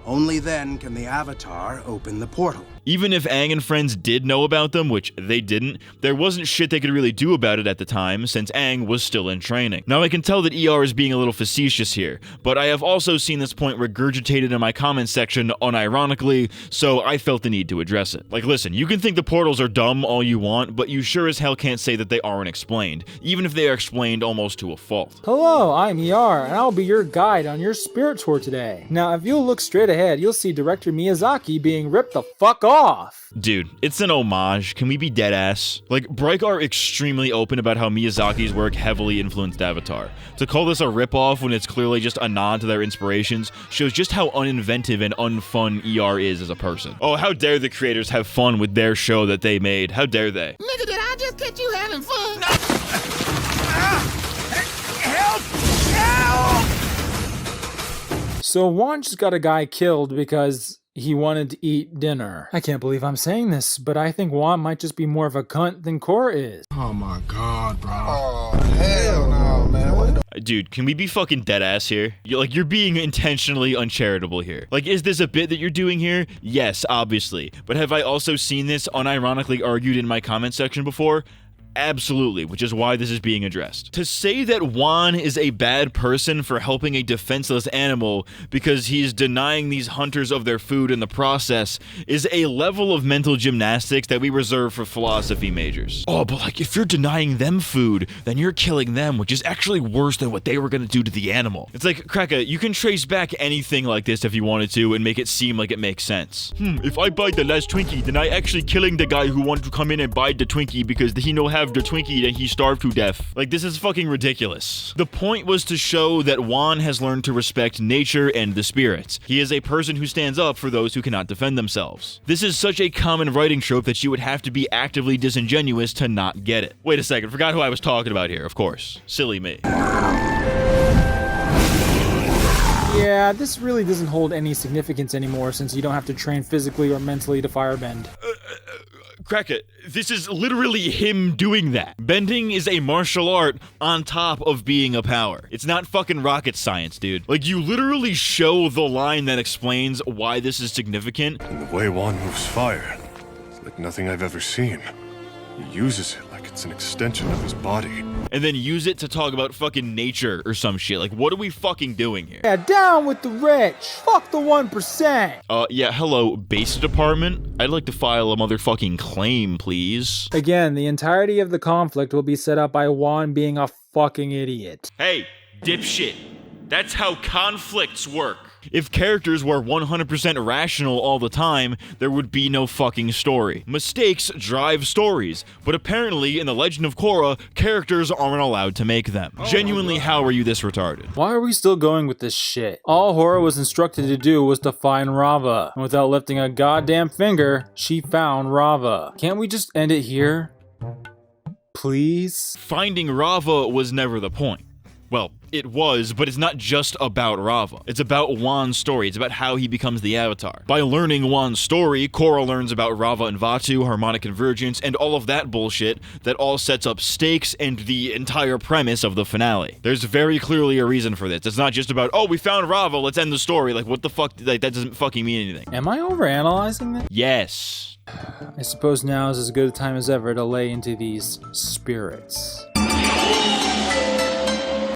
Only then can the Avatar open the portal. Even if Aang and friends did know about them, which they didn't, there wasn't shit they could really do about it at the time, since Aang was still in training. Now I can tell that ER is being a little facetious here, but I have also seen this point regurgitated in my comments section unironically, so I felt the need to address it. Like, listen, you can think the portals are dumb all you want, but you sure as hell can't say that they aren't explained, even if they are explained almost to a fault. Hello, I'm ER, and I'll be your guide on your spirit tour today. Now, if you'll look straight ahead, you'll see director Miyazaki being ripped the fuck off. Dude, it's an homage. Can we be dead ass? Like, Bright are extremely open about how Miyazaki's work heavily influenced Avatar. To call this a ripoff when it's clearly just a nod to their inspirations shows just how uninventive and unfun ER is as a person. Oh, how dare the creators have fun with their show that they made. How dare they? Nigga, did I just catch you having fun? Help! Help! So Wan just got a guy killed because he wanted to eat dinner. I can't believe I'm saying this, but I think Wan might just be more of a cunt than Korra is. Oh my god, bro. Oh, hell no, man. What the Dude, can we be fucking dead ass here? You're being intentionally uncharitable here. Like, is this a bit that you're doing here? Yes, obviously. But have I also seen this unironically argued in my comment section before? Absolutely, which is why this is being addressed. To say that Wan is a bad person for helping a defenseless animal because he's denying these hunters of their food in the process is a level of mental gymnastics that we reserve for philosophy majors. Oh, but like, if you're denying them food, then you're killing them, which is actually worse than what they were gonna do to the animal. It's like, Kraka, you can trace back anything like this if you wanted to and make it seem like it makes sense. If I buy the last Twinkie, then I actually killing the guy who wanted to come in and buy the Twinkie because he no have the Twinkie and he starved to death. Like, this is fucking ridiculous. The point was to show that Wan has learned to respect nature and the spirits. He is a person who stands up for those who cannot defend themselves. This is such a common writing trope that you would have to be actively disingenuous to not get it. Wait a second, forgot who I was talking about here, of course. Silly me. Yeah, this really doesn't hold any significance anymore since you don't have to train physically or mentally to firebend. Crackit, this is literally him doing that. Bending is a martial art on top of being a power. It's not fucking rocket science, dude. Like, you literally show the line that explains why this is significant. And the way Wan moves fire, it's like nothing I've ever seen. He uses it like it's an extension of his body. And then use it to talk about fucking nature or some shit. Like, what are we fucking doing here? Yeah, down with the rich. Fuck the 1%. Yeah, hello, base department? I'd like to file a motherfucking claim, please. Again, the entirety of the conflict will be set up by Wan being a fucking idiot. Hey, dipshit. That's how conflicts work. If characters were 100% rational all the time, there would be no fucking story. Mistakes drive stories, but apparently in The Legend of Korra, characters aren't allowed to make them. Genuinely, how are you this retarded? Why are we still going with this shit? All Whorra was instructed to do was to find Rava, and without lifting a goddamn finger, she found Rava. Can't we just end it here? Please? Finding Rava was never the point. Well, it was, but it's not just about Rava. It's about Wan's story. It's about how he becomes the Avatar. By learning Wan's story, Korra learns about Rava and Vatu, harmonic convergence, and all of that bullshit that all sets up stakes and the entire premise of the finale. There's very clearly a reason for this. It's not just about, oh, we found Rava, let's end the story. Like, what the fuck? Like, that doesn't fucking mean anything. Am I overanalyzing this? Yes. I suppose now is as good a time as ever to lay into these spirits.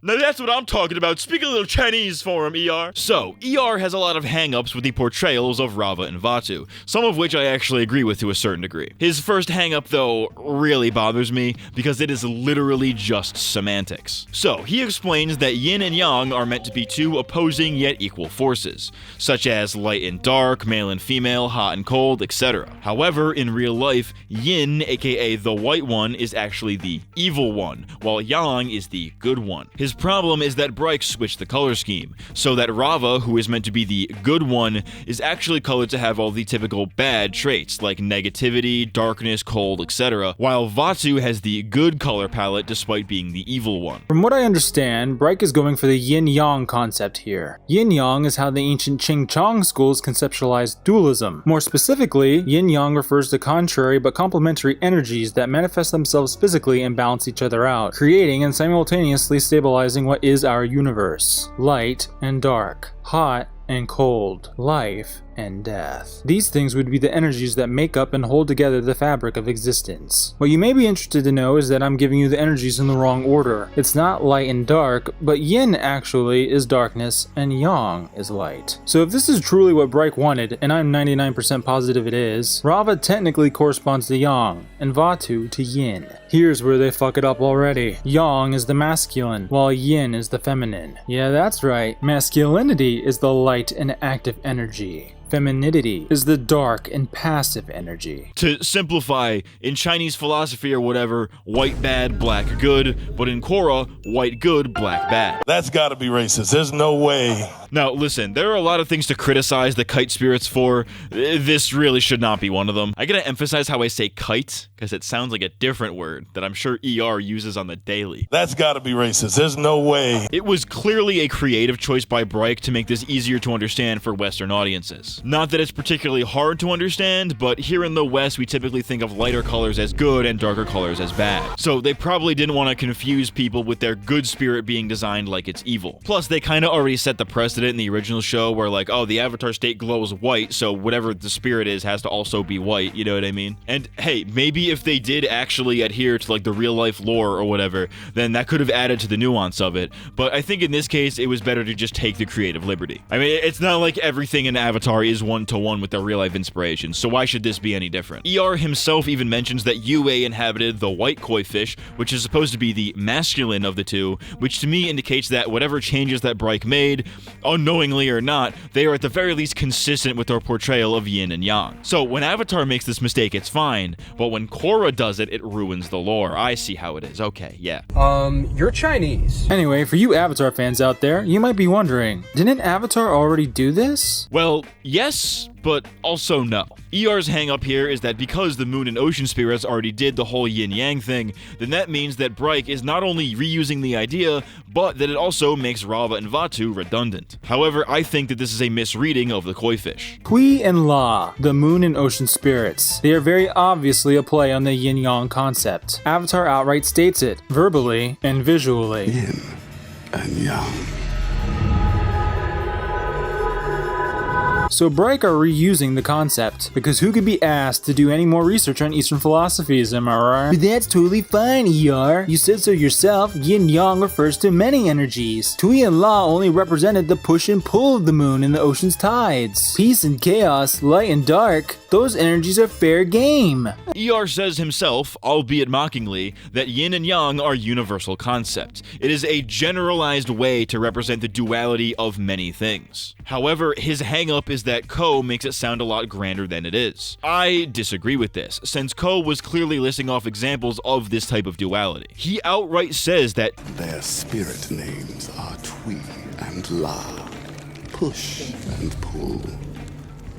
Now That's what I'm talking about. Speak a little Chinese for him, ER. So, ER has a lot of hang-ups with the portrayals of Rava and Vatu, some of which I actually agree with to a certain degree. His first hang-up, though, really bothers me because it is literally just semantics. So, he explains that yin and yang are meant to be two opposing yet equal forces, such as light and dark, male and female, hot and cold, etc. However, in real life, yin, aka the white one, is actually the evil one, while yang is the good one. His problem is that Bryke switched the color scheme, so that Rava, who is meant to be the good one, is actually colored to have all the typical bad traits like negativity, darkness, cold, etc., while Vatu has the good color palette despite being the evil one. From what I understand, Bryke is going for the yin-yang concept here. Yin-yang is how the ancient Ching-Chong schools conceptualized dualism. More specifically, yin-yang refers to contrary but complementary energies that manifest themselves physically and balance each other out, creating and simultaneously stabilizing what is our universe. Light and dark, hot and cold, life and death. These things would be the energies that make up and hold together the fabric of existence. What you may be interested to know is that I'm giving you the energies in the wrong order. It's not light and dark, but yin actually is darkness and yang is light. So if this is truly what Bryke wanted, and I'm 99% positive it is, Rava technically corresponds to yang, and Vatu to yin. Here's where they fuck it up already. Yang is the masculine, while yin is the feminine. Yeah, that's right. Masculinity is the light and active energy. Femininity is the dark and passive energy. To simplify, in Chinese philosophy or whatever, white bad, black good, but in Korra, white good, black bad. That's gotta be racist. There's no way. Now, listen, there are a lot of things to criticize the kite spirits for. This really should not be one of them. I gotta emphasize how I say kite, because it sounds like a different word that I'm sure ER uses on the daily. That's gotta be racist. There's no way. It was clearly a creative choice by Bryke to make this easier to understand for Western audiences. Not that it's particularly hard to understand, but here in the West, we typically think of lighter colors as good and darker colors as bad. So they probably didn't want to confuse people with their good spirit being designed like it's evil. Plus, they kind of already set the precedent in the original show where like, oh, the avatar state glows white, so whatever the spirit is has to also be white, you know what I mean? And hey, maybe if they did actually adhere to like the real life lore or whatever, then that could have added to the nuance of it. But I think in this case, it was better to just take the creative liberty. I mean, it's not like everything in Avatar is one-to-one with their real-life inspiration, so why should this be any different? ER himself even mentions that Yue inhabited the white koi fish, which is supposed to be the masculine of the two, which to me indicates that whatever changes that Bryke made, unknowingly or not, they are at the very least consistent with their portrayal of yin and yang. So when Avatar makes this mistake, it's fine, but when Korra does it, it ruins the lore. I see how it is. Okay, yeah. You're Chinese. Anyway, for you Avatar fans out there, you might be wondering, didn't Avatar already do this? Well, yes, but also no. ER's hang-up here is that because the moon and ocean spirits already did the whole yin-yang thing, then that means that Bryke is not only reusing the idea, but that it also makes Rava and Vatu redundant. However, I think that this is a misreading of the koi fish. Kui and La, the moon and ocean spirits. They are very obviously a play on the yin-yang concept. Avatar outright states it, verbally and visually. Yin and yang. So Bryke are reusing the concept, because who could be asked to do any more research on Eastern philosophies, am I right? But that's totally fine, ER. You said so yourself. Yin-yang refers to many energies. Tui and La only represented the push and pull of the moon and the ocean's tides. Peace and chaos, light and dark, those energies are fair game. ER says himself, albeit mockingly, that yin and yang are universal concepts. It is a generalized way to represent the duality of many things. However, his hang-up is that Ko makes it sound a lot grander than it is. I disagree with this, since Ko was clearly listing off examples of this type of duality. He outright says that their spirit names are Tui and La, push and pull,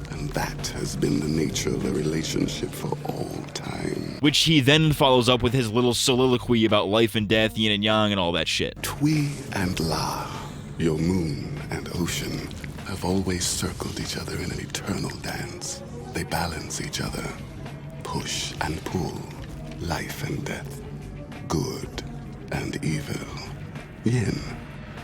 and that has been the nature of the relationship for all time. Which he then follows up with his little soliloquy about life and death, yin and yang, and all that shit. Tui and La, your moon and ocean, have always circled each other in an eternal dance. They balance each other. Push and pull. Life and death. Good and evil. Yin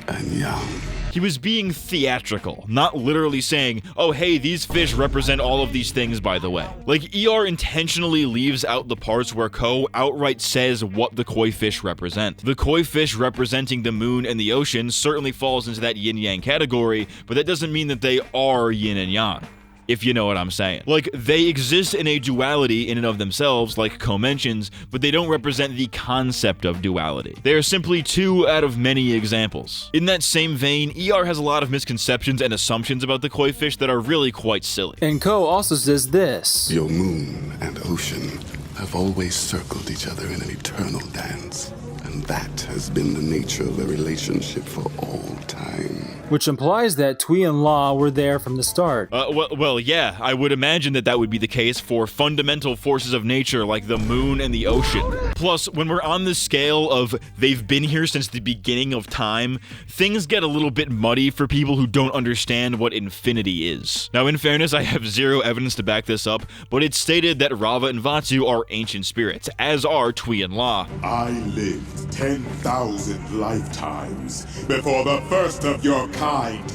and yang. He was being theatrical, not literally saying, oh hey, these fish represent all of these things by the way. Like, ER intentionally leaves out the parts where Ko outright says what the koi fish represent. The koi fish representing the moon and the ocean certainly falls into that yin-yang category, but that doesn't mean that they are yin and yang, if you know what I'm saying. Like, they exist in a duality in and of themselves, like Ko mentions, but they don't represent the concept of duality. They are simply two out of many examples. In that same vein, ER has a lot of misconceptions and assumptions about the koi fish that are really quite silly. And Ko also says this. Your moon and ocean have always circled each other in an eternal dance, and that has been the nature of the relationship for all time. Which implies that Tui and Law were there from the start. Well, yeah, I would imagine that would be the case for fundamental forces of nature like the moon and the ocean. Plus, when we're on the scale of they've been here since the beginning of time, things get a little bit muddy for people who don't understand what infinity is. Now, in fairness, I have zero evidence to back this up, but it's stated that Rava and Vatu are ancient spirits, as are Tui and La. I lived 10,000 lifetimes before the first of your kind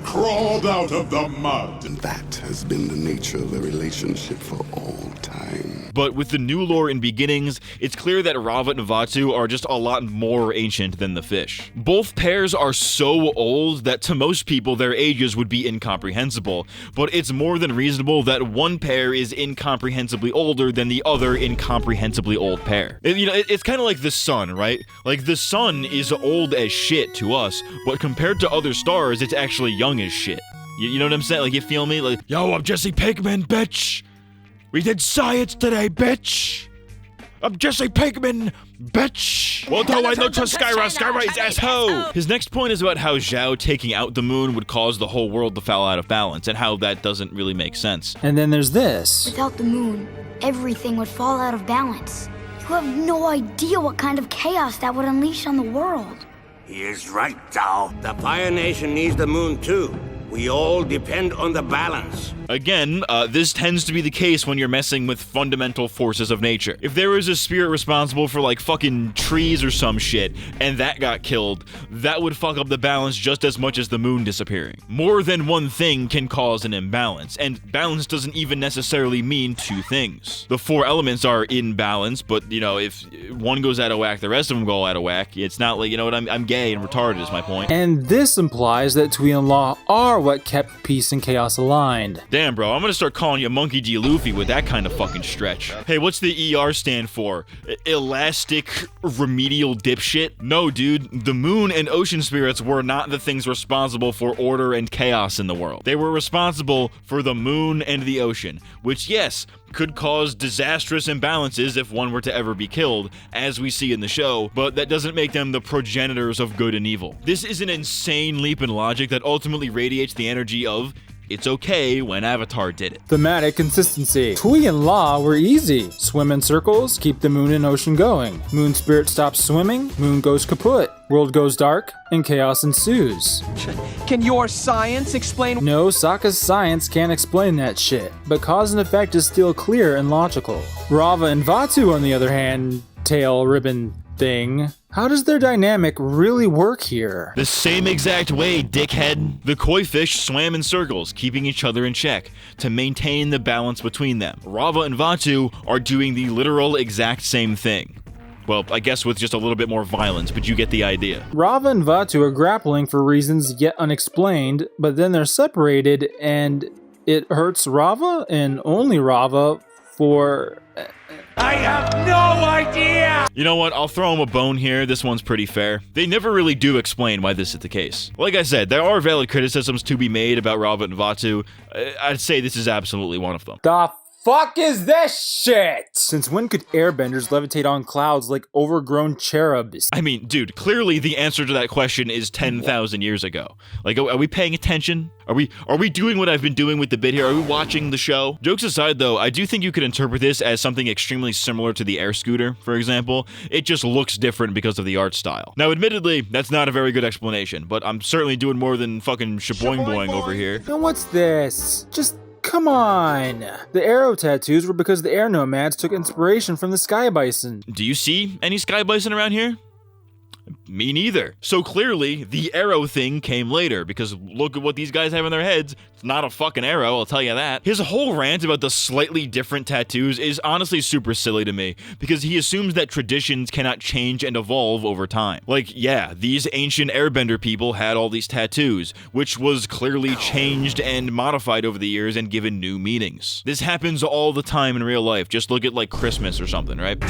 crawled out of the mud. And that has been the nature of the relationship for all time. But with the new lore in Beginnings, it's clear that Rava and Vatu are just a lot more ancient than the fish. Both pairs are so old that to most people their ages would be incomprehensible, but it's more than reasonable that one pair is incomprehensibly older than the other incomprehensibly old pair. It's kind of like the sun, right? Like, the sun is old as shit to us, but compared to other stars, it's actually young as shit. You know what I'm saying? Like, you feel me? Like, yo, I'm Jesse Pinkman, bitch! We did science today, bitch! I'm Jesse Pinkman, bitch! Well, no, I know trust Skyra. Skyra is asshole! His next point is about how Zhao taking out the moon would cause the whole world to fall out of balance, and how that doesn't really make sense. And then there's this. Without the moon, everything would fall out of balance. You have no idea what kind of chaos that would unleash on the world. He is right, Zhao. The Fire Nation needs the moon too. We all depend on the balance. Again, this tends to be the case when you're messing with fundamental forces of nature. If there was a spirit responsible for, like, fucking trees or some shit, and that got killed, that would fuck up the balance just as much as the moon disappearing. More than one thing can cause an imbalance, and balance doesn't even necessarily mean two things. The four elements are in balance, but, you know, if one goes out of whack, the rest of them go out of whack. It's not like, you know what, I'm gay and retarded is my point. And this implies that Tui and Law are what kept peace and chaos aligned. Damn, bro, I'm gonna start calling you Monkey D. Luffy with that kind of fucking stretch. Hey, what's the ER stand for? Elastic remedial dipshit? No, dude, the moon and ocean spirits were not the things responsible for order and chaos in the world. They were responsible for the moon and the ocean, which, yes, could cause disastrous imbalances if one were to ever be killed, as we see in the show, but that doesn't make them the progenitors of good and evil. This is an insane leap in logic that ultimately radiates the energy of it's okay when Avatar did it. Thematic consistency. Tui and La were easy. Swim in circles, keep the moon and ocean going. Moon spirit stops swimming, moon goes kaput. World goes dark, and chaos ensues. Can your science explain? No, Sokka's science can't explain that shit, but cause and effect is still clear and logical. Rava and Vatu, on the other hand, tail ribbon thing. How does their dynamic really work here? The same exact way, dickhead. The koi fish swam in circles, keeping each other in check, to maintain the balance between them. Rava and Vatu are doing the literal exact same thing. Well, I guess with just a little bit more violence, but you get the idea. Rava and Vatu are grappling for reasons yet unexplained, but then they're separated, and it hurts Rava, and only Rava, for... I have no idea! You know what, I'll throw him a bone here, this one's pretty fair. They never really do explain why this is the case. Like I said, there are valid criticisms to be made about Rava and Vatu. I'd say this is absolutely one of them. The fuck is this shit? Since when could airbenders levitate on clouds like overgrown cherubs? I mean, dude, clearly the answer to that question is 10,000 years ago. Like, are we paying attention? Are we doing what I've been doing with the bit here? Are we watching the show? Jokes aside, though, I do think you could interpret this as something extremely similar to the air scooter, for example. It just looks different because of the art style. Now, admittedly, that's not a very good explanation, but I'm certainly doing more than fucking shaboing-boing over here. And what's this? Just... come on! The arrow tattoos were because the air nomads took inspiration from the sky bison. Do you see any sky bison around here? Me neither. So clearly, the arrow thing came later, because look at what these guys have in their heads. It's not a fucking arrow, I'll tell you that. His whole rant about the slightly different tattoos is honestly super silly to me, because he assumes that traditions cannot change and evolve over time. Like, yeah, these ancient airbender people had all these tattoos, which was clearly changed and modified over the years and given new meanings. This happens all the time in real life. Just look at, like, Christmas or something, right?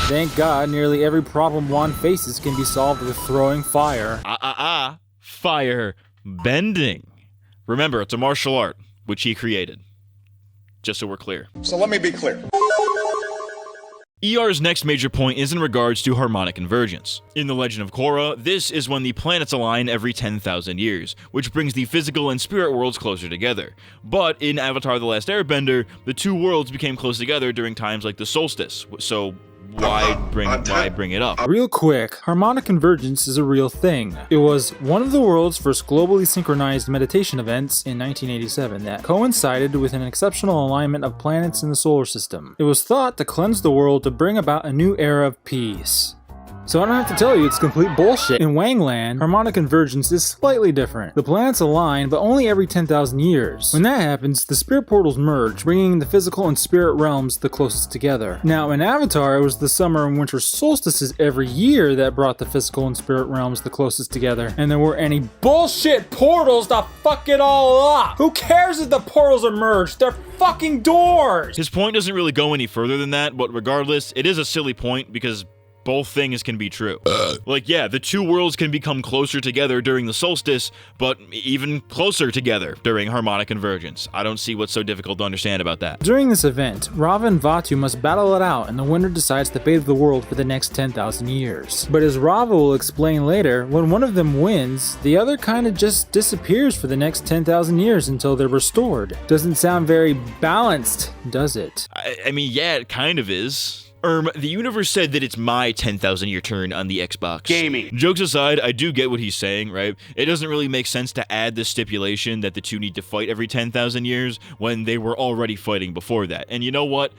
Thank God, nearly every problem Juan faces can be solved with throwing fire. Fire bending. Remember, it's a martial art, which he created. Just so we're clear. So let me be clear. ER's next major point is in regards to harmonic convergence. In the Legend of Korra, this is when the planets align every 10,000 years, which brings the physical and spirit worlds closer together. But in Avatar: The Last Airbender, the two worlds became close together during times like the solstice, so why bring it up? Real quick, harmonic convergence is a real thing. It was one of the world's first globally synchronized meditation events in 1987 that coincided with an exceptional alignment of planets in the solar system. It was thought to cleanse the world to bring about a new era of peace. So I don't have to tell you it's complete bullshit. In Wangland, harmonic convergence is slightly different. The planets align, but only every 10,000 years. When that happens, the spirit portals merge, bringing the physical and spirit realms the closest together. Now, in Avatar, it was the summer and winter solstices every year that brought the physical and spirit realms the closest together. And there weren't any bullshit portals to fuck it all up! Who cares if the portals are merged? They're fucking doors! His point doesn't really go any further than that, but regardless, it is a silly point because both things can be true. Like, yeah, the two worlds can become closer together during the solstice, but even closer together during harmonic convergence. I don't see what's so difficult to understand about that. During this event, Rava and Vatu must battle it out, and the winner decides the fate of the world for the next 10,000 years. But as Rava will explain later, when one of them wins, the other kinda just disappears for the next 10,000 years until they're restored. Doesn't sound very balanced, does it? I mean, yeah, it kind of is. The universe said that it's my 10,000 year turn on the Xbox. Gaming. Jokes aside, I do get what he's saying, right? It doesn't really make sense to add the stipulation that the two need to fight every 10,000 years when they were already fighting before that. And you know what?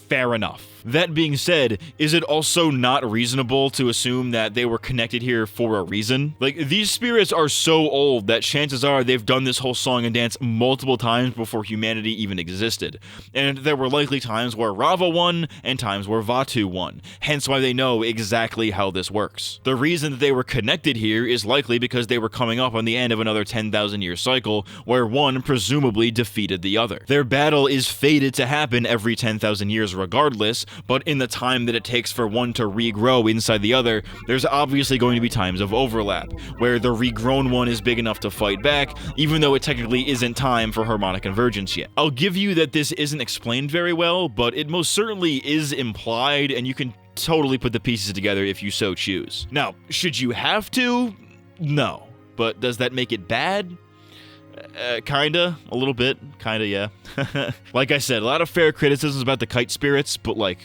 Fair enough. That being said, is it also not reasonable to assume that they were connected here for a reason? Like, these spirits are so old that chances are they've done this whole song and dance multiple times before humanity even existed. And there were likely times where Rava won and times where Vatu won, hence why they know exactly how this works. The reason that they were connected here is likely because they were coming up on the end of another 10,000 year cycle where one presumably defeated the other. Their battle is fated to happen every 10,000 years regardless, but in the time that it takes for one to regrow inside the other, there's obviously going to be times of overlap, where the regrown one is big enough to fight back, even though it technically isn't time for harmonic convergence yet. I'll give you that this isn't explained very well, but it most certainly is implied, and you can totally put the pieces together if you so choose. Now, should you have to? No. But does that make it bad? Kinda, a little bit, kinda, yeah. Like I said, a lot of fair criticisms about the kite spirits, but like,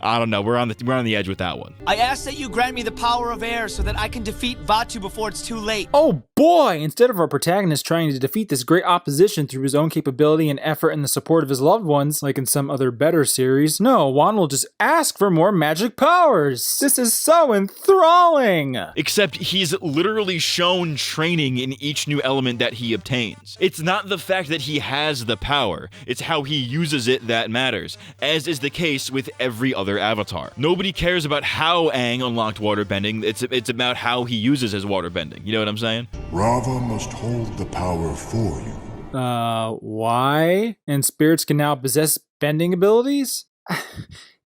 I don't know, we're on the edge with that one. I ask that you grant me the power of air so that I can defeat Vatu before it's too late. Oh boy! Instead of our protagonist trying to defeat this great opposition through his own capability and effort and the support of his loved ones, like in some other better series, no, Juan will just ask for more magic powers! This is so enthralling! Except he's literally shown training in each new element that he obtains. It's not the fact that he has the power, it's how he uses it that matters, as is the case with every other avatar. Nobody cares about how Aang unlocked waterbending, it's about how he uses his waterbending. You know what I'm saying? Rava must hold the power for you. Why? And spirits can now possess bending abilities?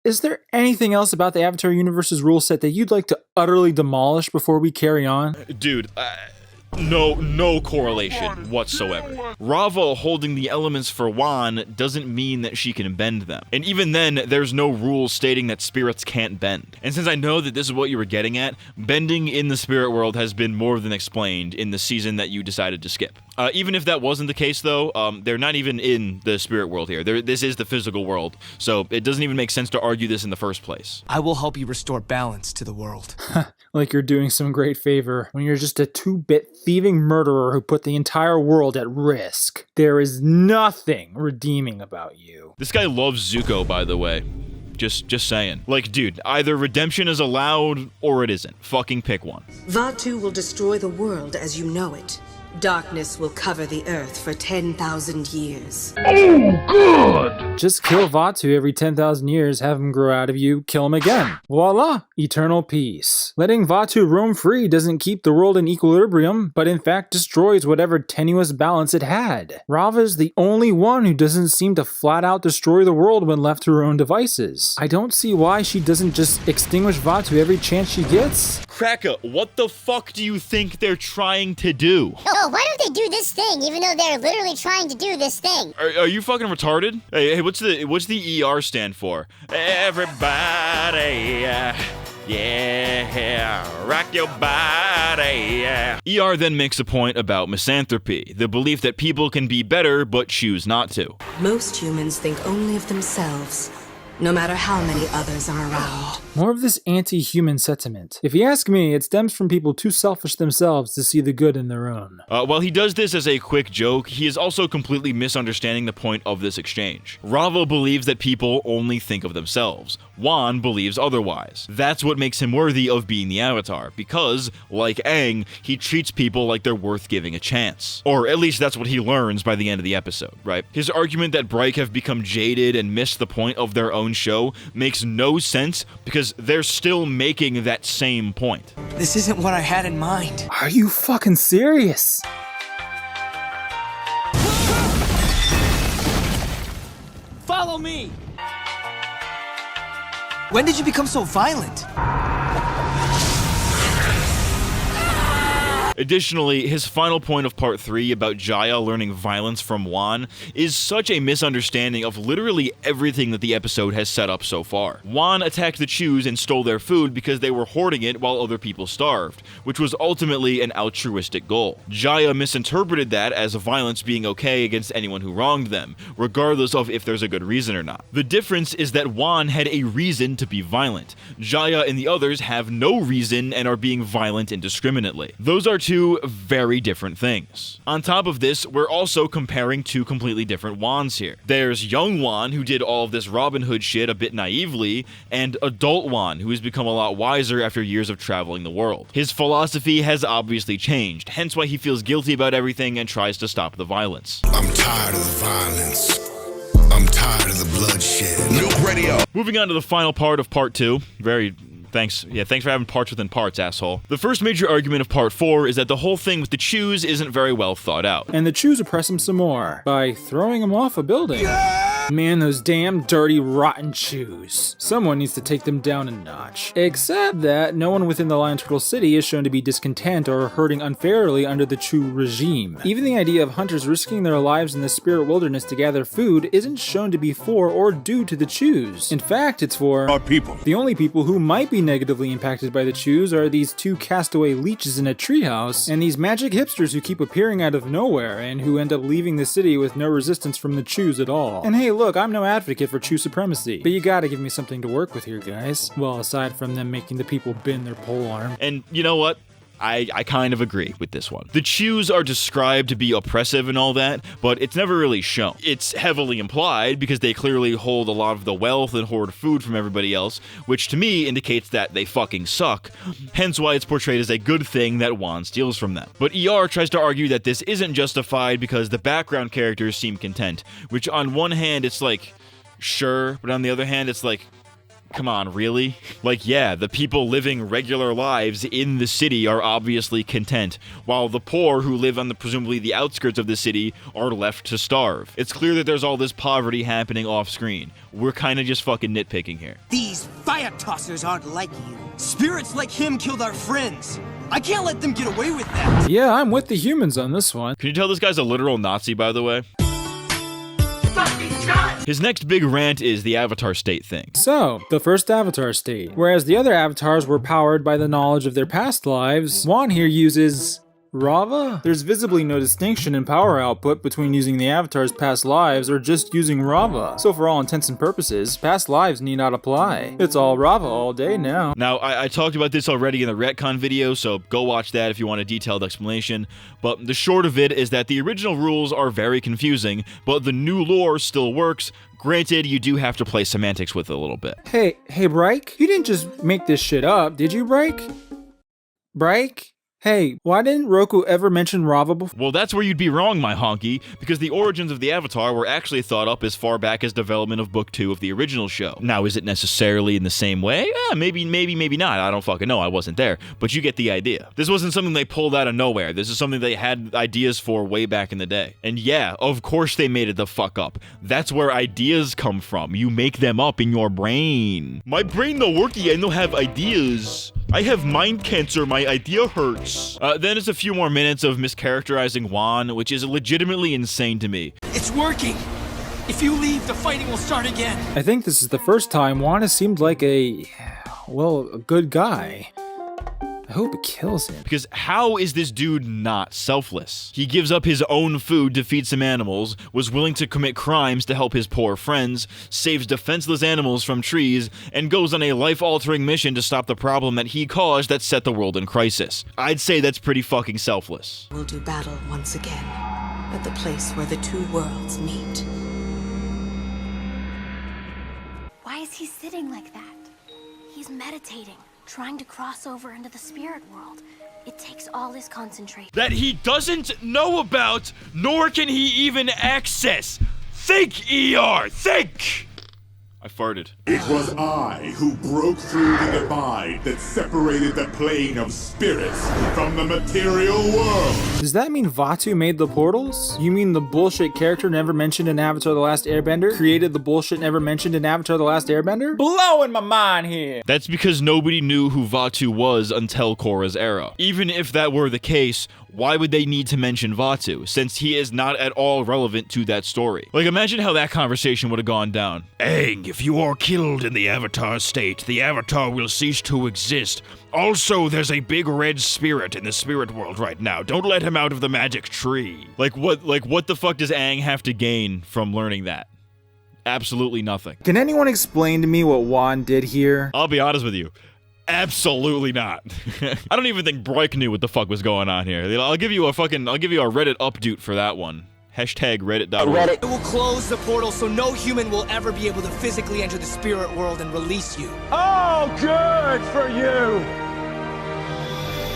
Is there anything else about the Avatar universe's rule set that you'd like to utterly demolish before we carry on? Dude, no correlation whatsoever. Rava holding the elements for Wan doesn't mean that she can bend them. And even then, there's no rule stating that spirits can't bend. And since I know that this is what you were getting at, bending in the spirit world has been more than explained in the season that you decided to skip. Even if that wasn't the case, though, they're not even in the spirit world here. This is the physical world, so it doesn't even make sense to argue this in the first place. I will help you restore balance to the world. Like you're doing some great favor when you're just a 2-bit thieving murderer who put the entire world at risk. There is nothing redeeming about you. This guy loves Zuko, by the way. Just saying. Like, dude, either redemption is allowed or it isn't. Fucking pick one. Vatu will destroy the world as you know it. Darkness will cover the earth for 10,000 years. Oh, good! Just kill Vatu every 10,000 years, have him grow out of you, kill him again. Voila! Eternal peace. Letting Vatu roam free doesn't keep the world in equilibrium, but in fact destroys whatever tenuous balance it had. Rava's the only one who doesn't seem to flat out destroy the world when left to her own devices. I don't see why she doesn't just extinguish Vatu every chance she gets. Cracker, what the fuck do you think they're trying to do? Oh, why don't they do this thing, even though they're literally trying to do this thing? Are you fucking retarded? Hey, what's the ER stand for? Everybody, yeah, rock your body, yeah. ER then makes a point about misanthropy, the belief that people can be better but choose not to. Most humans think only of themselves, no matter how many others are around. More of this anti-human sentiment. If you ask me, it stems from people too selfish themselves to see the good in their own. While he does this as a quick joke, he is also completely misunderstanding the point of this exchange. Rava believes that people only think of themselves. Juan believes otherwise. That's what makes him worthy of being the Avatar, because, like Aang, he treats people like they're worth giving a chance. Or at least that's what he learns by the end of the episode, right? His argument that Bryke have become jaded and missed the point of their own show makes no sense because they're still making that same point. This isn't what I had in mind. Are you fucking serious? Follow me! When did you become so violent? Additionally, his final point of part 3 about Jaya learning violence from Juan is such a misunderstanding of literally everything that the episode has set up so far. Juan attacked the Chus and stole their food because they were hoarding it while other people starved, which was ultimately an altruistic goal. Jaya misinterpreted that as violence being okay against anyone who wronged them, regardless of if there's a good reason or not. The difference is that Juan had a reason to be violent. Jaya and the others have no reason and are being violent indiscriminately. Those are two very different things. On top of this, we're also comparing two completely different Juans here. There's young Juan, who did all of this Robin Hood shit a bit naively, and adult Juan, who has become a lot wiser after years of traveling the world. His philosophy has obviously changed, hence why he feels guilty about everything and tries to stop the violence. I'm tired of the violence. I'm tired of the bloodshed. Nuke radio. Moving on to the final part of part 2. Thanks for having parts within parts, asshole. The first major argument of part 4 is that the whole thing with the Chus isn't very well thought out. And the Chus oppress him some more by throwing him off a building. Yeah! Man, those damn dirty, rotten Chus. Someone needs to take them down a notch. Except that no one within the Lion Turtle City is shown to be discontent or hurting unfairly under the Chu regime. Even the idea of hunters risking their lives in the spirit wilderness to gather food isn't shown to be for or due to the Chus. In fact, it's for our people. The only people who might be negatively impacted by the Chus are these two castaway leeches in a treehouse, and these magic hipsters who keep appearing out of nowhere and who end up leaving the city with no resistance from the Chus at all. And hey, look, I'm no advocate for Chu supremacy, but you gotta give me something to work with here, guys. Well, aside from them making the people bend their polearm. And you know what? I kind of agree with this one. The Chus are described to be oppressive and all that, but it's never really shown. It's heavily implied because they clearly hold a lot of the wealth and hoard food from everybody else, which to me indicates that they fucking suck, hence why it's portrayed as a good thing that Juan steals from them. But ER tries to argue that this isn't justified because the background characters seem content, which on one hand it's like, sure, but on the other hand it's like, come on, really? Like, yeah, the people living regular lives in the city are obviously content, while the poor who live on presumably the outskirts of the city are left to starve. It's clear that there's all this poverty happening off screen. We're kind of just fucking nitpicking here. These fire tossers aren't like you. Spirits like him killed our friends. I can't let them get away with that. Yeah, I'm with the humans on this one. Can you tell this guy's a literal Nazi, by the way? His next big rant is the Avatar State thing. So, the first Avatar State. Whereas the other avatars were powered by the knowledge of their past lives, Juan here uses Rava? There's visibly no distinction in power output between using the Avatar's past lives or just using Rava. So for all intents and purposes, past lives need not apply. It's all Rava all day now. Now, I talked about this already in the retcon video, so go watch that if you want a detailed explanation, but the short of it is that the original rules are very confusing, but the new lore still works. Granted, you do have to play semantics with it a little bit. Hey, Bryke? You didn't just make this shit up, did you, Bryke? Bryke? Hey, why didn't Roku ever mention Rava before? Well, that's where you'd be wrong, my honky, because the origins of the Avatar were actually thought up as far back as development of Book 2 of the original show. Now, is it necessarily in the same way? Maybe not. I don't fucking know. I wasn't there. But you get the idea. This wasn't something they pulled out of nowhere. This is something they had ideas for way back in the day. And yeah, of course they made it the fuck up. That's where ideas come from. You make them up in your brain. My brain no worky, I no have ideas. I have mind cancer, my idea hurts. Then it's a few more minutes of mischaracterizing Juan, which is legitimately insane to me. It's working! If you leave, the fighting will start again! I think this is the first time Juan has seemed like a good guy. I hope it kills him. Because how is this dude not selfless? He gives up his own food to feed some animals, was willing to commit crimes to help his poor friends, saves defenseless animals from trees, and goes on a life-altering mission to stop the problem that he caused that set the world in crisis. I'd say that's pretty fucking selfless. We'll do battle once again, at the place where the two worlds meet. Why is he sitting like that? He's meditating. Trying to cross over into the spirit world. It takes all his concentration. That he doesn't know about, nor can he even access. Think, ER! Think! I farted. It was I who broke through the divide that separated the plane of spirits from the material world. Does that mean Vaatu made the portals? You mean the bullshit character never mentioned in Avatar The Last Airbender created the bullshit never mentioned in Avatar The Last Airbender? Blowing my mind here! That's because nobody knew who Vaatu was until Korra's era. Even if that were the case, why would they need to mention Vaatu, since he is not at all relevant to that story? Like, imagine how that conversation would have gone down. Aang, if you are killed in the Avatar state, the Avatar will cease to exist. Also, there's a big red spirit in the spirit world right now. Don't let him out of the magic tree. Like what the fuck does Aang have to gain from learning that? Absolutely nothing. Can anyone explain to me what Juan did here? I'll be honest with you. Absolutely not. I don't even think Bryke knew what the fuck was going on here. I'll give you a Reddit update for that one. Hashtag Reddit.org. It will close the portal so no human will ever be able to physically enter the spirit world and release you. Oh, good for you!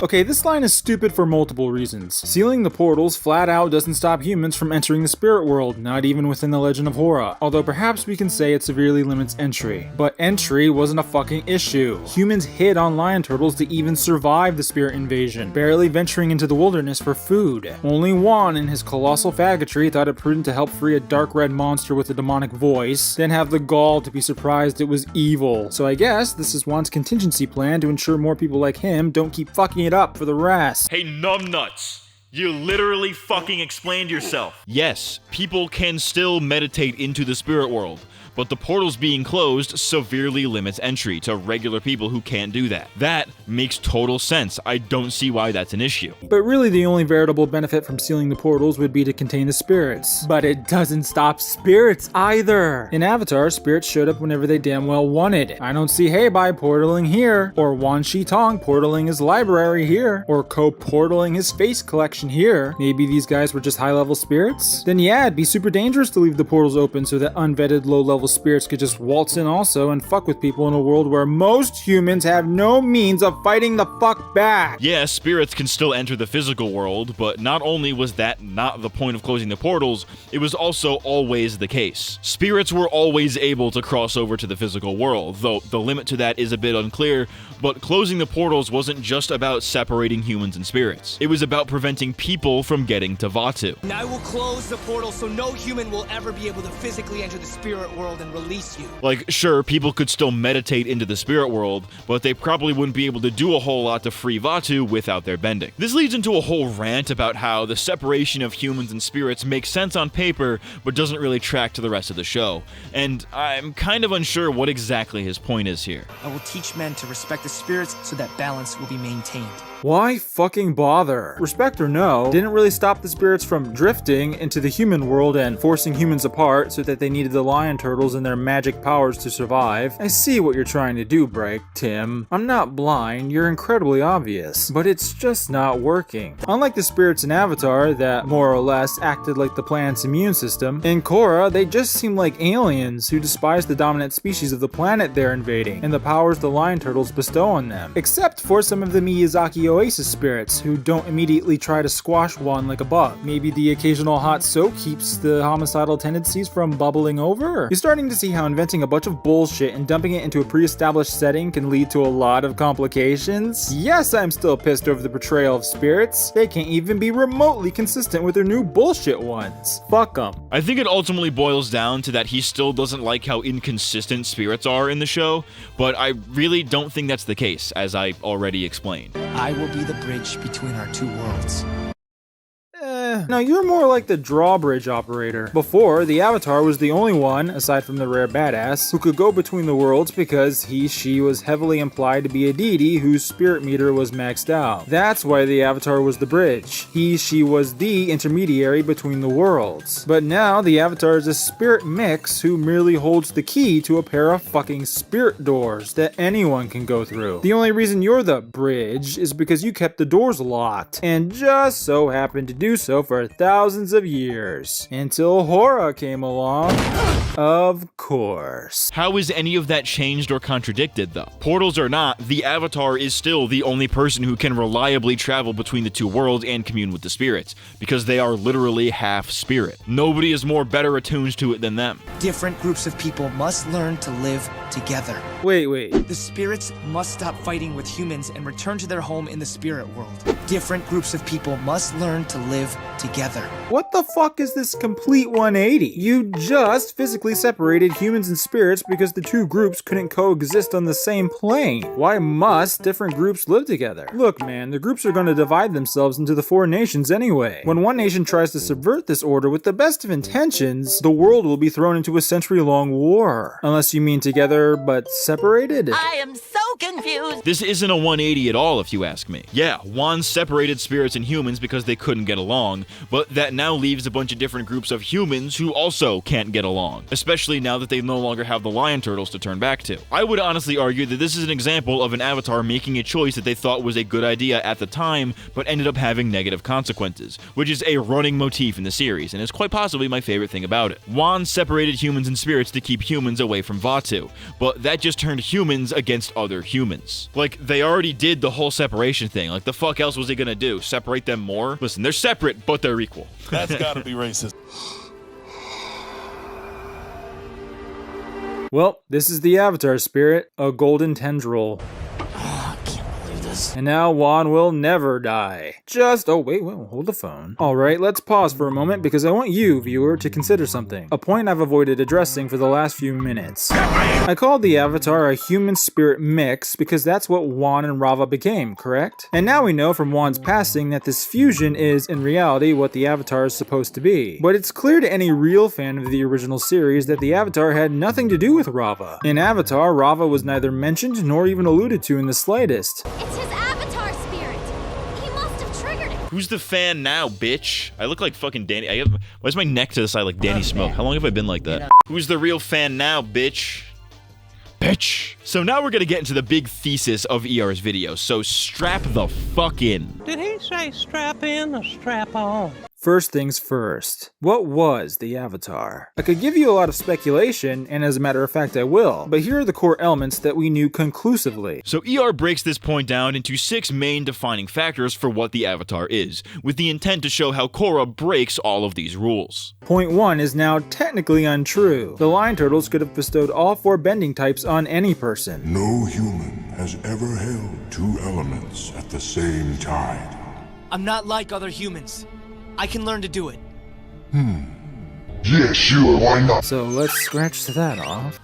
Okay, this line is stupid for multiple reasons. Sealing the portals flat out doesn't stop humans from entering the spirit world, not even within the Legend of Whorra, although perhaps we can say it severely limits entry. But entry wasn't a fucking issue. Humans hid on lion turtles to even survive the spirit invasion, barely venturing into the wilderness for food. Only Juan in his colossal faggotry thought it prudent to help free a dark red monster with a demonic voice, then have the gall to be surprised it was evil. So I guess this is Juan's contingency plan to ensure more people like him don't keep fucking it up for the rest. Hey, numbnuts. You literally fucking explained yourself. Yes, people can still meditate into the spirit world, but the portals being closed severely limits entry to regular people who can't do that. That makes total sense. I don't see why that's an issue. But really the only veritable benefit from sealing the portals would be to contain the spirits. But it doesn't stop spirits either. In Avatar, spirits showed up whenever they damn well wanted. I don't see Heibai portaling here, or Wan Shi Tong portaling his library here, or Ko portaling his face collection here. Maybe these guys were just high-level spirits? Then yeah, it'd be super dangerous to leave the portals open so that unvetted low-level spirits could just waltz in also and fuck with people in a world where most humans have no means of fighting the fuck back. Yeah, spirits can still enter the physical world, but not only was that not the point of closing the portals, it was also always the case. Spirits were always able to cross over to the physical world, though the limit to that is a bit unclear, but closing the portals wasn't just about separating humans and spirits. It was about preventing people from getting to Vaatu. And I will close the portal so no human will ever be able to physically enter the spirit world and release you. Like, sure, people could still meditate into the spirit world, but they probably wouldn't be able to do a whole lot to free Vaatu without their bending. This leads into a whole rant about how the separation of humans and spirits makes sense on paper, but doesn't really track to the rest of the show. And I'm kind of unsure what exactly his point is here. I will teach men to respect the spirits so that balance will be maintained. Why fucking bother? Respect or no, didn't really stop the spirits from drifting into the human world and forcing humans apart so that they needed the lion turtles and their magic powers to survive. I see what you're trying to do, Break, Tim. I'm not blind, you're incredibly obvious, but it's just not working. Unlike the spirits in Avatar that more or less acted like the planet's immune system, in Korra they just seem like aliens who despise the dominant species of the planet they're invading and the powers the lion turtles bestow on them. Except for some of the Miyazaki Oasis spirits who don't immediately try to squash one like a bug. Maybe the occasional hot soak keeps the homicidal tendencies from bubbling over? You're starting to see how inventing a bunch of bullshit and dumping it into a pre-established setting can lead to a lot of complications? Yes, I'm still pissed over the portrayal of spirits. They can't even be remotely consistent with their new bullshit ones. Fuck them. I think it ultimately boils down to that he still doesn't like how inconsistent spirits are in the show, but I really don't think that's the case, as I already explained. I will be the bridge between our two worlds. No, you're more like the drawbridge operator. Before, the Avatar was the only one, aside from the rare badass, who could go between the worlds because she was heavily implied to be a deity whose spirit meter was maxed out. That's why the Avatar was the bridge. She was the intermediary between the worlds. But now, the Avatar is a spirit mix who merely holds the key to a pair of fucking spirit doors that anyone can go through. The only reason you're the bridge is because you kept the doors locked, and just so happened to do so for thousands of years. Until Whorra came along. Of course. How is any of that changed or contradicted, though? Portals or not, the Avatar is still the only person who can reliably travel between the two worlds and commune with the spirits, because they are literally half spirit. Nobody is more better attuned to it than them. Different groups of people must learn to live together. Wait. The spirits must stop fighting with humans and return to their home in the spirit world. Different groups of people must learn to live together. What the fuck is this complete 180? You just physically separated humans and spirits because the two groups couldn't coexist on the same plane. Why must different groups live together? Look, man, the groups are going to divide themselves into the four nations anyway. When one nation tries to subvert this order with the best of intentions, the world will be thrown into a century-long war. Unless you mean together but separated? I am so confused. This isn't a 180 at all, if you ask me. Yeah, Wan separated spirits and humans because they couldn't get along, but that now leaves a bunch of different groups of humans who also can't get along, especially now that they no longer have the lion turtles to turn back to. I would honestly argue that this is an example of an Avatar making a choice that they thought was a good idea at the time, but ended up having negative consequences, which is a running motif in the series, and is quite possibly my favorite thing about it. Wan separated humans and spirits to keep humans away from Vaatu, but that just turned humans against other humans. Like, they already did the whole separation thing. Like, the fuck else was he gonna do? Separate them more? Listen, they're separate, but they're equal. That's gotta be racist. Well, this is the Avatar spirit, a golden tendril. And now Wan will never die. Oh wait, hold the phone. Alright, let's pause for a moment because I want you, viewer, to consider something. A point I've avoided addressing for the last few minutes. I called the Avatar a human spirit mix because that's what Wan and Rava became, correct? And now we know from Wan's passing that this fusion is, in reality, what the Avatar is supposed to be. But it's clear to any real fan of the original series that the Avatar had nothing to do with Rava. In Avatar, Rava was neither mentioned nor even alluded to in the slightest. It's his avatar spirit. He must have triggered it. Who's the fan now, bitch? I look like fucking Danny. Why's my neck to the side like Danny Smoke? How long have I been like that? Who's the real fan now, bitch? Bitch. So now we're gonna get into the big thesis of ER's video, so strap the fuck in. Did he say strap in or strap on? First things first, what was the Avatar? I could give you a lot of speculation, and as a matter of fact I will, but here are the core elements that we knew conclusively. So ER breaks this point down into 6 main defining factors for what the Avatar is, with the intent to show how Korra breaks all of these rules. Point 1 is now technically untrue. The lion turtles could have bestowed all 4 bending types on any person. No human has ever held 2 elements at the same time. I'm not like other humans. I can learn to do it. Yeah, sure, why not? So let's scratch that off.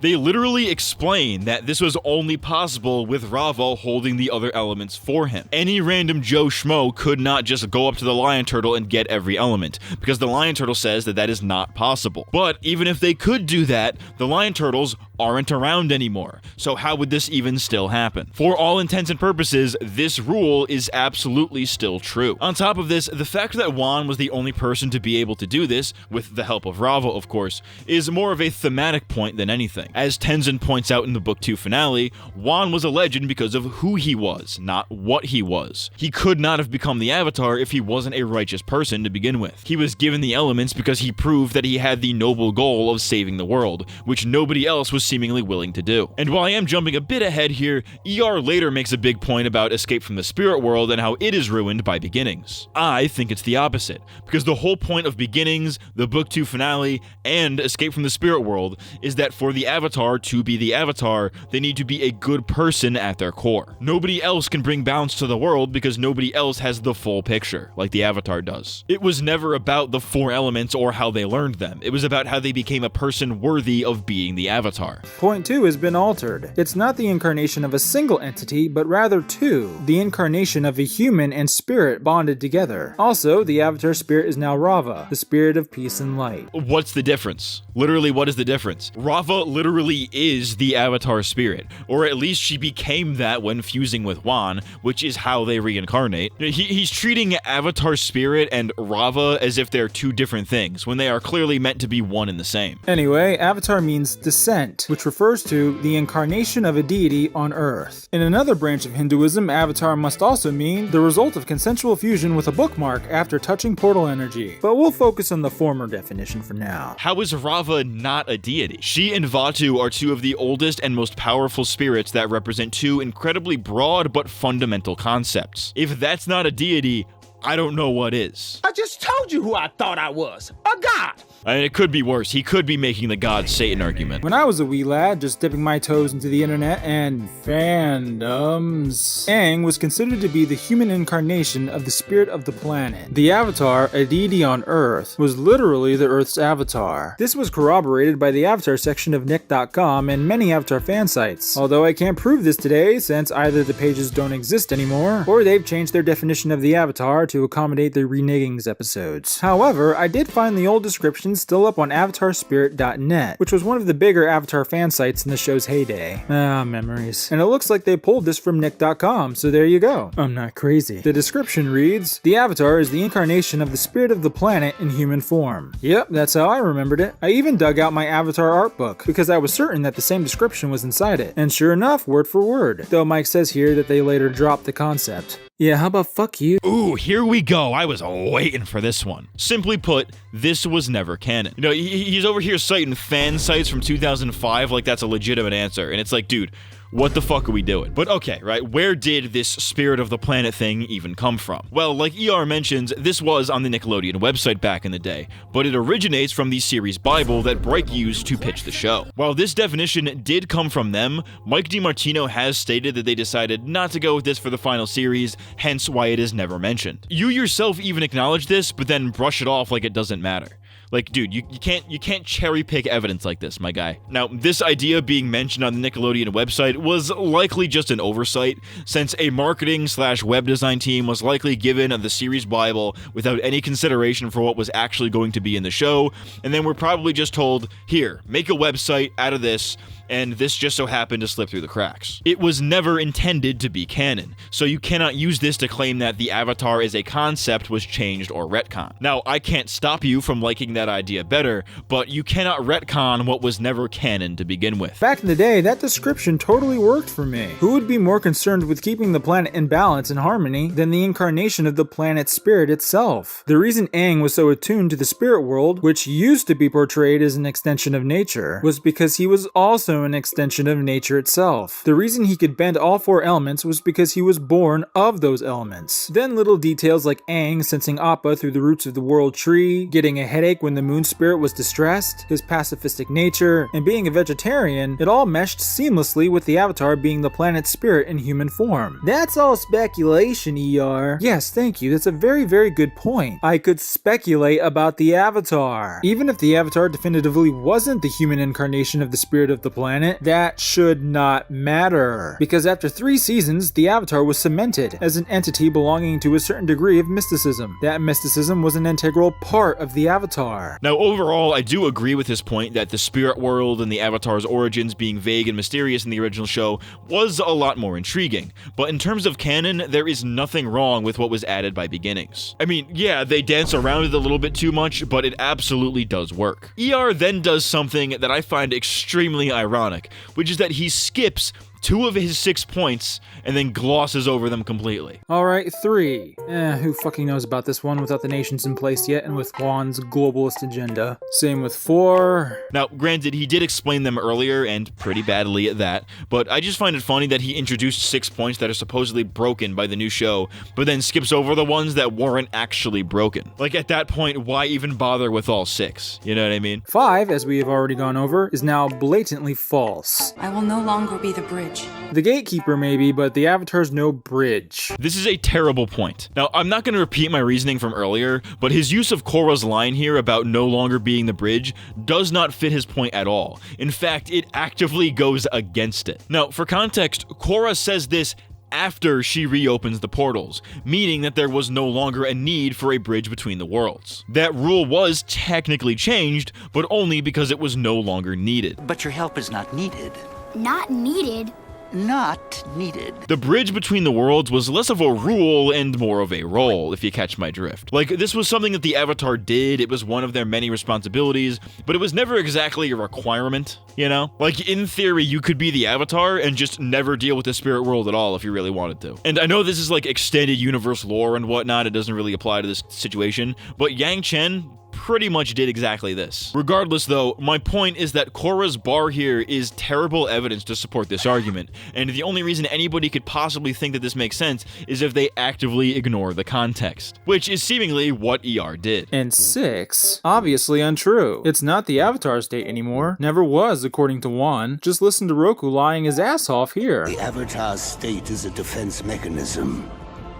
They literally explain that this was only possible with Rava holding the other elements for him. Any random Joe Schmo could not just go up to the lion turtle and get every element, because the lion turtle says that that is not possible. But even if they could do that, the lion turtles aren't around anymore, so how would this even still happen? For all intents and purposes, this rule is absolutely still true. On top of this, the fact that Juan was the only person to be able to do this, with the help of Rava of course, is more of a thematic point than anything. As Tenzin points out in the Book 2 finale, Juan was a legend because of who he was, not what he was. He could not have become the Avatar if he wasn't a righteous person to begin with. He was given the elements because he proved that he had the noble goal of saving the world, which nobody else was seemingly willing to do. And while I am jumping a bit ahead here, ER later makes a big point about escape from the spirit world and how it is ruined by beginnings. I think it's the opposite, because the whole point of beginnings, the Book 2 finale, and escape from the spirit world is that for the Avatar to be the Avatar, they need to be a good person at their core. Nobody else can bring balance to the world because nobody else has the full picture, like the Avatar does. It was never about the 4 elements or how they learned them. It was about how they became a person worthy of being the Avatar. Point 2 has been altered. It's not the incarnation of a single entity, but rather 2. The incarnation of a human and spirit bonded together. Also, the Avatar spirit is now Rava, the spirit of peace and light. What's the difference? Literally, what is the difference? Rava literally is the Avatar spirit, or at least she became that when fusing with Juan, which is how they reincarnate. He's treating Avatar spirit and Rava as if they're 2 different things, when they are clearly meant to be one and the same. Anyway, Avatar means descent, which refers to the incarnation of a deity on Earth. In another branch of Hinduism, Avatar must also mean the result of consensual fusion with a bookmark after touching portal energy. But we'll focus on the former definition for now. How is Rava not a deity? She and Vatu are 2 of the oldest and most powerful spirits that represent 2 incredibly broad but fundamental concepts. If that's not a deity, I don't know what is. I just told you who I thought I was. A god. I mean, it could be worse. He could be making the God Satan argument. When I was a wee lad, just dipping my toes into the internet and fandoms, Aang was considered to be the human incarnation of the spirit of the planet. The Avatar, a deity on Earth, was literally the Earth's avatar. This was corroborated by the Avatar section of Nick.com and many Avatar fan sites. Although I can't prove this today, since either the pages don't exist anymore, or they've changed their definition of the Avatar to accommodate the Renegings episodes. However, I did find the old description still up on avatarspirit.net, which was one of the bigger Avatar fan sites in the show's heyday. Ah, memories. And it looks like they pulled this from Nick.com, so there you go. I'm not crazy. The description reads, the Avatar is the incarnation of the spirit of the planet in human form. Yep, that's how I remembered it. I even dug out my Avatar art book, because I was certain that the same description was inside it. And sure enough, word for word. Though Mike says here that they later dropped the concept. Yeah, how about fuck you? Ooh, here we go. I was waiting for this one. Simply put, this was never canon. You know, he's over here citing fan sites from 2005 like that's a legitimate answer. And it's like, dude, what the fuck are we doing? But okay, right, where did this spirit of the planet thing even come from? Well, like ER mentions, this was on the Nickelodeon website back in the day, but it originates from the series Bible that Bright used to pitch the show. While this definition did come from them, Mike DiMartino has stated that they decided not to go with this for the final series, hence why it is never mentioned. You yourself even acknowledge this, but then brush it off like it doesn't matter. Like, dude, you can't cherry pick evidence like this, my guy. Now, this idea being mentioned on the Nickelodeon website was likely just an oversight, since a marketing/web design team was likely given the series Bible without any consideration for what was actually going to be in the show, and then we're probably just told, here, make a website out of this, and this just so happened to slip through the cracks. It was never intended to be canon, so you cannot use this to claim that the Avatar as a concept was changed or retconned. Now, I can't stop you from liking that idea better, but you cannot retcon what was never canon to begin with. Back in the day, that description totally worked for me. Who would be more concerned with keeping the planet in balance and harmony than the incarnation of the planet's spirit itself? The reason Aang was so attuned to the spirit world, which used to be portrayed as an extension of nature, was because he was also an extension of nature itself. The reason he could bend all 4 elements was because he was born of those elements. Then little details like Aang sensing Appa through the roots of the world tree, getting a headache when when the moon spirit was distressed, his pacifistic nature, and being a vegetarian, it all meshed seamlessly with the Avatar being the planet's spirit in human form. That's all speculation, ER. Yes, thank you, that's a very, very good point. I could speculate about the Avatar. Even if the Avatar definitively wasn't the human incarnation of the spirit of the planet, that should not matter. Because after 3 seasons, the Avatar was cemented as an entity belonging to a certain degree of mysticism. That mysticism was an integral part of the Avatar. Now, overall, I do agree with his point that the spirit world and the Avatar's origins being vague and mysterious in the original show was a lot more intriguing. But in terms of canon, there is nothing wrong with what was added by Beginnings. I mean, yeah, they dance around it a little bit too much, but it absolutely does work. ER then does something that I find extremely ironic, which is that he skips 2 of his 6 points and then glosses over them completely. Alright, 3. Who fucking knows about this one without the nations in place yet and with Juan's globalist agenda. Same with 4. Now, granted, he did explain them earlier, and pretty badly at that, but I just find it funny that he introduced 6 points that are supposedly broken by the new show, but then skips over the ones that weren't actually broken. Like, at that point, why even bother with all 6? You know what I mean? 5, as we have already gone over, is now blatantly false. I will no longer be the bridge. The gatekeeper maybe, but the Avatar's no bridge. This is a terrible point. Now, I'm not going to repeat my reasoning from earlier, but his use of Korra's line here about no longer being the bridge does not fit his point at all. In fact, it actively goes against it. Now, for context, Korra says this after she reopens the portals, meaning that there was no longer a need for a bridge between the worlds. That rule was technically changed, but only because it was no longer needed. But your help is not needed. Not needed? Not needed. The bridge between the worlds was less of a rule and more of a role, if you catch my drift. Like, this was something that the Avatar did, it was one of their many responsibilities, but it was never exactly a requirement, you know? Like, in theory, you could be the Avatar and just never deal with the spirit world at all if you really wanted to. And I know this is like extended universe lore and whatnot, it doesn't really apply to this situation, but Yang Chen pretty much did exactly this. Regardless though, my point is that Korra's bar here is terrible evidence to support this argument, and the only reason anybody could possibly think that this makes sense is if they actively ignore the context, which is seemingly what ER did. And 6, obviously untrue. It's not the Avatar state anymore. Never was, according to Juan. Just listen to Roku lying his ass off here. The Avatar state is a defense mechanism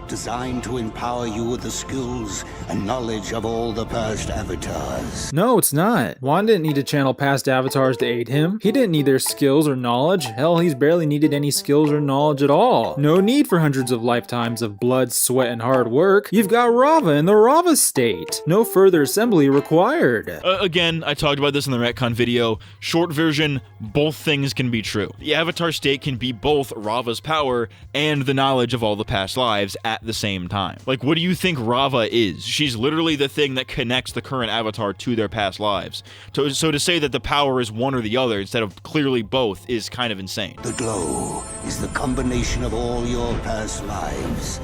designed to empower you with the skills and knowledge of all the past avatars. No, it's not. Juan didn't need to channel past avatars to aid him. He didn't need their skills or knowledge. Hell, he's barely needed any skills or knowledge at all. No need for hundreds of lifetimes of blood, sweat, and hard work. You've got Rava in the Rava state. No further assembly required. Again, I talked about this in the retcon video. Short version, both things can be true. The Avatar state can be both Rava's power and the knowledge of all the past lives at the same time. Like, what do you think Rava is? She's literally the thing that connects the current Avatar to their past lives. So to say that the power is one or the other instead of clearly both is kind of insane. The glow is the combination of all your past lives,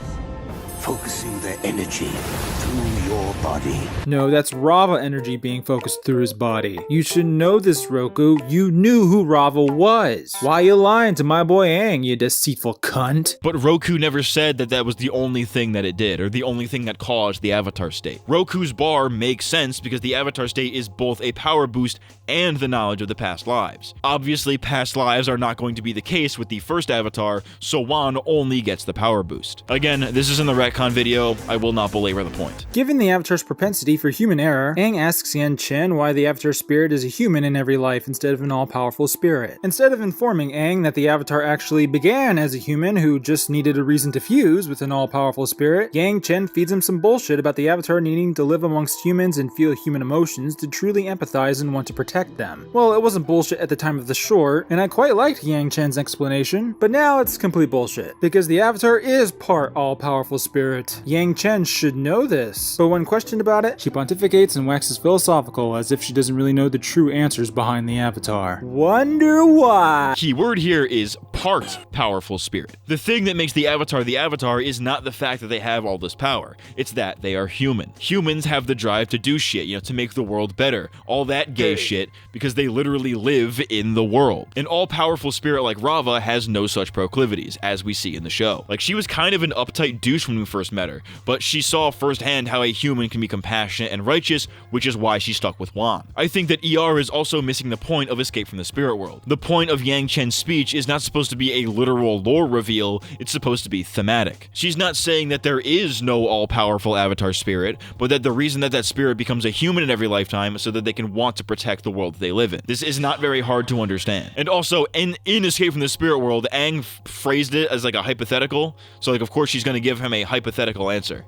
focusing their energy through your body. No, that's Rava energy being focused through his body. You should know this, Roku. You knew who Rava was. Why you lying to my boy Aang, you deceitful cunt? But Roku never said that that was the only thing that it did, or the only thing that caused the Avatar state. Roku's bar makes sense because the Avatar state is both a power boost and the knowledge of the past lives. Obviously, past lives are not going to be the case with the first Avatar, so Wan only gets the power boost. Again, this is in the retcon video, I will not belabor the point. Given the Avatar's propensity for human error, Aang asks Yang Chen why the Avatar spirit is a human in every life instead of an all-powerful spirit. Instead of informing Aang that the Avatar actually began as a human who just needed a reason to fuse with an all-powerful spirit, Yang Chen feeds him some bullshit about the Avatar needing to live amongst humans and feel human emotions to truly empathize and want to protect them. Well, it wasn't bullshit at the time of the short, and I quite liked Yang Chen's explanation, but now it's complete bullshit, because the Avatar is part all-powerful spirit. Yang Chen should know this, but when questioned about it, she pontificates and waxes philosophical as if she doesn't really know the true answers behind the Avatar. Wonder why? Keyword here is part powerful spirit. The thing that makes the Avatar is not the fact that they have all this power. It's that they are human. Humans have the drive to do shit, to make the world better. All that gay shit, because they literally live in the world. An all-powerful spirit like Rava has no such proclivities, as we see in the show. Like, she was kind of an uptight douche when we first met her, but she saw firsthand how a human can be compassionate and righteous, which is why she stuck with Wan. I think that ER is also missing the point of Escape from the Spirit World. The point of Yang Chen's speech is not supposed to be a literal lore reveal, it's supposed to be thematic. She's not saying that there is no all-powerful Avatar spirit, but that the reason that spirit becomes a human in every lifetime so that they can want to protect the world that they live in. This is not very hard to understand. And also, in Escape from the Spirit World, Aang phrased it as like a hypothetical, so like of course she's gonna give him a hypothetical answer,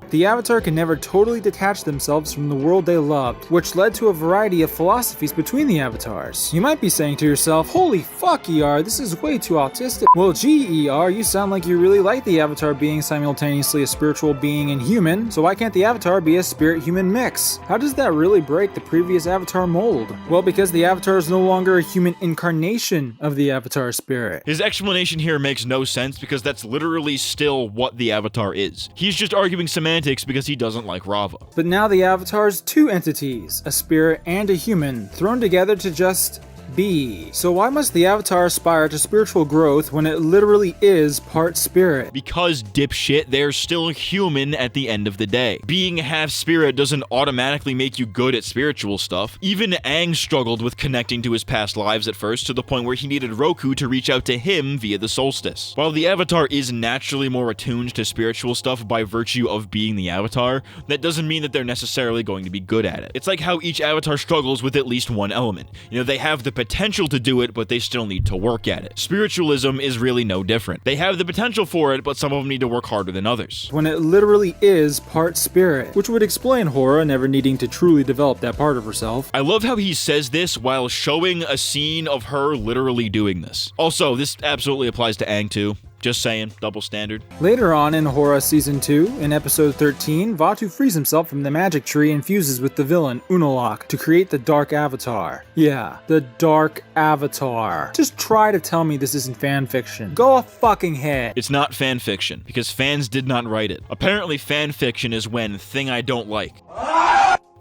The Avatar can never totally detach themselves from the world they loved, which led to a variety of philosophies between the Avatars. You might be saying to yourself, holy fuck ER, this is way too autistic. Well gee ER, you sound like you really like the Avatar being simultaneously a spiritual being and human, so why can't the Avatar be a spirit-human mix? How does that really break the previous Avatar mold? Well, because the Avatar is no longer a human incarnation of the Avatar spirit. His explanation here makes no sense because that's literally still what the Avatar is. He's just arguing semantics because he doesn't like Rava. But now the Avatar's two entities, a spirit and a human, thrown together to just be. So why must the Avatar aspire to spiritual growth when it literally is part spirit? Because, dipshit, they're still human at the end of the day. Being half spirit doesn't automatically make you good at spiritual stuff. Even Aang struggled with connecting to his past lives at first, to the point where he needed Roku to reach out to him via the solstice. While the Avatar is naturally more attuned to spiritual stuff by virtue of being the Avatar, that doesn't mean that they're necessarily going to be good at it. It's like how each Avatar struggles with at least one element. They have the potential to do it, but they still need to work at it. Spiritualism is really no different. They have the potential for it, but some of them need to work harder than others. When it literally is part spirit, which would explain Whorra never needing to truly develop that part of herself. I love how he says this while showing a scene of her literally doing this. Also, this absolutely applies to Aang too. Just saying, double standard. Later on in Whorra Season 2, in Episode 13, Vaatu frees himself from the magic tree and fuses with the villain, Unalaq, to create the Dark Avatar. Yeah, the Dark Avatar. Just try to tell me this isn't fanfiction. Go a fucking head. It's not fanfiction, because fans did not write it. Apparently fanfiction is when thing I don't like.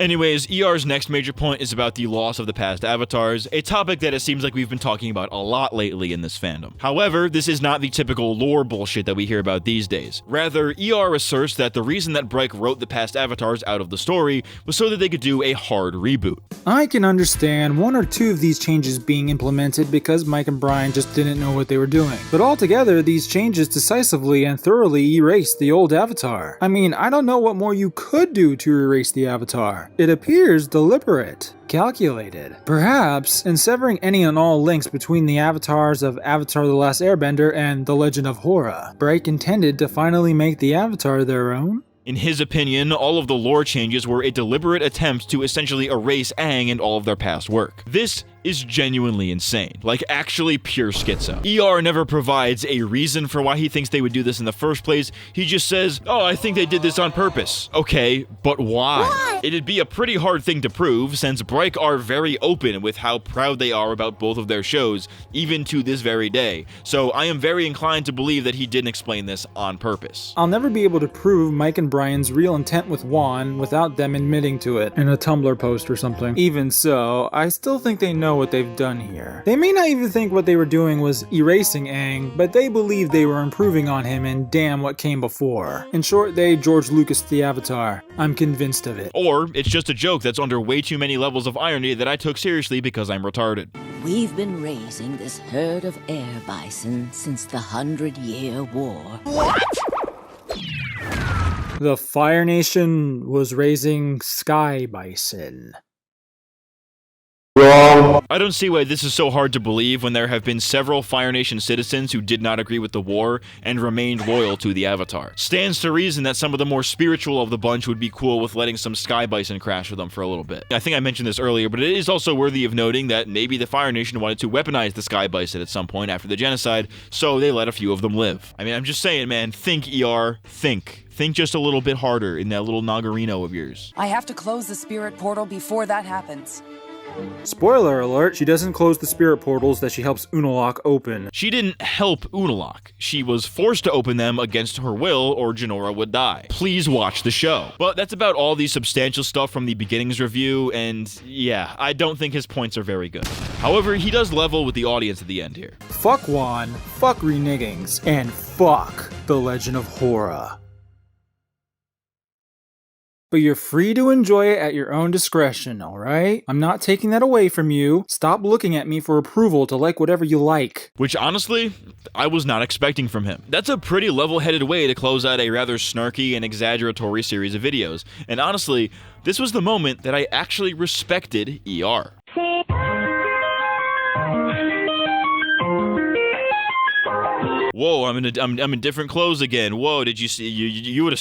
Anyways, ER's next major point is about the loss of the past avatars, a topic that it seems like we've been talking about a lot lately in this fandom. However, this is not the typical lore bullshit that we hear about these days. Rather, ER asserts that the reason that Break wrote the past avatars out of the story was so that they could do a hard reboot. I can understand one or two of these changes being implemented because Mike and Brian just didn't know what they were doing. But altogether, these changes decisively and thoroughly erased the old avatar. I mean, I don't know what more you could do to erase the avatar. It appears deliberate, calculated. Perhaps, in severing any and all links between the avatars of Avatar The Last Airbender and The Legend of Whorra, Break intended to finally make the avatar their own? In his opinion, all of the lore changes were a deliberate attempt to essentially erase Aang and all of their past work. This is genuinely insane, like actually pure schizo. ER never provides a reason for why he thinks they would do this in the first place. He just says, oh, I think they did this on purpose. Okay, but why? It'd be a pretty hard thing to prove, since Break are very open with how proud they are about both of their shows, even to this very day. So I am very inclined to believe that he didn't explain this on purpose. I'll never be able to prove Mike and Brian's real intent with Juan without them admitting to it in a Tumblr post or something. Even so, I still think they know what they've done here. They may not even think what they were doing was erasing Aang, but they believe they were improving on him, and damn what came before. In short, they George Lucas the Avatar. I'm convinced of it. Or it's just a joke that's under way too many levels of irony that I took seriously because I'm retarded. We've been raising this herd of air bison since the 100-Year War. What? The Fire Nation was raising sky bison. I don't see why this is so hard to believe when there have been several Fire Nation citizens who did not agree with the war and remained loyal to the Avatar. Stands to reason that some of the more spiritual of the bunch would be cool with letting some sky bison crash with them for a little bit. I think I mentioned this earlier, but it is also worthy of noting that maybe the Fire Nation wanted to weaponize the sky bison at some point after the genocide, so they let a few of them live. I mean, I'm just saying, man, think ER, think. Think just a little bit harder in that little Nagarino of yours. I have to close the spirit portal before that happens. Spoiler alert, she doesn't close the spirit portals that she helps Unalaq open. She didn't help Unalaq. She was forced to open them against her will, or Jinora would die. Please watch the show. But that's about all the substantial stuff from the beginnings review, and yeah, I don't think his points are very good. However, he does level with the audience at the end here. Fuck Juan, fuck Renegings, and fuck The Legend of Whorra. But you're free to enjoy it at your own discretion, alright? I'm not taking that away from you. Stop looking at me for approval to like whatever you like. Which honestly, I was not expecting from him. That's a pretty level-headed way to close out a rather snarky and exaggeratory series of videos. And honestly, this was the moment that I actually respected ER. Whoa, I'm in different clothes again. Whoa, did you see? You would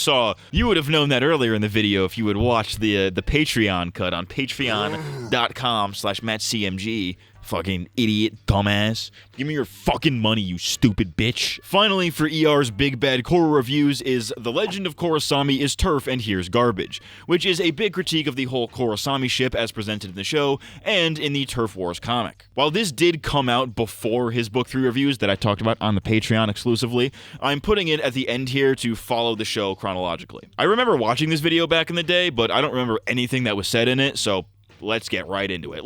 have known that earlier in the video if you had watched the Patreon cut on patreon.com/MattCMG. Fucking idiot, dumbass. Give me your fucking money, you stupid bitch. Finally, for ER's Big Bad Korra reviews is The Legend of Korrasami is turf and here's garbage, which is a big critique of the whole Korrasami ship as presented in the show and in the Turf Wars comic. While this did come out before his book 3 reviews that I talked about on the Patreon exclusively, I'm putting it at the end here to follow the show chronologically. I remember watching this video back in the day, but I don't remember anything that was said in it, so let's get right into it.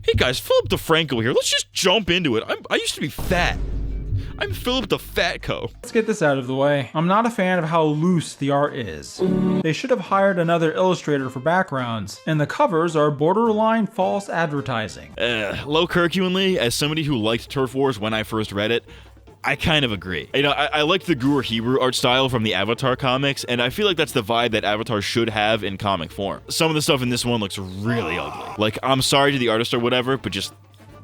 Hey guys, Philip DeFranco here. Let's just jump into it. I used to be fat. I'm Philip the Fatco. Let's get this out of the way. I'm not a fan of how loose the art is. They should have hired another illustrator for backgrounds, and the covers are borderline false advertising. Low Kirkuinly, as somebody who liked Turf Wars when I first read it, I kind of agree. You know, I like the Gur Hebrew art style from the Avatar comics, and I feel like that's the vibe that Avatar should have in comic form. Some of the stuff in this one looks really ugly. Like, I'm sorry to the artist or whatever, but just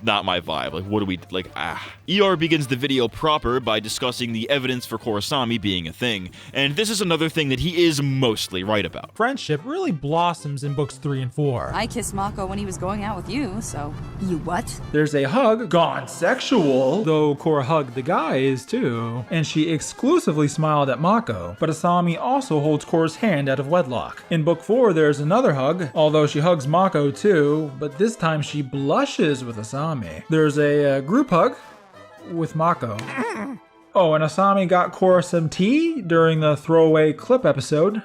not my vibe. Like, what do we, like, ER begins the video proper by discussing the evidence for Korrasami being a thing, and this is another thing that he is mostly right about. Friendship really blossoms in books 3 and 4. I kissed Mako when he was going out with you, so... You what? There's a hug, gone sexual, though Korra hugged the guys too, and she exclusively smiled at Mako, but Asami also holds Korra's hand out of wedlock. In book 4 there's another hug, although she hugs Mako too, but this time she blushes with Asami. There's a group hug with Mako. Oh, and Asami got Korra some tea during the throwaway clip episode,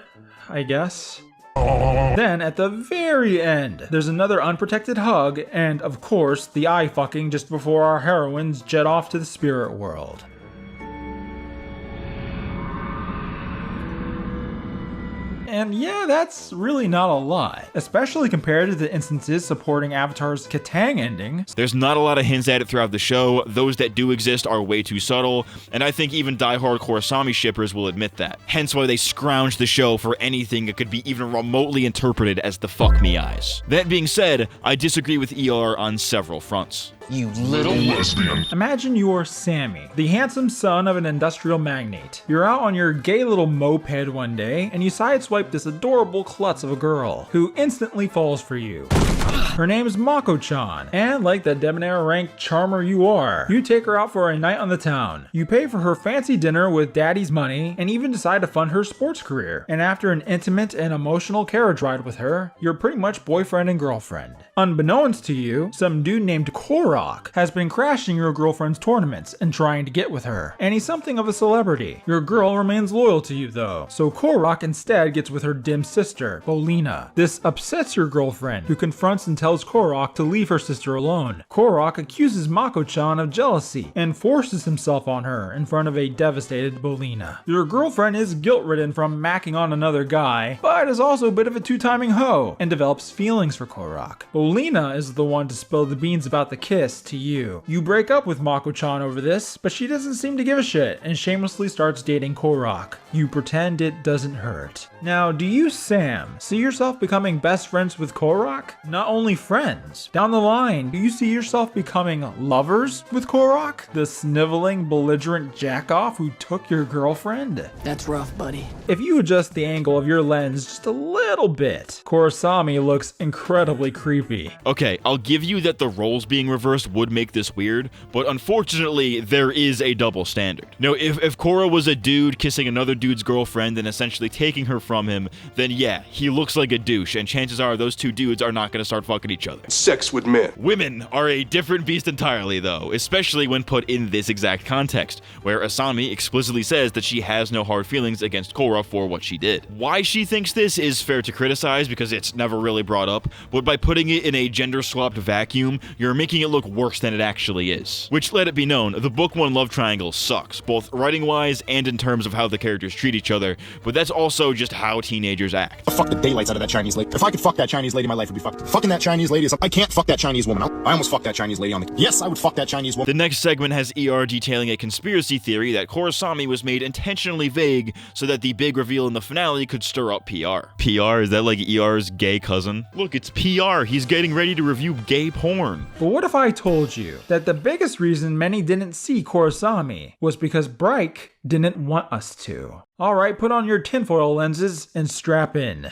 I guess. Then, at the very end, there's another unprotected hug, and of course, the eye fucking just before our heroines jet off to the spirit world. And yeah, that's really not a lot, especially compared to the instances supporting Avatar's Katang ending. There's not a lot of hints at it throughout the show. Those that do exist are way too subtle, and I think even diehard Korrasami shippers will admit that. Hence why they scrounge the show for anything that could be even remotely interpreted as the fuck me eyes. That being said, I disagree with ER on several fronts. You little lesbian. Imagine you're Sammy, the handsome son of an industrial magnate. You're out on your gay little moped one day, and you sideswipe this adorable klutz of a girl, who instantly falls for you. Her name is Mako-chan, and like the debonair rank charmer you are, you take her out for a night on the town. You pay for her fancy dinner with daddy's money, and even decide to fund her sports career. And after an intimate and emotional carriage ride with her, you're pretty much boyfriend and girlfriend. Unbeknownst to you, some dude named Korra has been crashing your girlfriend's tournaments and trying to get with her, and he's something of a celebrity. Your girl remains loyal to you though, so Korra instead gets with her dim sister, Bolina. This upsets your girlfriend, who confronts and tells Korra to leave her sister alone. Korra accuses Mako-chan of jealousy and forces himself on her in front of a devastated Bolina. Your girlfriend is guilt-ridden from macking on another guy, but is also a bit of a two-timing hoe and develops feelings for Korra. Bolina is the one to spill the beans about the kiss to you. You break up with Mako-chan over this, but she doesn't seem to give a shit and shamelessly starts dating Korra. You pretend it doesn't hurt. Now, do you, Sam, see yourself becoming best friends with Korra? Not only friends. Down the line, do you see yourself becoming lovers with Korra? The sniveling, belligerent jackoff who took your girlfriend? That's rough, buddy. If you adjust the angle of your lens just a little bit, Korrasami looks incredibly creepy. movie. Okay, I'll give you that the roles being reversed would make this weird, but unfortunately, there is a double standard. Now, if Korra was a dude kissing another dude's girlfriend and essentially taking her from him, then yeah, he looks like a douche, and chances are those two dudes are not going to start fucking each other. Sex with men. Women are a different beast entirely, though, especially when put in this exact context, where Asami explicitly says that she has no hard feelings against Korra for what she did. Why she thinks this is fair to criticize because it's never really brought up, but by putting it in a gender-swapped vacuum, you're making it look worse than it actually is. Which, let it be known, the Book 1 love triangle sucks, both writing-wise and in terms of how the characters treat each other, but that's also just how teenagers act. Fuck the daylights out of that Chinese lady. If I could fuck that Chinese lady, my life would be fucked. Fucking that Chinese lady is... I can't fuck that Chinese woman. I almost fucked that Chinese lady on the... Yes, I would fuck that Chinese woman. The next segment has ER detailing a conspiracy theory that Korrasami was made intentionally vague so that the big reveal in the finale could stir up PR. PR? Is that like ER's gay cousin? Look, it's PR. He's getting ready to review gay porn. But what if I told you that the biggest reason many didn't see Korrasami was because Bryke didn't want us to? Alright, put on your tinfoil lenses and strap in.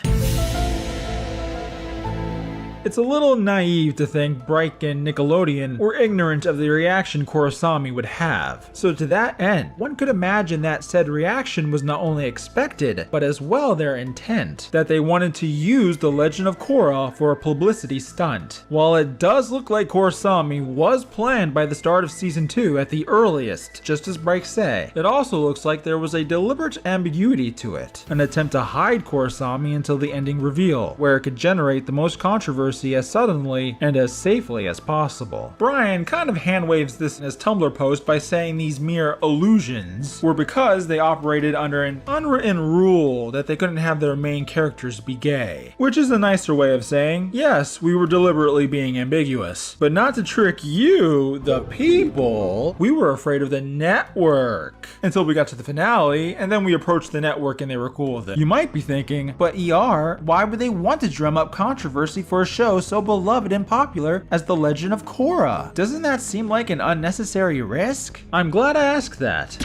It's a little naive to think Bryke and Nickelodeon were ignorant of the reaction Korrasami would have. So to that end, one could imagine that said reaction was not only expected, but as well their intent, that they wanted to use the Legend of Korra for a publicity stunt. While it does look like Korrasami was planned by the start of Season 2 at the earliest, just as Bryke say, it also looks like there was a deliberate ambiguity to it, an attempt to hide Korrasami until the ending reveal, where it could generate the most controversy as suddenly and as safely as possible. Brian kind of hand-waves this in his Tumblr post by saying these mere illusions were because they operated under an unwritten rule that they couldn't have their main characters be gay. Which is a nicer way of saying, yes, we were deliberately being ambiguous, but not to trick you, the people. We were afraid of the network until we got to the finale, and then we approached the network and they were cool with it. You might be thinking, but ER, why would they want to drum up controversy for a show so beloved and popular as The Legend of Korra? Doesn't that seem like an unnecessary risk? I'm glad I asked that.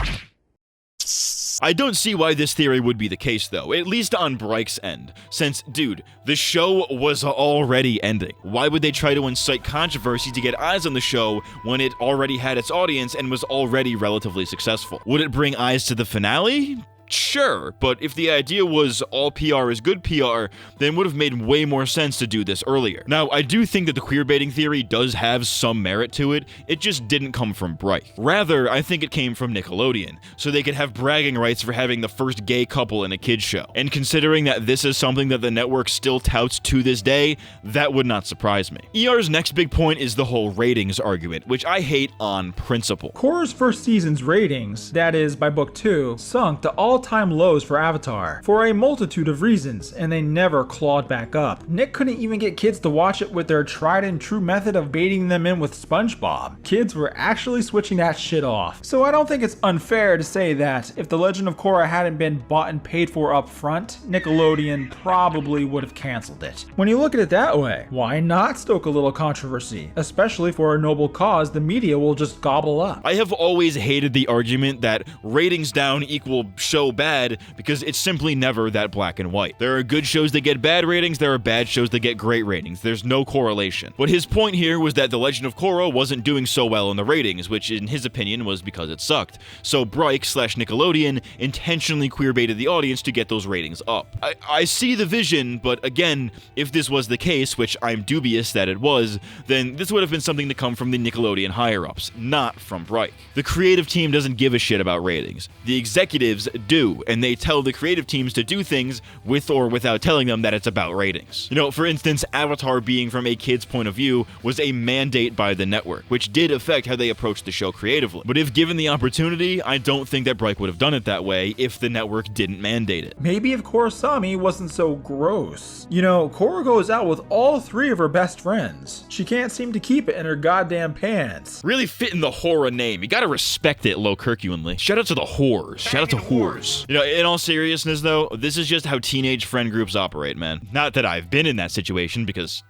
I don't see why this theory would be the case though, at least on Bryke's end, since, dude, the show was already ending. Why would they try to incite controversy to get eyes on the show when it already had its audience and was already relatively successful? Would it bring eyes to the finale? Sure, but if the idea was all PR is good PR, then it would have made way more sense to do this earlier. Now, I do think that the queerbaiting theory does have some merit to it, it just didn't come from Bryke. Rather, I think it came from Nickelodeon, so they could have bragging rights for having the first gay couple in a kid's show. And considering that this is something that the network still touts to this day, that would not surprise me. ER's next big point is the whole ratings argument, which I hate on principle. Korra's first season's ratings, that is by book 2, sunk to all-time lows for Avatar, for a multitude of reasons, and they never clawed back up. Nick couldn't even get kids to watch it with their tried and true method of baiting them in with SpongeBob. Kids were actually switching that shit off. So I don't think it's unfair to say that if The Legend of Korra hadn't been bought and paid for up front, Nickelodeon probably would have canceled it. When you look at it that way, why not stoke a little controversy? Especially for a noble cause the media will just gobble up. I have always hated the argument that ratings down equal show bad because it's simply never that black and white. There are good shows that get bad ratings, there are bad shows that get great ratings. There's no correlation. But his point here was that The Legend of Korra wasn't doing so well in the ratings, which in his opinion was because it sucked. So Bryke/Nickelodeon intentionally queerbaited the audience to get those ratings up. I see the vision, but again, if this was the case, which I'm dubious that it was, then this would have been something to come from the Nickelodeon higher-ups, not from Bryke. The creative team doesn't give a shit about ratings. The executives do, and they tell the creative teams to do things with or without telling them that it's about ratings. You know, for instance, Avatar being from a kid's point of view was a mandate by the network, which did affect how they approached the show creatively. But if given the opportunity, I don't think that Bryke would have done it that way if the network didn't mandate it. Maybe if Korrasami wasn't so gross. You know, Korra goes out with all 3 of her best friends. She can't seem to keep it in her goddamn pants. Really fitting the Whorra name. You gotta respect it, Low-Kirkuinly. Shout out to the whores. Shout out to whores. You know, in all seriousness though, this is just how teenage friend groups operate, man. Not that I've been in that situation because,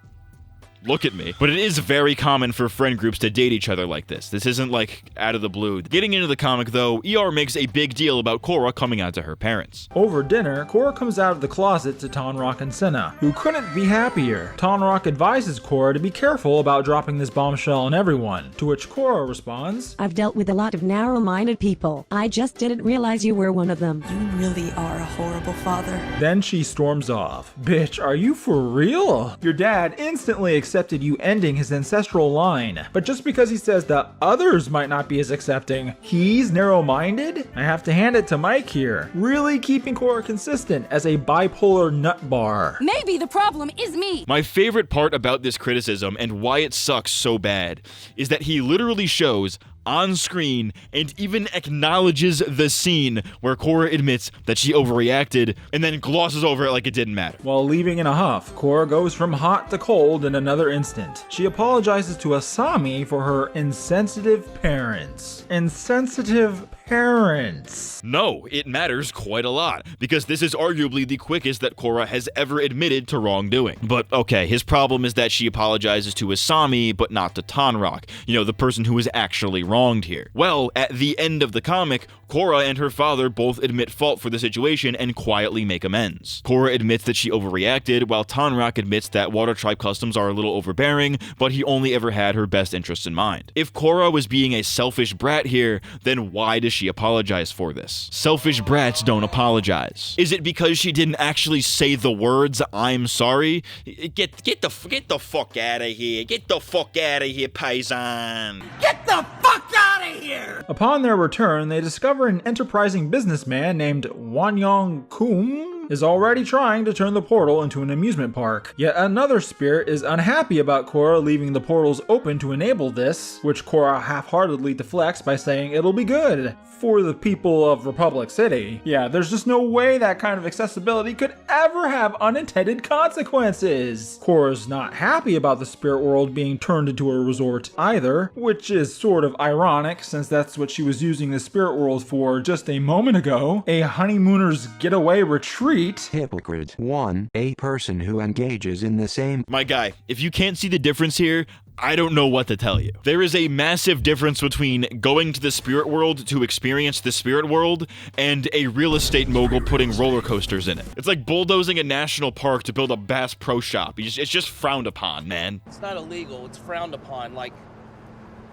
look at me. But it is very common for friend groups to date each other like this. This isn't like out of the blue. Getting into the comic though, ER makes a big deal about Korra coming out to her parents. Over dinner, Korra comes out of the closet to Tonraq and Senna, who couldn't be happier. Tonraq advises Korra to be careful about dropping this bombshell on everyone, to which Korra responds, I've dealt with a lot of narrow-minded people. I just didn't realize you were one of them. You really are a horrible father. Then she storms off. Bitch, are you for real? Your dad instantly accepted you ending his ancestral line, but just because he says that others might not be as accepting, he's narrow-minded? I have to hand it to Mike here. Really keeping Korra consistent as a bipolar nut bar. Maybe the problem is me. My favorite part about this criticism and why it sucks so bad is that he literally shows on screen and even acknowledges the scene where Korra admits that she overreacted and then glosses over it like it didn't matter. While leaving in a huff, Korra goes from hot to cold in another instant. She apologizes to Asami for her insensitive parents. Insensitive parents. No, it matters quite a lot, because this is arguably the quickest that Korra has ever admitted to wrongdoing. But okay, his problem is that she apologizes to Asami, but not to Tonraq, you know, the person who was actually wronged here. Well, at the end of the comic, Korra and her father both admit fault for the situation and quietly make amends. Korra admits that she overreacted, while Tonraq admits that Water Tribe customs are a little overbearing, but he only ever had her best interests in mind. If Korra was being a selfish brat here, then why does she apologize for this? Selfish brats don't apologize. Is it because she didn't actually say the words, I'm sorry? Get the fuck out of here. Get the fuck out of here, paisan. Get the fuck out of here! Upon their return, they discover an enterprising businessman named Wanyong Kum is already trying to turn the portal into an amusement park. Yet another spirit is unhappy about Korra leaving the portals open to enable this, which Korra half-heartedly deflects by saying it'll be good for the people of Republic City. Yeah, there's just no way that kind of accessibility could ever have unintended consequences. Korra's not happy about the spirit world being turned into a resort either, which is sort of ironic since that's what she was using the spirit world for just a moment ago. A honeymooner's getaway retreat. Hypocrite 1. A person who engages in the same. My guy, if you can't see the difference here, I don't know what to tell you. There is a massive difference between going to the spirit world to experience the spirit world and a real estate mogul putting roller coasters in it. It's like bulldozing a national park to build a Bass Pro Shop. It's just frowned upon, man. It's not illegal, it's frowned upon, like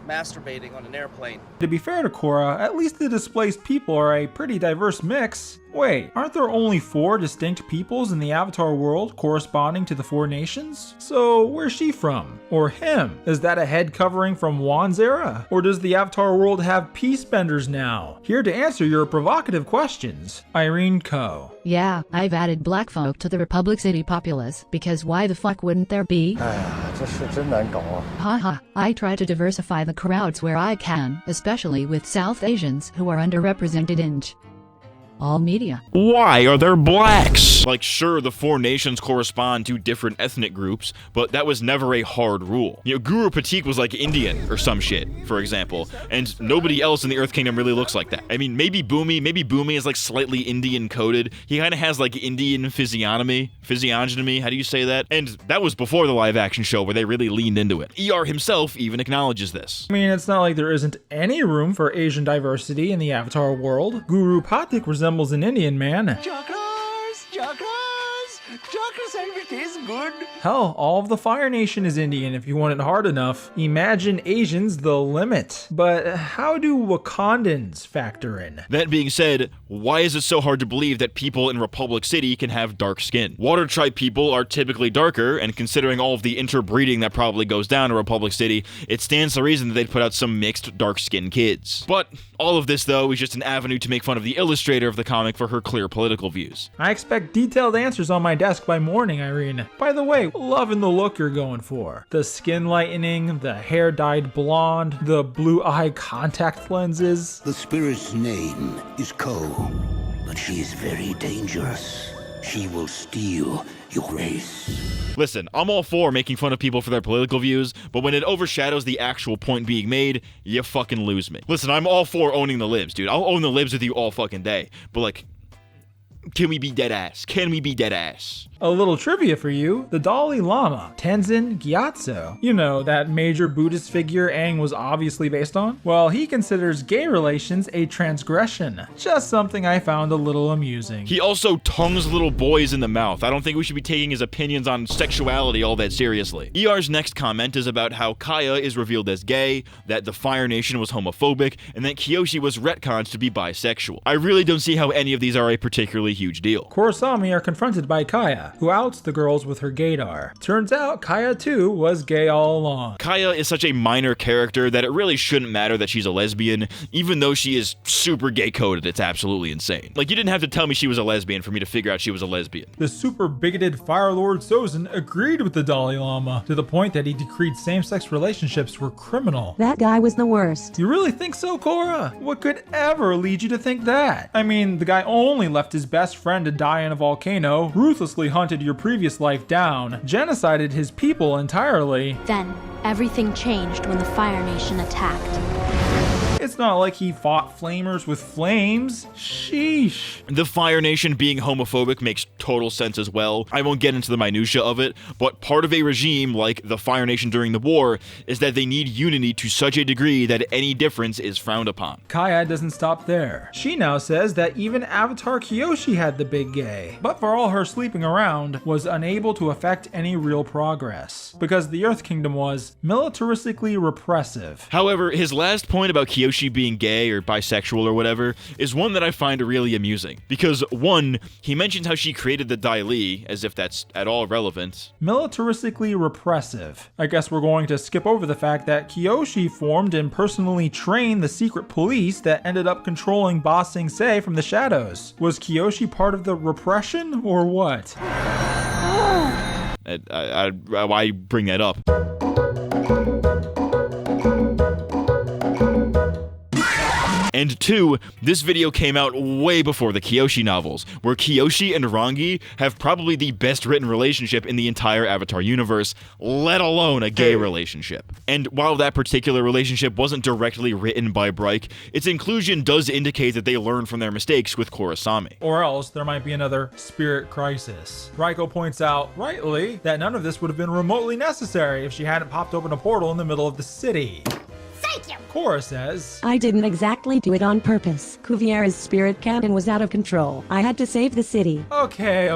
masturbating on an airplane. To be fair to Korra, at least the displaced people are a pretty diverse mix. Wait, aren't there only 4 distinct peoples in the Avatar world corresponding to the 4 nations? So where's she from? Or him? Is that a head covering from Wan's era? Or does the Avatar world have peacebenders now? Here to answer your provocative questions, Irene Ko. Yeah, I've added black folk to the Republic City populace, because why the fuck wouldn't there be? Haha, I try to diversify the crowds where I can, especially with South Asians who are underrepresented in all media. Why are there blacks? Like, sure, the 4 nations correspond to different ethnic groups, but that was never a hard rule. You know, Guru Patik was like Indian or some shit, for example, and nobody else in the Earth Kingdom really looks like that. I mean, maybe Boomy is like slightly Indian coded. He kind of has like Indian physiognomy, how do you say that? And that was before the live action show where they really leaned into it. ER himself even acknowledges this. I mean, it's not like there isn't any room for Asian diversity in the Avatar world. Guru Patik resembles an Indian man. Chakras, everything is good. Hell, all of the Fire Nation is Indian if you want it hard enough. Imagine Asians the limit. But how do Wakandans factor in? That being said, why is it so hard to believe that people in Republic City can have dark skin? Water Tribe people are typically darker, and considering all of the interbreeding that probably goes down in Republic City, it stands to reason that they'd put out some mixed dark-skinned kids. But all of this, though, is just an avenue to make fun of the illustrator of the comic for her clear political views. I expect detailed answers on my desk by morning, Irene. By the way, loving the look you're going for. The skin lightening, the hair dyed blonde, the blue eye contact lenses. The spirit's name is Ko, but she is very dangerous. She will steal your race. Listen, I'm all for making fun of people for their political views, but when it overshadows the actual point being made, you fucking lose me. Listen, I'm all for owning the libs, dude. I'll own the libs with you all fucking day. But like, Can we be dead ass? Can we be dead ass? A little trivia for you, the Dalai Lama, Tenzin Gyatso, you know, that major Buddhist figure Aang was obviously based on? Well, he considers gay relations a transgression. Just something I found a little amusing. He also tongues little boys in the mouth. I don't think we should be taking his opinions on sexuality all that seriously. ER's next comment is about how Kaya is revealed as gay, that the Fire Nation was homophobic, and that Kyoshi was retconned to be bisexual. I really don't see how any of these are a particularly huge deal. Korrasami are confronted by Kaya, who outs the girls with her gaydar. Turns out Kaya too was gay all along. Kaya is such a minor character that it really shouldn't matter that she's a lesbian, even though she is super gay coded. It's absolutely insane. Like, you didn't have to tell me she was a lesbian for me to figure out she was a lesbian. The super bigoted Fire Lord Sozin agreed with the Dalai Lama to the point that he decreed same-sex relationships were criminal. That guy was the worst. You really think so, Korra? What could ever lead you to think that? I mean, the guy only left his best friend to die in a volcano, ruthlessly hunted your previous life down, genocided his people entirely. Then, everything changed when the Fire Nation attacked. It's not like he fought flamers with flames. Sheesh. The Fire Nation being homophobic makes total sense as well. I won't get into the minutia of it, but part of a regime like the Fire Nation during the war is that they need unity to such a degree that any difference is frowned upon. Kaya doesn't stop there. She now says that even Avatar Kyoshi had the big gay, but for all her sleeping around, was unable to affect any real progress, because the Earth Kingdom was militaristically repressive. However, his last point about Kyoshi being gay or bisexual or whatever is one that I find really amusing. Because one, he mentions how she created the Dai Li, as if that's at all relevant. Militaristically repressive. I guess we're going to skip over the fact that Kyoshi formed and personally trained the secret police that ended up controlling Ba Sing Se from the shadows. Was Kyoshi part of the repression or what? Why bring that up? And two, this video came out way before the Kyoshi novels, where Kyoshi and Rangi have probably the best written relationship in the entire Avatar universe, let alone a gay relationship. And while that particular relationship wasn't directly written by Bryke, its inclusion does indicate that they learned from their mistakes with Korrasami. Or else there might be another spirit crisis. Raiko points out, rightly, that none of this would have been remotely necessary if she hadn't popped open a portal in the middle of the city. Thank you! Korra says, I didn't exactly do it on purpose. Cuviera's spirit cannon was out of control. I had to save the city. Okay.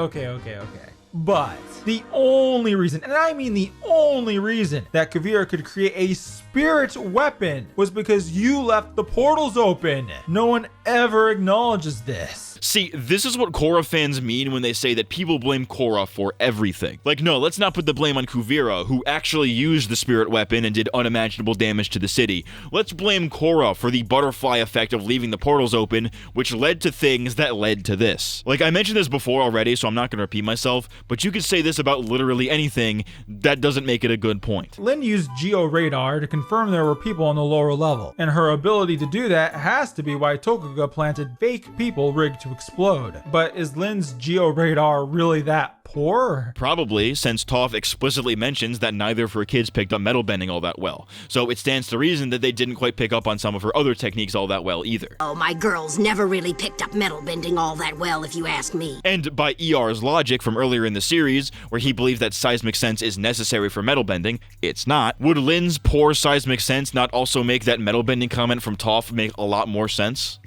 But the only reason, and I mean the only reason, that Kuvira could create a spirit weapon was because you left the portals open. No one ever acknowledges this. See, this is what Korra fans mean when they say that people blame Korra for everything. Like, no, let's not put the blame on Kuvira, who actually used the spirit weapon and did unimaginable damage to the city. Let's blame Korra for the butterfly effect of leaving the portals open, which led to things that led to this. Like, I mentioned this before already, so I'm not going to repeat myself, but you could say this about literally anything. That doesn't make it a good point. Lin used geo-radar to confirm there were people on the lower level, and her ability to do that has to be why Tokuga planted fake people rigged to explode. But is Lin's geo-radar really that poor? Probably, since Toph explicitly mentions that neither of her kids picked up metal bending all that well. So it stands to reason that they didn't quite pick up on some of her other techniques all that well either. Oh, my girls never really picked up metal bending all that well, if you ask me. And by ER's logic from earlier in the series, where he believed that seismic sense is necessary for metal bending, it's not. Would Lin's poor seismic sense not also make that metal bending comment from Toph make a lot more sense?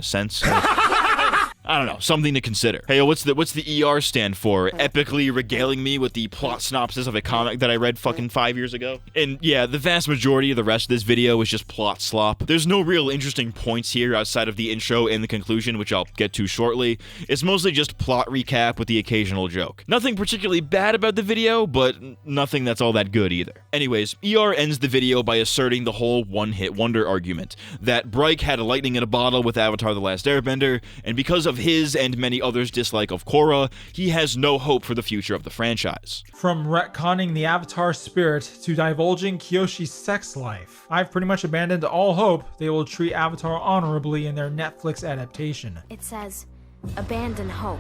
Sense? I don't know, something to consider. Hey, what's the ER stand for? Epically regaling me with the plot synopsis of a comic that I read fucking 5 years ago? And yeah, the vast majority of the rest of this video is just plot slop. There's no real interesting points here outside of the intro and the conclusion, which I'll get to shortly. It's mostly just plot recap with the occasional joke. Nothing particularly bad about the video, but nothing that's all that good either. Anyways, ER ends the video by asserting the whole one-hit wonder argument, that Bryke had a lightning in a bottle with Avatar: The Last Airbender, and because of his and many others' dislike of Korra, he has no hope for the future of the franchise. From retconning the Avatar spirit to divulging Kyoshi's sex life, I've pretty much abandoned all hope they will treat Avatar honorably in their Netflix adaptation. It says, abandon hope.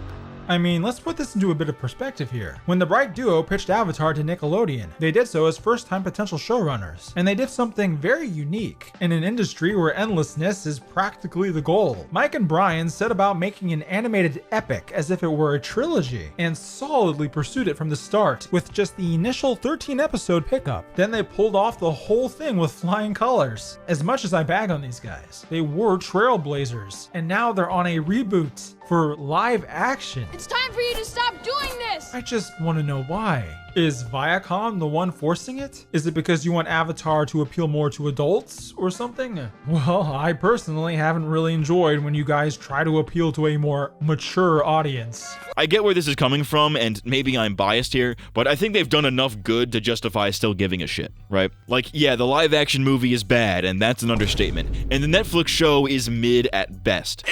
I mean, let's put this into a bit of perspective here. When the Bright duo pitched Avatar to Nickelodeon, they did so as first-time potential showrunners, and they did something very unique in an industry where endlessness is practically the goal. Mike and Brian set about making an animated epic as if it were a trilogy, and solidly pursued it from the start with just the initial 13-episode pickup. Then they pulled off the whole thing with flying colors. As much as I bag on these guys, they were trailblazers, and now they're on a reboot for live action. It's time for you to stop doing this! I just want to know why. Is Viacom the one forcing it? Is it because you want Avatar to appeal more to adults or something? Well, I personally haven't really enjoyed when you guys try to appeal to a more mature audience. I get where this is coming from, and maybe I'm biased here, but I think they've done enough good to justify still giving a shit, right? Like, yeah, the live action movie is bad, and that's an understatement, and the Netflix show is mid at best.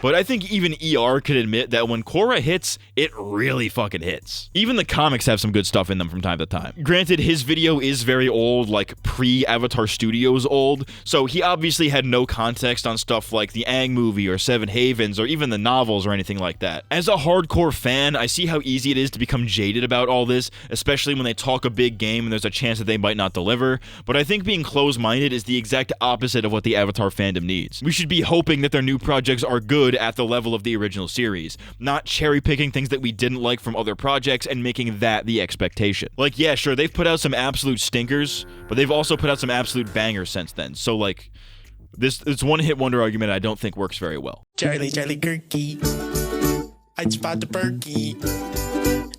But I think even ER could admit that when Korra hits, it really fucking hits. Even the comics have some good stuff in them from time to time. Granted, his video is very old, like pre-Avatar Studios old, so he obviously had no context on stuff like the Aang movie or Seven Havens or even the novels or anything like that. As a hardcore fan, I see how easy it is to become jaded about all this, especially when they talk a big game and there's a chance that they might not deliver, but I think being closed-minded is the exact opposite of what the Avatar fandom needs. We should be hoping that their new projects are good at the level of the original series, not cherry-picking things that we didn't like from other projects and making that the expectation. Like, yeah, sure, they've put out some absolute stinkers, but they've also put out some absolute bangers since then, so like, this one-hit wonder argument I don't think works very well. Charlie Kirky, I'd spot the perky.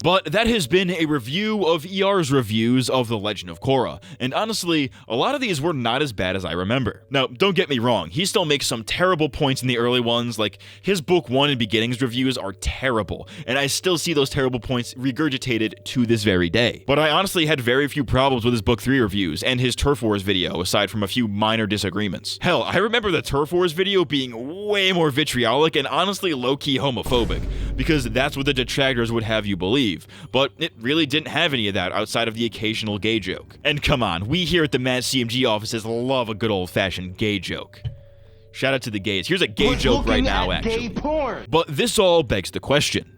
But that has been a review of ER's reviews of The Legend of Korra, and honestly, a lot of these were not as bad as I remember. Now, don't get me wrong, he still makes some terrible points in the early ones, like his Book 1 and Beginnings reviews are terrible, and I still see those terrible points regurgitated to this very day. But I honestly had very few problems with his Book 3 reviews and his Turf Wars video, aside from a few minor disagreements. Hell, I remember the Turf Wars video being way more vitriolic and honestly low-key homophobic, because that's what the detractors would have you believe. But it really didn't have any of that outside of the occasional gay joke. And come on, we here at the Matt CMG offices love a good old-fashioned gay joke. Shout out to the gays. Here's a gay joke right now, actually. But this all begs the question.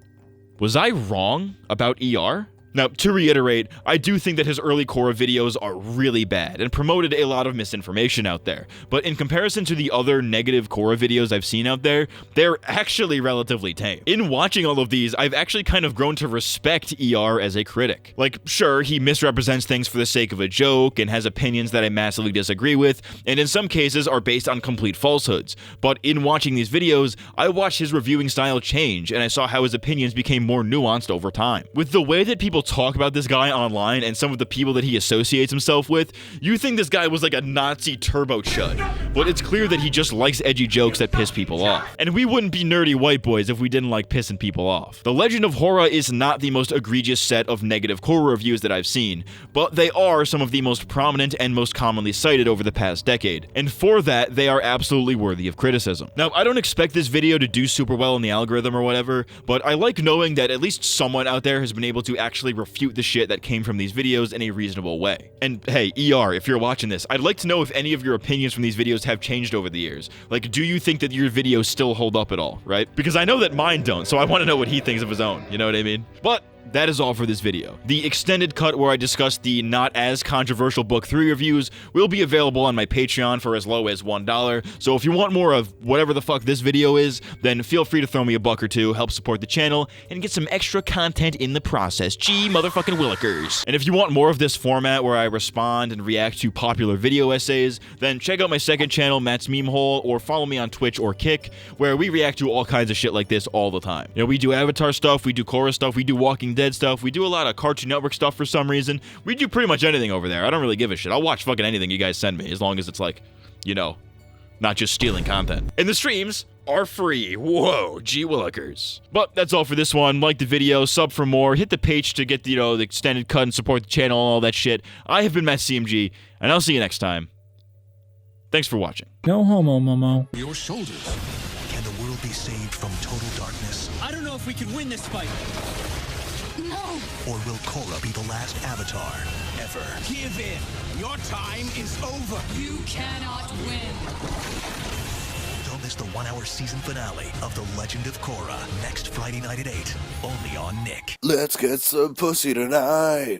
Was I wrong about ER? Now, to reiterate, I do think that his early Korra videos are really bad and promoted a lot of misinformation out there, but in comparison to the other negative Korra videos I've seen out there, they're actually relatively tame. In watching all of these, I've actually kind of grown to respect ER as a critic. Like, sure, he misrepresents things for the sake of a joke and has opinions that I massively disagree with, and in some cases are based on complete falsehoods, but in watching these videos, I watched his reviewing style change, and I saw how his opinions became more nuanced over time. With the way that people talk about this guy online and some of the people that he associates himself with, you think this guy was like a Nazi turbo chud, but it's clear that he just likes edgy jokes that piss people off. And we wouldn't be nerdy white boys if we didn't like pissing people off. The Legend of Whorra is not the most egregious set of negative Korra reviews that I've seen, but they are some of the most prominent and most commonly cited over the past decade, and for that, they are absolutely worthy of criticism. Now, I don't expect this video to do super well in the algorithm or whatever, but I like knowing that at least someone out there has been able to actually refute the shit that came from these videos in a reasonable way. And hey, ER, if you're watching this, I'd like to know if any of your opinions from these videos have changed over the years. Like, do you think that your videos still hold up at all, right? Because I know that mine don't, so I want to know what he thinks of his own, you know what I mean? But that is all for this video. The extended cut where I discuss the not as controversial Book 3 reviews will be available on my Patreon for as low as $1, so if you want more of whatever the fuck this video is, then feel free to throw me a buck or two, help support the channel, and get some extra content in the process. Gee motherfucking willikers. And if you want more of this format where I respond and react to popular video essays, then check out my second channel, Matt's Meme Hole, or follow me on Twitch or Kick, where we react to all kinds of shit like this all the time. You know, we do Avatar stuff, we do Korra stuff, we do Walking Dead stuff, we do a lot of Cartoon Network stuff for some reason. We do pretty much anything over there. I don't really give a shit. I'll watch fucking anything you guys send me, as long as it's like, you know, not just stealing content. And the streams are free. Whoa, gee willikers. But that's all for this one. Like the video, sub for more, hit the page to get the, you know, the extended cut and support the channel and all that shit. I have been Matt CMG, and I'll see you next time. Thanks for watching. No homo, momo. Your shoulders. Can the world be saved from total darkness? I don't know if we can win this fight. No. Or will Korra be the last Avatar ever? Give in. Your time is over. You cannot win. Don't miss miss the 1-hour season finale of The Legend of Korra next Friday night at 8, only on Nick. Let's get some pussy tonight.